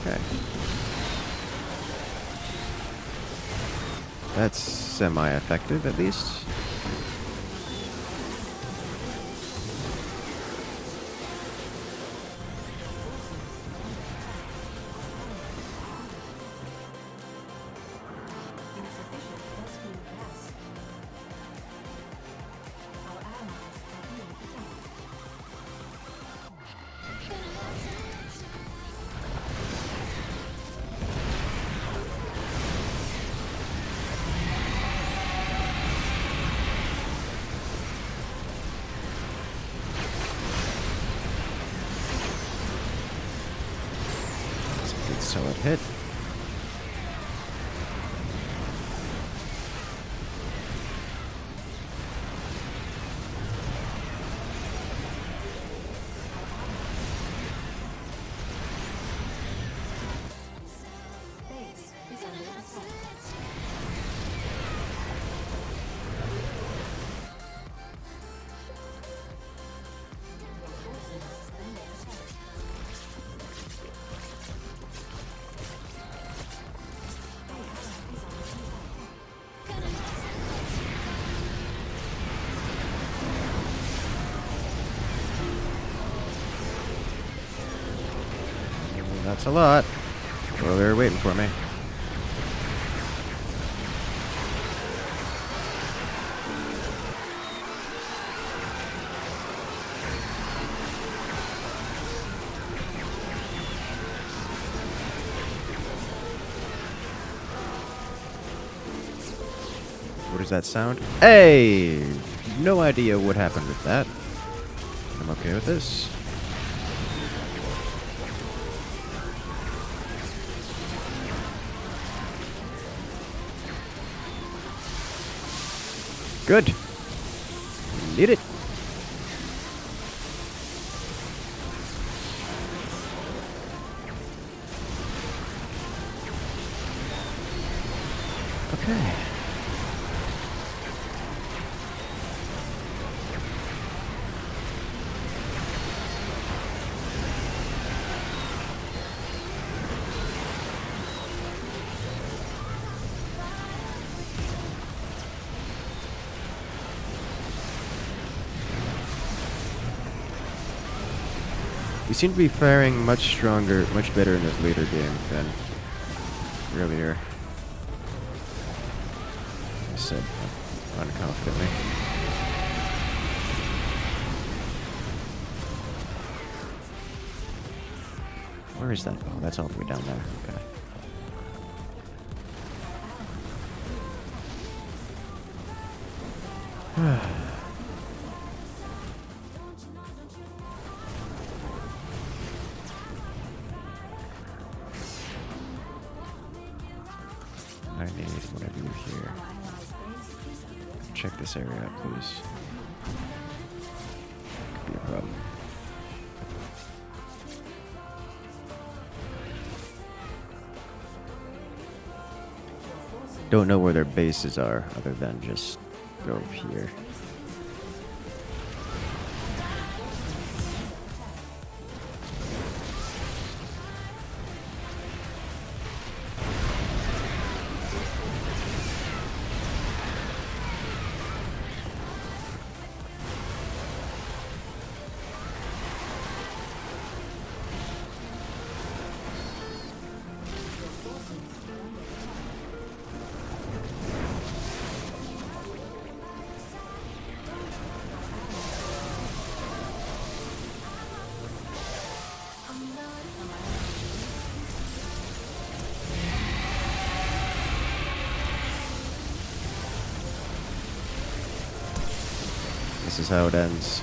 Okay. That's semi-effective, at least. Insufficient rescue gas. Our allies are being attacked. That's a good solid hit. Base is under attack. Your forces are under attack. Base is under attack. That's a lot. Well, they're waiting for me. What does that sound? Hey! No idea what happened with that. I'm okay with this. Good. Need it. Okay. We seem to be faring much stronger, much better in this later game than earlier. I said unconfidently. Where is that? Oh, that's all the way down there. Okay. I need whatever you hear. Check this area out, please. Could be a problem. Don't know where their bases are, other than just go here. This is how it ends.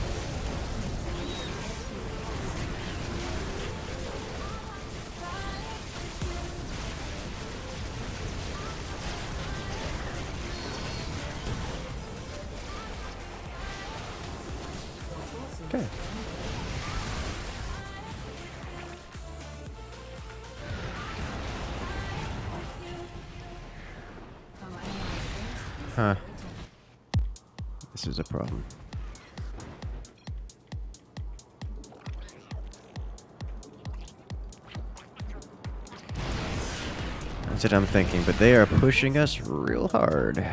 Okay. Huh. This is a problem. That's what I'm thinking, but they are pushing us real hard.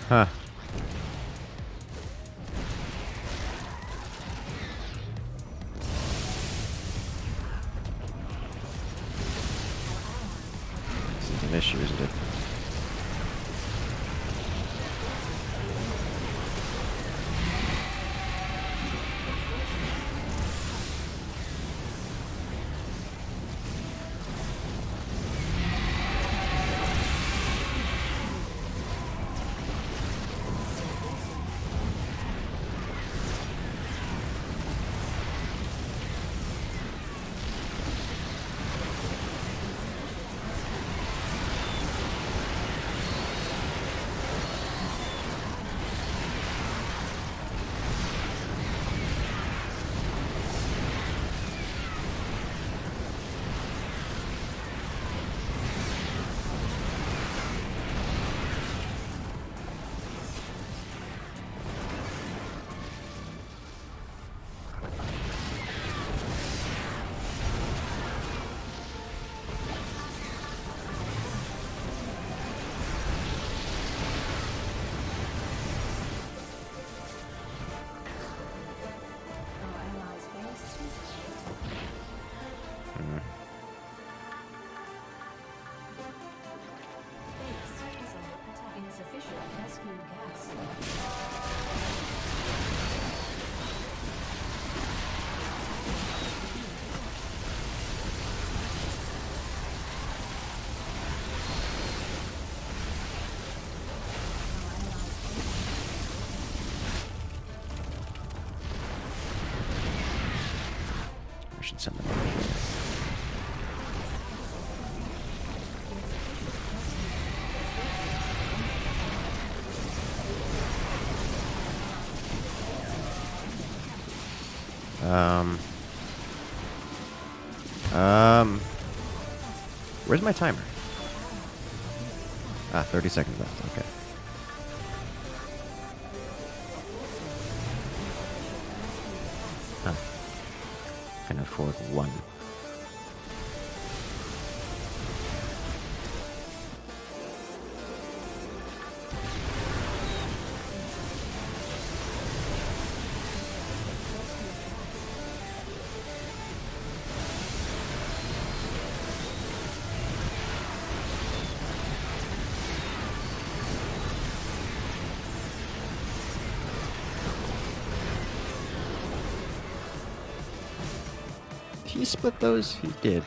Huh. This is an issue, isn't it? I should send them over here. Where's my timer? Ah, 30 seconds left. Okay. Huh. Can afford one. He split those? He did.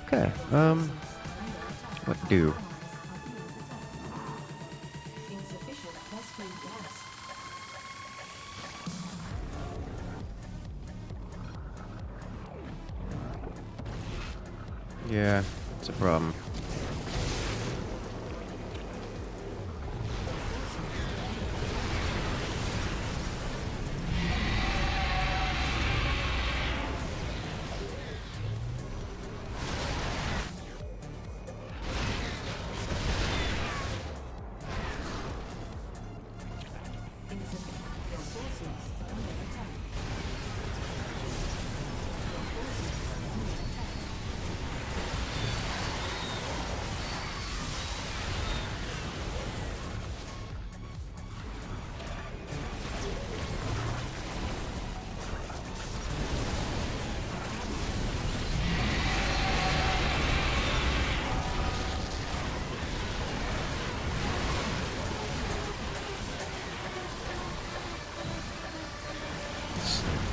Okay, what do? Yeah, it's a problem.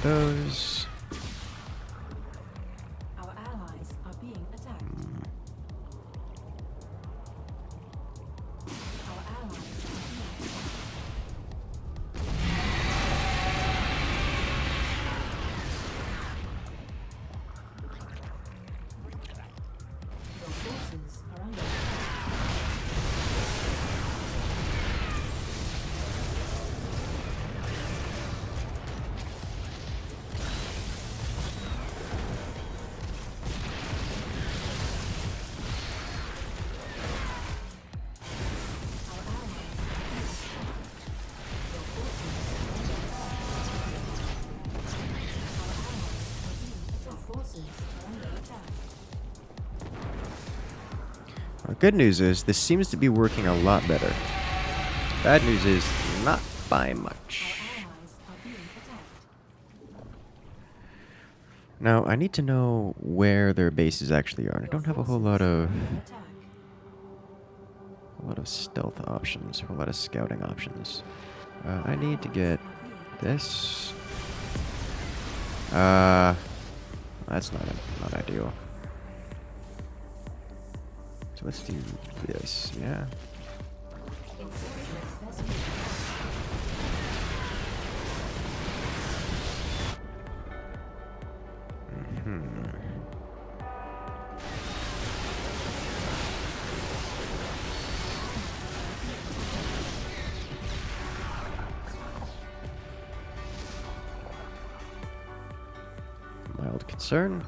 Those. Our allies are being attacked. Our allies are being attacked. forces are under attack. Well, good news is this seems to be working a lot better. Bad news is not by much. Our allies are being attacked. Now, I need to know where their bases actually are. I don't have a whole lot of Attack. stealth options, a whole lot of scouting options. I need to get this. That's not ideal. So let's do this, yeah. Mild concern.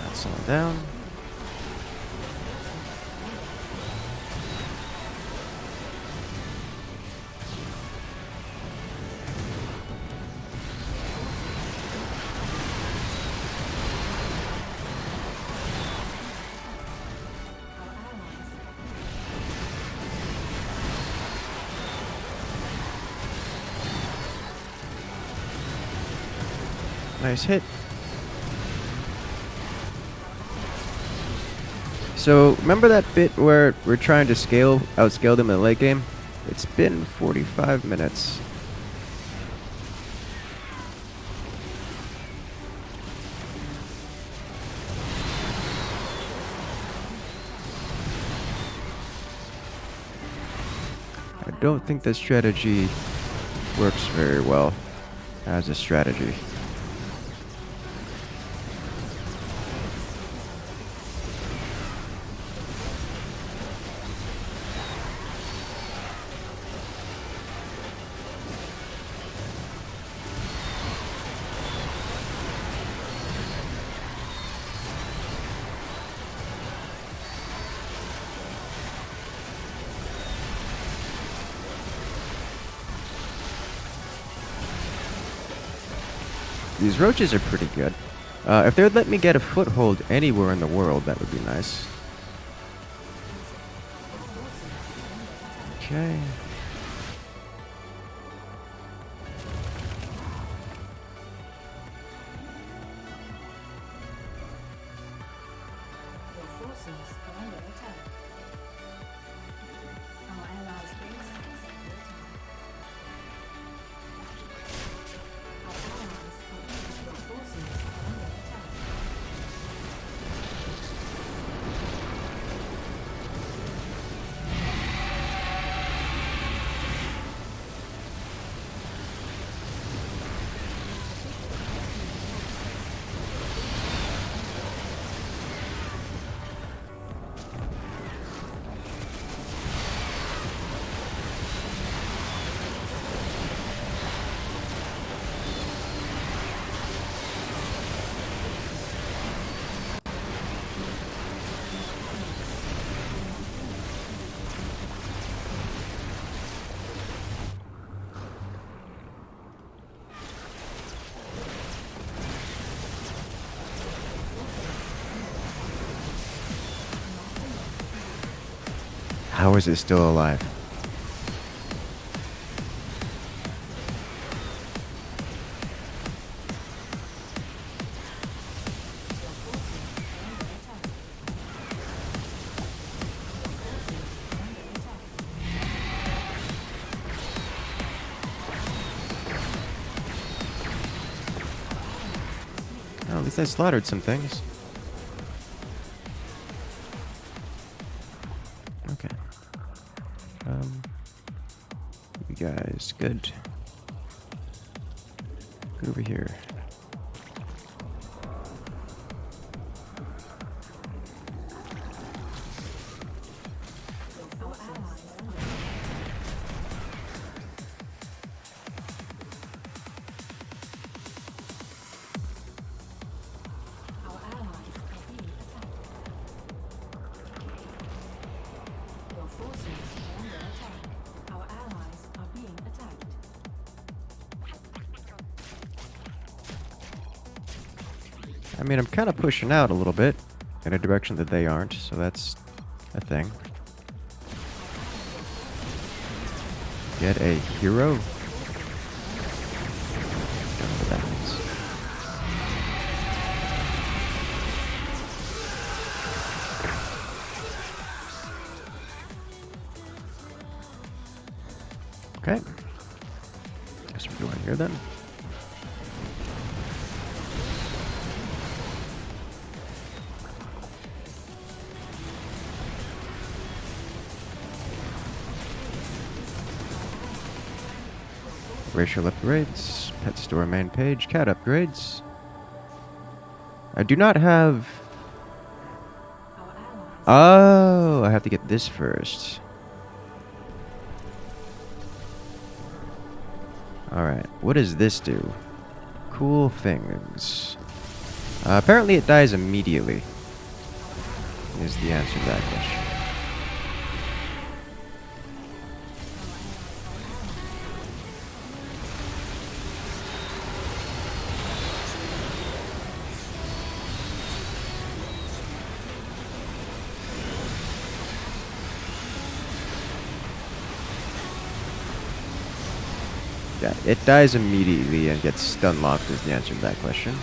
That's all down. Nice hit. So, remember that bit where we're trying to outscale them in the late game? It's been 45 minutes. I don't think that strategy works very well as a strategy. These roaches are pretty good. If they would let me get a foothold anywhere in the world, that would be nice. Okay. Your forces are under attack. Our allies' base is under attack. Our allies are being your forces are under attack. How is it still alive? Oh, at least I slaughtered some things. Okay. You guys, good. Good over here. Our allies are being attacked. Your forces are under attack. Our allies are being attacked. I mean, I'm kind of pushing out a little bit in a direction that they aren't, so that's a thing. Get a hero? Don't know what that means. Okay. Guess we're going here then. Racial upgrades, pet store main page, cat upgrades. I do not have... Oh, I have to get this first. Alright, what does this do? Cool things. Apparently it dies immediately. Is the answer to that question. Yeah, it dies immediately and gets stun locked is the answer to that question.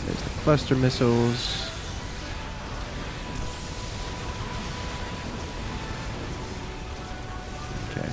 There's the cluster missiles. Okay.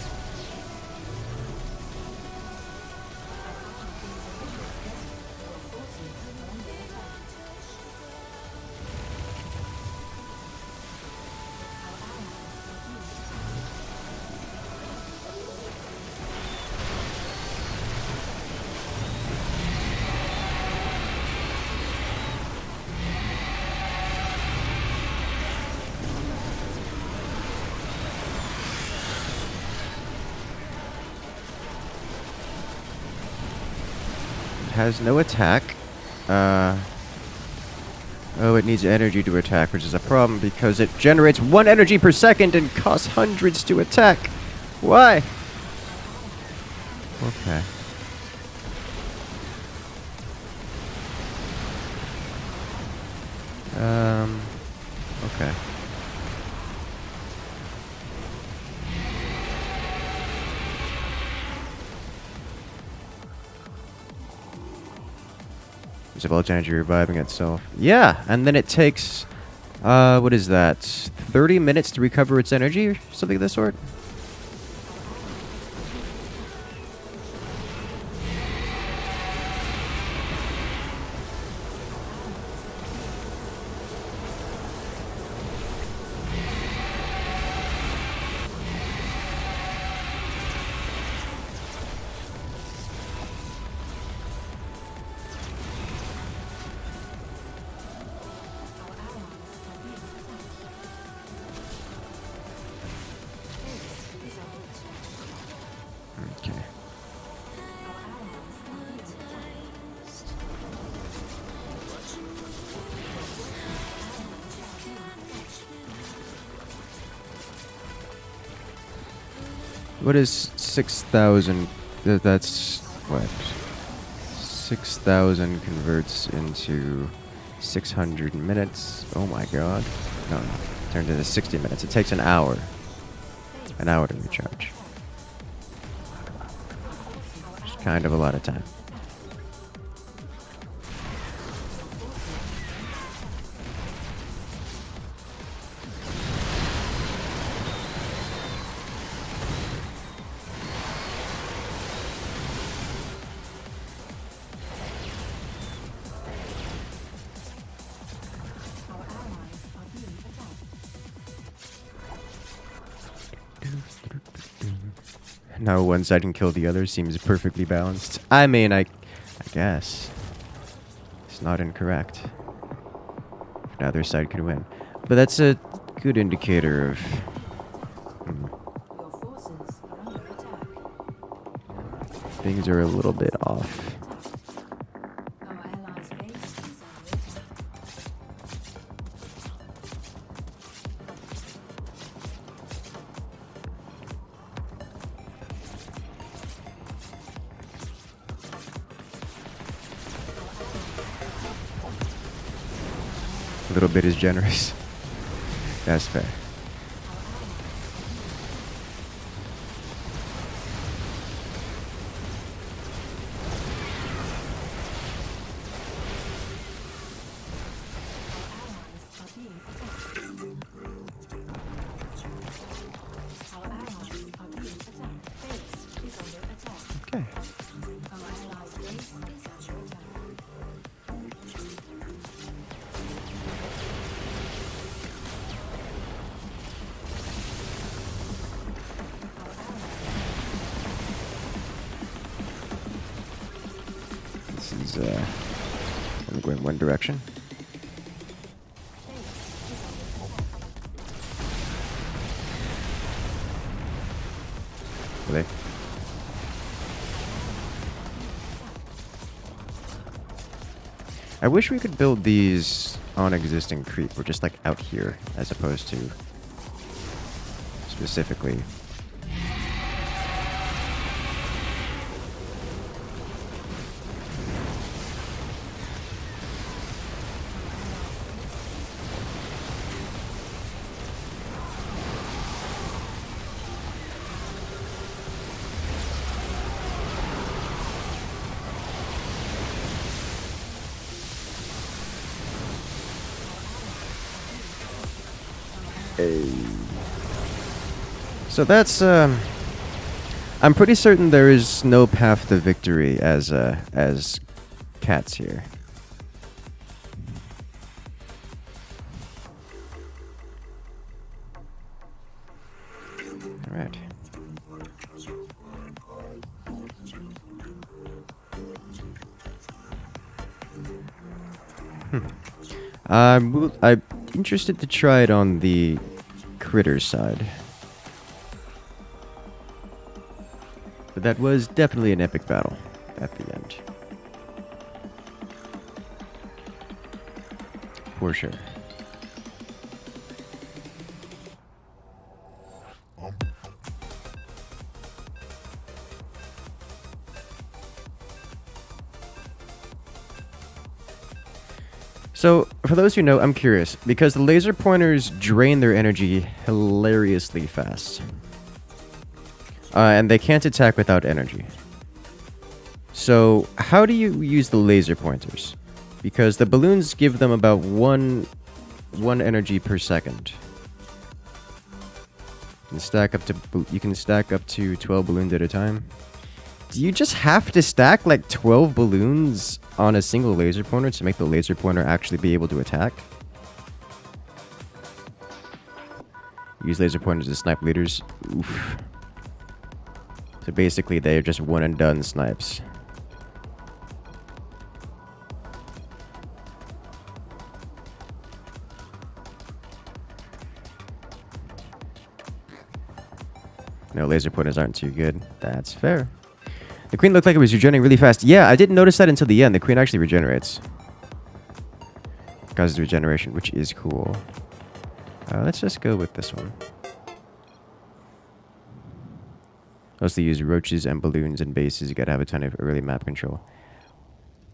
Has no attack. Oh, it needs energy to attack, which is a problem because it generates 1 energy per second and costs hundreds to attack. Why? Okay. Okay. It's about energy reviving itself. Yeah, and then it takes, what is that? 30 minutes to recover its energy or something of the sort? Okay. What is 6,000? That's what? 6,000 converts into 600 minutes. Oh my god. No, turned into 60 minutes. It takes an hour. An hour to recharge. It's kind of a lot of time. Our allies are being attacked. Now one side can kill the other seems perfectly balanced. I mean, I guess. It's not incorrect. Neither side could win. But that's a good indicator of... Your forces are under attack. things are a little bit off. Our allies' base is under attack. A little bit is generous. That's fair. Our allies are being attacked. Base is under attack. Okay. Our allies' base is under attack. This is, I'm going one direction. Will they? I wish we could build these on existing creep, or just like out here, as opposed to specifically. So that's I'm pretty certain there is no path to victory as cats here. All right. I'm interested to try it on the critter side. But that was definitely an epic battle at the end. For sure. So, for those who know, I'm curious, because the laser pointers drain their energy hilariously fast. And they can't attack without energy. So, how do you use the laser pointers? Because the balloons give them about one energy per second. You can stack up to 12 balloons at a time. Do you just have to stack like 12 balloons on a single laser pointer to make the laser pointer actually be able to attack? Use laser pointers to snipe leaders. Oof. So basically they're just one and done snipes. No, laser pointers aren't too good. That's fair. The queen looked like it was regenerating really fast. Yeah, I didn't notice that until the end. The queen actually regenerates. Causes regeneration, which is cool. Let's just go with this one. Mostly use roaches and balloons and bases. You gotta have a ton of early map control.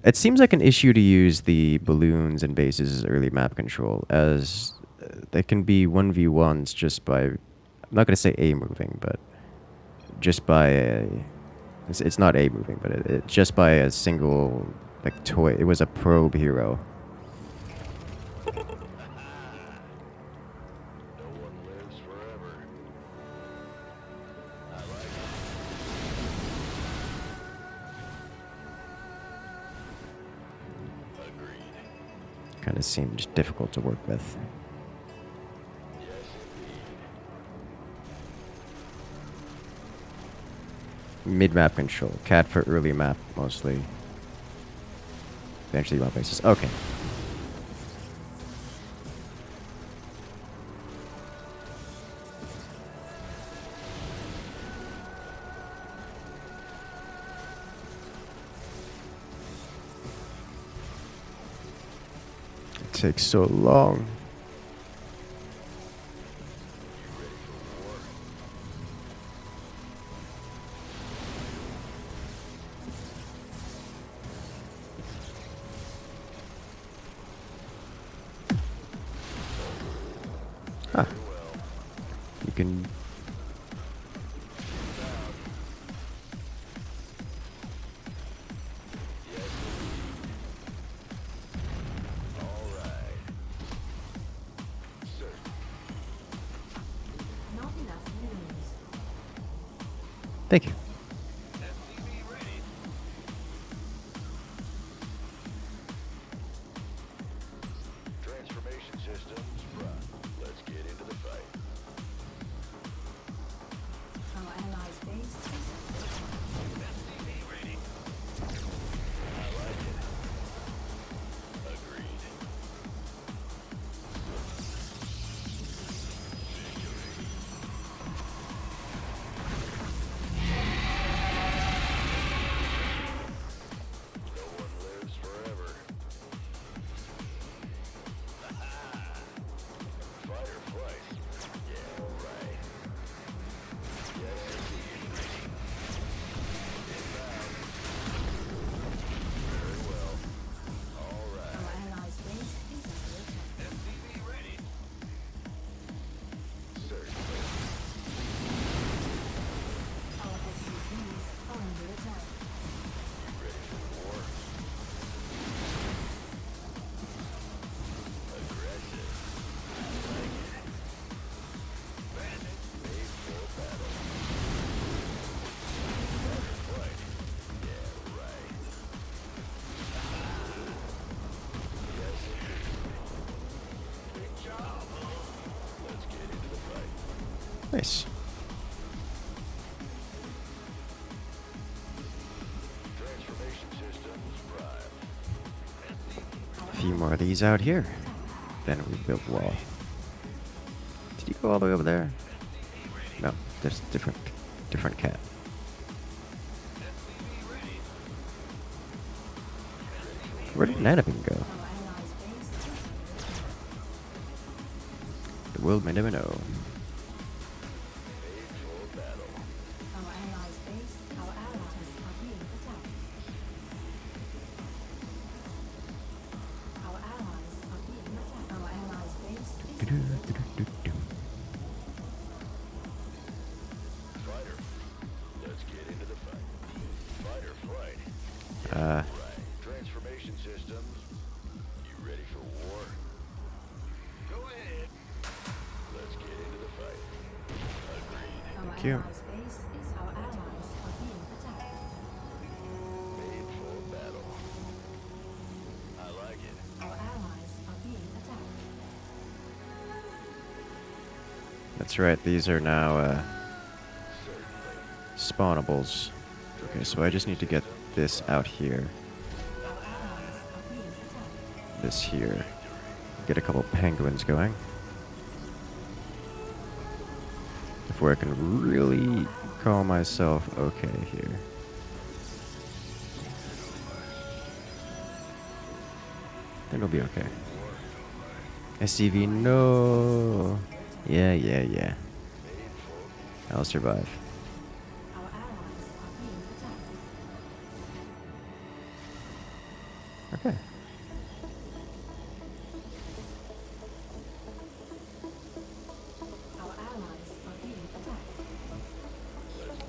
It seems like an issue to use the balloons and bases as early map control, as they can be 1v1s just by, I'm not gonna say A moving, but just by a, it's not A moving, but it just by a single like toy. It was a probe hero. Kind of seemed difficult to work with. Mid-map control. Cat for early map, mostly. Eventually map bases. Okay. It takes so long. Huh. You can... Not enough news. Thank you. Transformation systems run. Let's get into the fight. Our allies' base is I like it. Agreed. No one lives forever. Fight or flight. Yeah, right. Yes, indeed. Inbound. Very well. All right. our allies' base is under attack. MCV ready. Certainly. Our SCVs are under attack. You ready for war? Aggressive. I like it. Bandit. Made for battle. Fight or flight. Yeah, right. Yes, indeed. Big job. Let's get into the fight. Nice. Transformation systems prime. A few more of these out here. Then we build wall. Did you go all the way over there? No, there's different cat. Where did Nanabin go? Our allies' base is under attack. The world may never know. Made for battle. Our allies' base, our allies are being attacked. Our allies are being attacked. Our allies' base is under attack. Fighter. Let's get into the fight. Fight or flight. Uh, Right. Transformation systems. You ready for war? Go ahead. Let's get into the fight. Agreed. Our Thank you. allies' base is our allies are being attacked. Made for battle. I like it. Our allies are being attacked. that's right. These are now Certainly. spawnables. Okay, so I just need to get this out here, Our allies are being attacked. this here. Get a couple penguins going. Before I can really call myself okay here. Then it'll be okay. SCV, no. Yeah. I'll survive. Our allies are being attacked. Okay.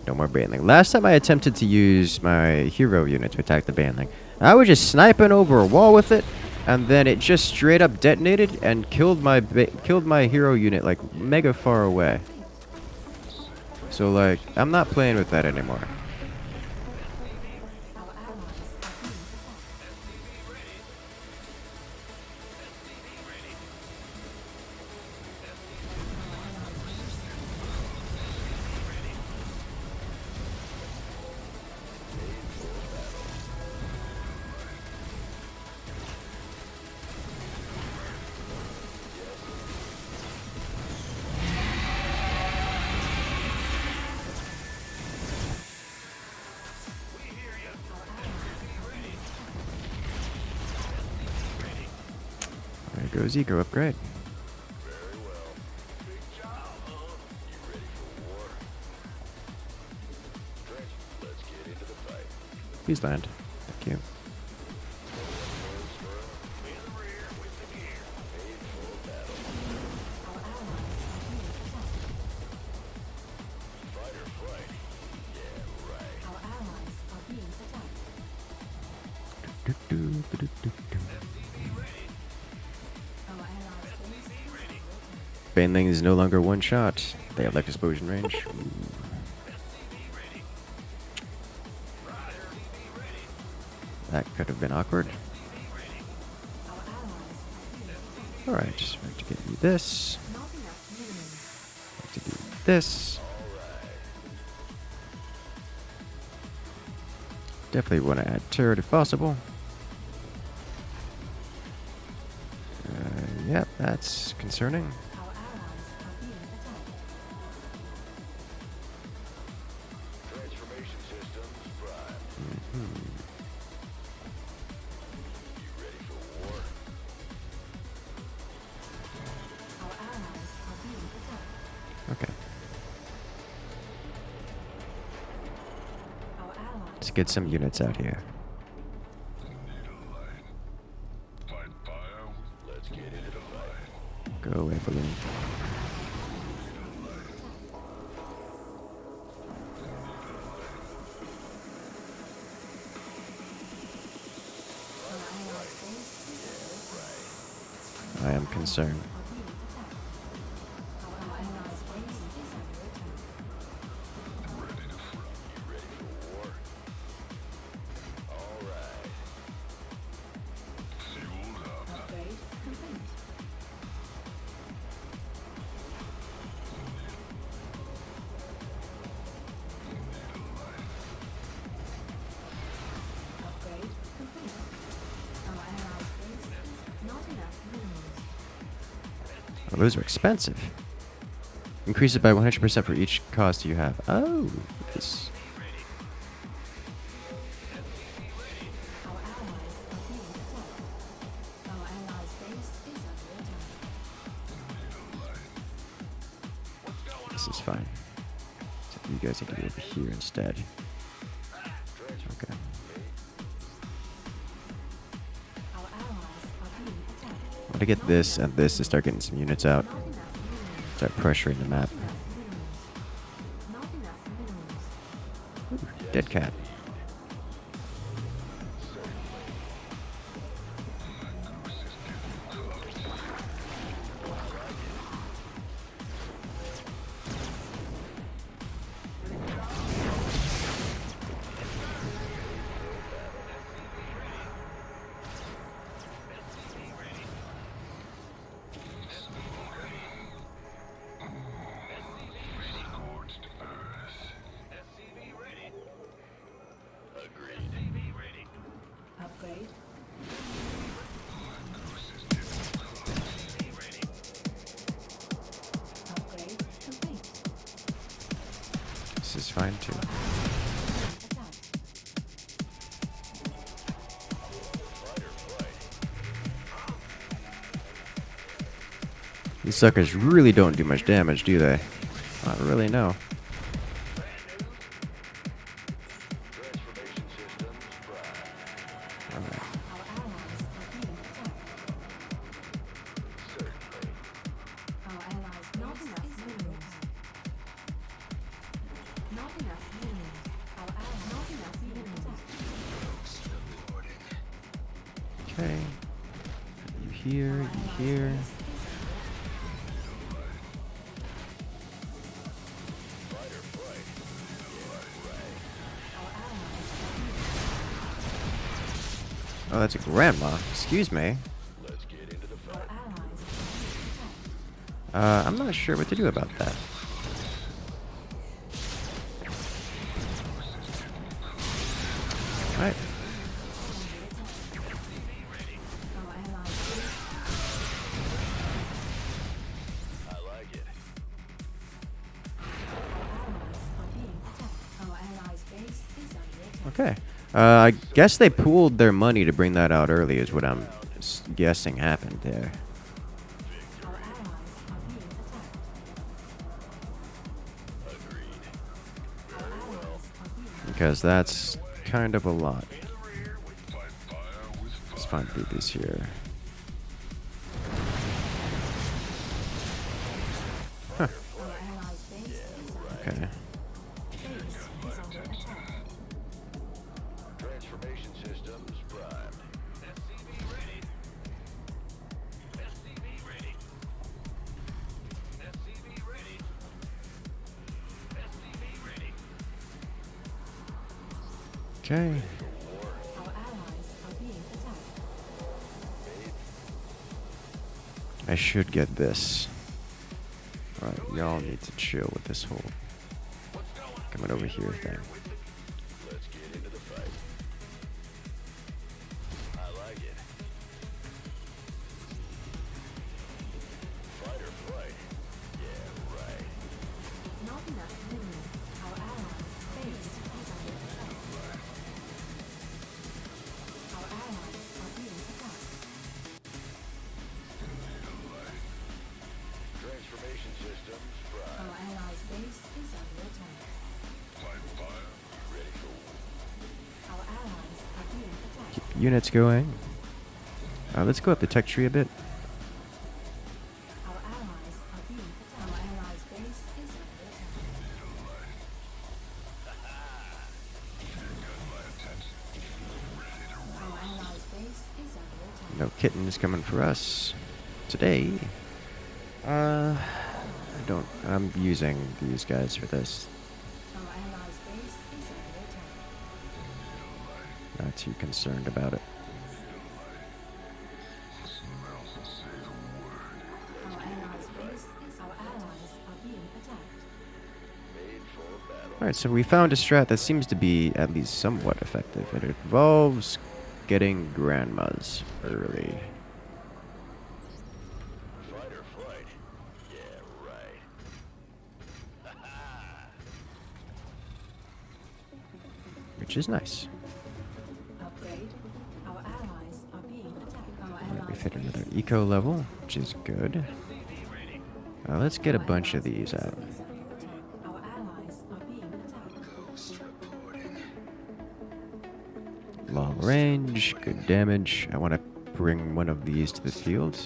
No more Baneling. Last time I attempted to use my hero unit to attack the Baneling, I was just sniping over a wall with it, and then it just straight up detonated and killed my hero unit like mega far away. So like, I'm not playing with that anymore. There goes Eco upgrade. Very well. Big job, huh? You ready for war? Trench, let's get into the fight. Please land. Thank you. In the rear with the gear. Made for battle. Fight or flight? Yeah, right. Our allies are being attacked. Our allies' base is under attack. Baneling is no longer one shot. They have like explosion range. Ooh. That could have been awkward. Our allies are being attacked. Alright, we're going to get you this. Not enough minerals. We're going to do this. Definitely want to add turret if possible. Yep, that's concerning. Our allies are being attacked. Transformation systems prime. You ready for war? Our allies are being attacked. Okay, Our allies let's get some units out here. Fight bio. Let's get into the fight. Go away, balloon. our allies' base is under attack. I am concerned. Are being attacked. Our allies' base is under attack. You ready for war? All right. Fueled up. Upgrade complete. Upgrade complete. Our allies' base is not enough minerals. Oh, those are expensive. Increase it by 100% for each cost you have. Oh, this. Our allies are being attacked. Our allies' base is under attack. This is fine. So you guys need to be over here instead. Okay. Our allies are being attacked. I want to get this and this to start getting some units out. Not enough minerals. Start pressuring the map. Not enough minerals. Dead cat. Upgrade. Upgrade complete. This is fine too. Attack. These suckers really don't do much damage, do they? Not really, no. Transformation systems prime. Alright. Our allies are being attacked. Certainly. Our allies not enough minerals. Not enough Okay. You here, you here. Oh, that's a grandma. Excuse me. Let's get into the Our fight. allies are being attacked. I'm not sure what to do about that. Alright. Our allies I like it. are being attacked. Our allies' base is under attack. Okay. I guess they pooled their money to bring that out early is what I'm guessing happened there. Our allies are being attacked. Agreed. Our allies are being Because that's kind of a lot. Let's find BBs here. Huh. Our allies' base is under Okay. base is under attack. Transformation systems primed. Okay. Our allies are being attacked. I should get this. Alright, y'all need to chill with this whole coming over here thing. Let's get into the fight. I like it. Fight or flight. Yeah, right. Not enough mineral. Our allies' base is under attack. Our allies are being attacked. Transformation systems primed. Our allies' base is under attack. Ready for war. Our allies are being attacked. Keep units going. Let's go up the tech tree a bit. Our allies are being attacked. Our allies' base is under attack. Our allies' base is under attack. No kittens coming for us today. I don't. I'm using these guys for this. Our allies' base is under attack. Not too concerned about it. Our allies' base is our allies are being attacked. Made for battle. Alright, so we found a strat that seems to be at least somewhat effective. It involves getting grandmas early. Fight or flight. Yeah, right. Which is nice. Upgrade. Our allies are being attacked. Our Alright, we've allies' hit base another is eco level, which is good. Let's get a bunch of these out. under attack. Our allies are being attacked. Long range, good damage. I want to bring one of these to the field.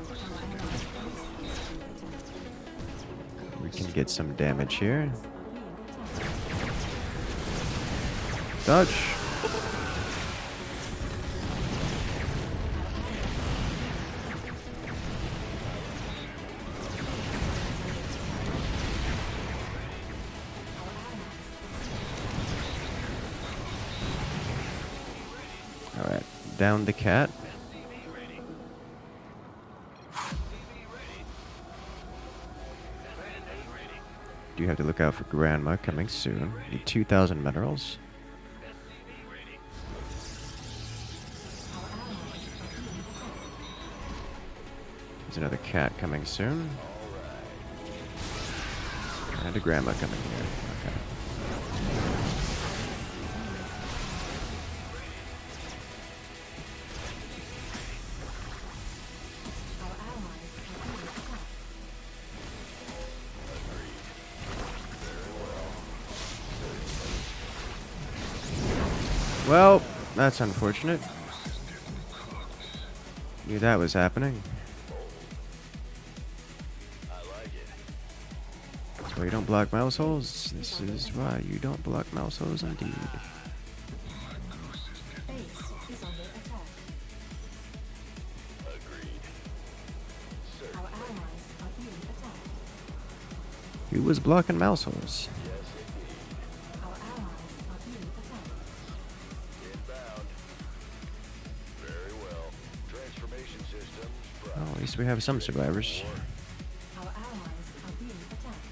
Our allies' base is under attack. We can get some damage here. Are being attacked. Dodge. Alright, down the cat. Do have to look out for grandma coming soon. Need 2,000 minerals. There's another cat coming soon. And a grandma coming here. Okay. Our allies are being attacked. Well, that's unfortunate. Knew that was happening. I like it. That's why you don't block mouse holes. This is why you don't block mouse holes indeed. Base Who was blocking mouse holes? Our allies are being attacked. Inbound. Very well. Transformation systems. Oh, at least we have some survivors. Our allies are being attacked.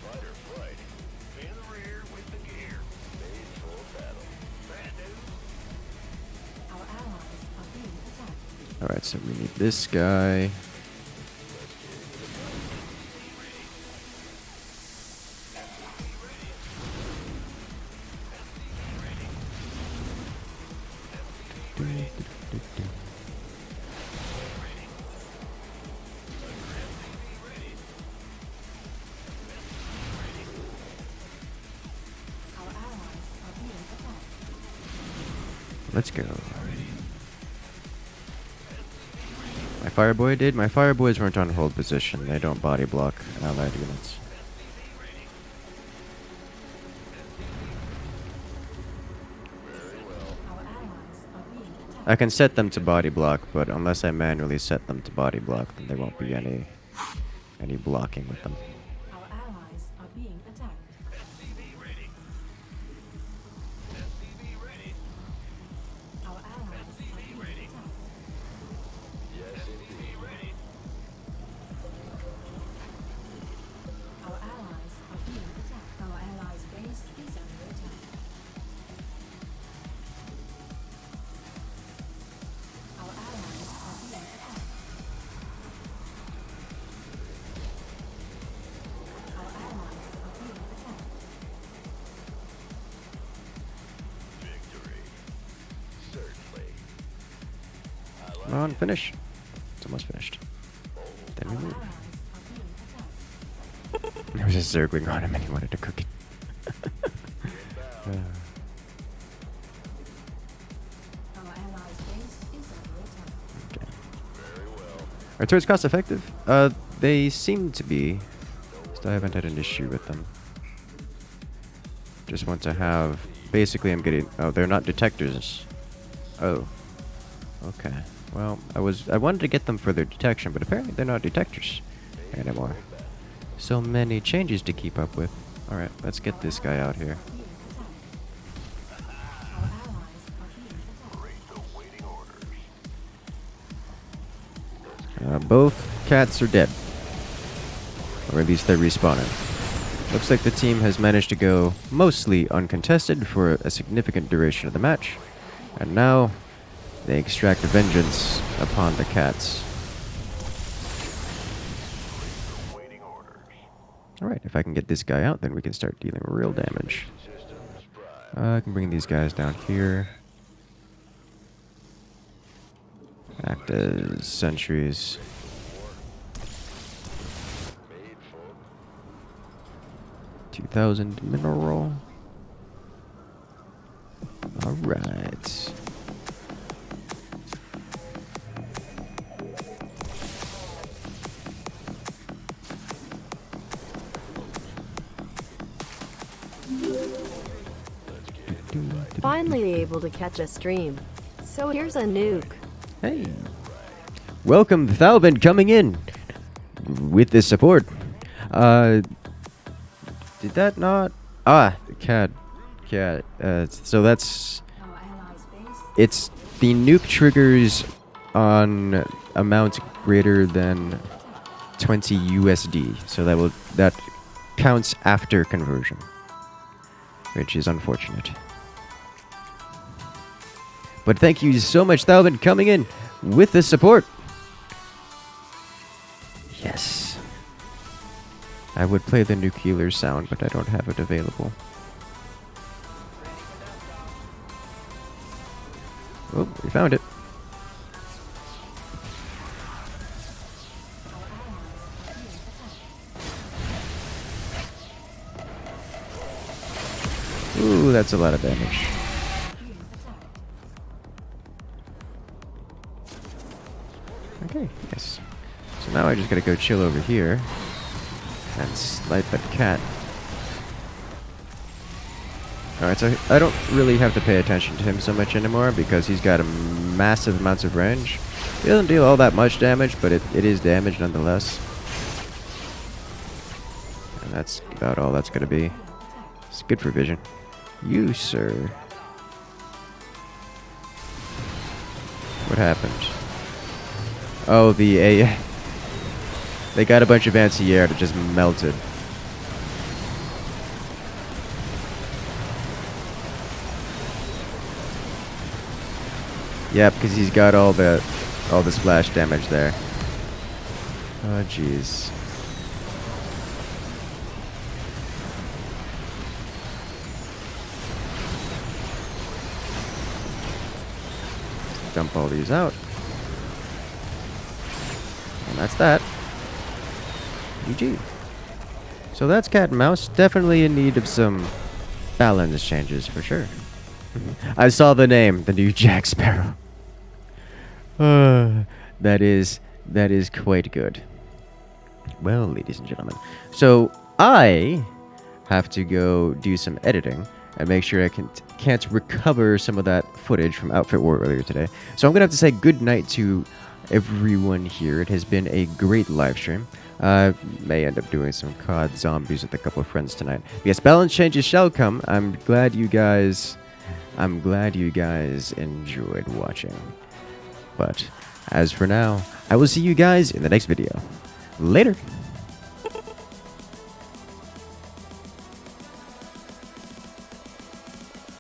Fight or flight. In the rear with the gear. Made for battle. Bad news. Our allies are being attacked. Alright, so we need this guy. Our allies are being attacked. Let's go. My fireboy did? My fireboys weren't on hold position. They don't body block allied units. Our allies are being attacked. I can set them to body block, but unless I manually set them to body block, then there won't be any blocking with them. Our allies are being attacked. Our allies are being attacked. Our allies are being attacked. Our allies' base is under attack. Our allies are being attacked. Our allies are being attacked. Victory. Certainly. Come on, finish. It's almost finished. Then we Our move. allies are being attacked. There was a Zergling on him and he wanted to cook it. Our allies' base is under attack. Okay. Very well. Are turrets cost effective? They seem to be. Still haven't had an issue with them. Just want to have. Basically, I'm getting. Oh, they're not detectors. Oh. Okay. Well, I wanted to get them for their detection, but apparently they're not detectors anymore. So many changes to keep up with. All right, let's get this guy out here. Being attacked. Our allies are being attacked. Awaiting orders. Both cats are dead. Or at least they're respawning. Looks like the team has managed to go mostly uncontested for a significant duration of the match. And now they extract vengeance upon the cats. Awaiting orders. Alright, if I can get this guy out, then we can start dealing real damage. Systems prime. I can bring these guys down here. Act as sentries. Made for 2,000 mineral. Alright. Finally able to catch a stream. So here's a nuke. Hey. Welcome, Thalvin, coming in with this support. Did that not? Ah, the cat. So that's. Our allies' base It's the nuke triggers on amounts greater than 20 USD. So that counts after conversion, which is unfortunate. But thank you so much, Thalvin, coming in with the support. Yes. I would play the nuclear sound, but I don't have it available. Oh, we found it. our allies are being attacked. Ooh, that's a lot of damage. Being attacked. Okay, yes. So now I just gotta go chill over here and snipe that cat. Alright, so I don't really have to pay attention to him so much anymore because he's got a massive amounts of range. He doesn't deal all that much damage, but it is damage nonetheless. And that's about all that's gonna be. It's good for vision. You, sir. What happened? Oh, the A. They got a bunch of anti-air that just melted. Yeah, because he's got all the splash damage there. Oh, jeez. Dump all these out. And that's that. GG. So that's cat and mouse. Definitely in need of some balance changes for sure. I saw the name, the new Jack Sparrow. That is quite good. Well, ladies and gentlemen, so I have to go do some editing and make sure I can't recover some of that footage from Outfit War earlier today. So I'm gonna have to say good night to everyone here. It has been a great live stream. May end up doing some COD Zombies with a couple of friends tonight. Yes, balance changes shall come. I'm glad you guys enjoyed watching. But as for now, I will see you guys in the next video. Later.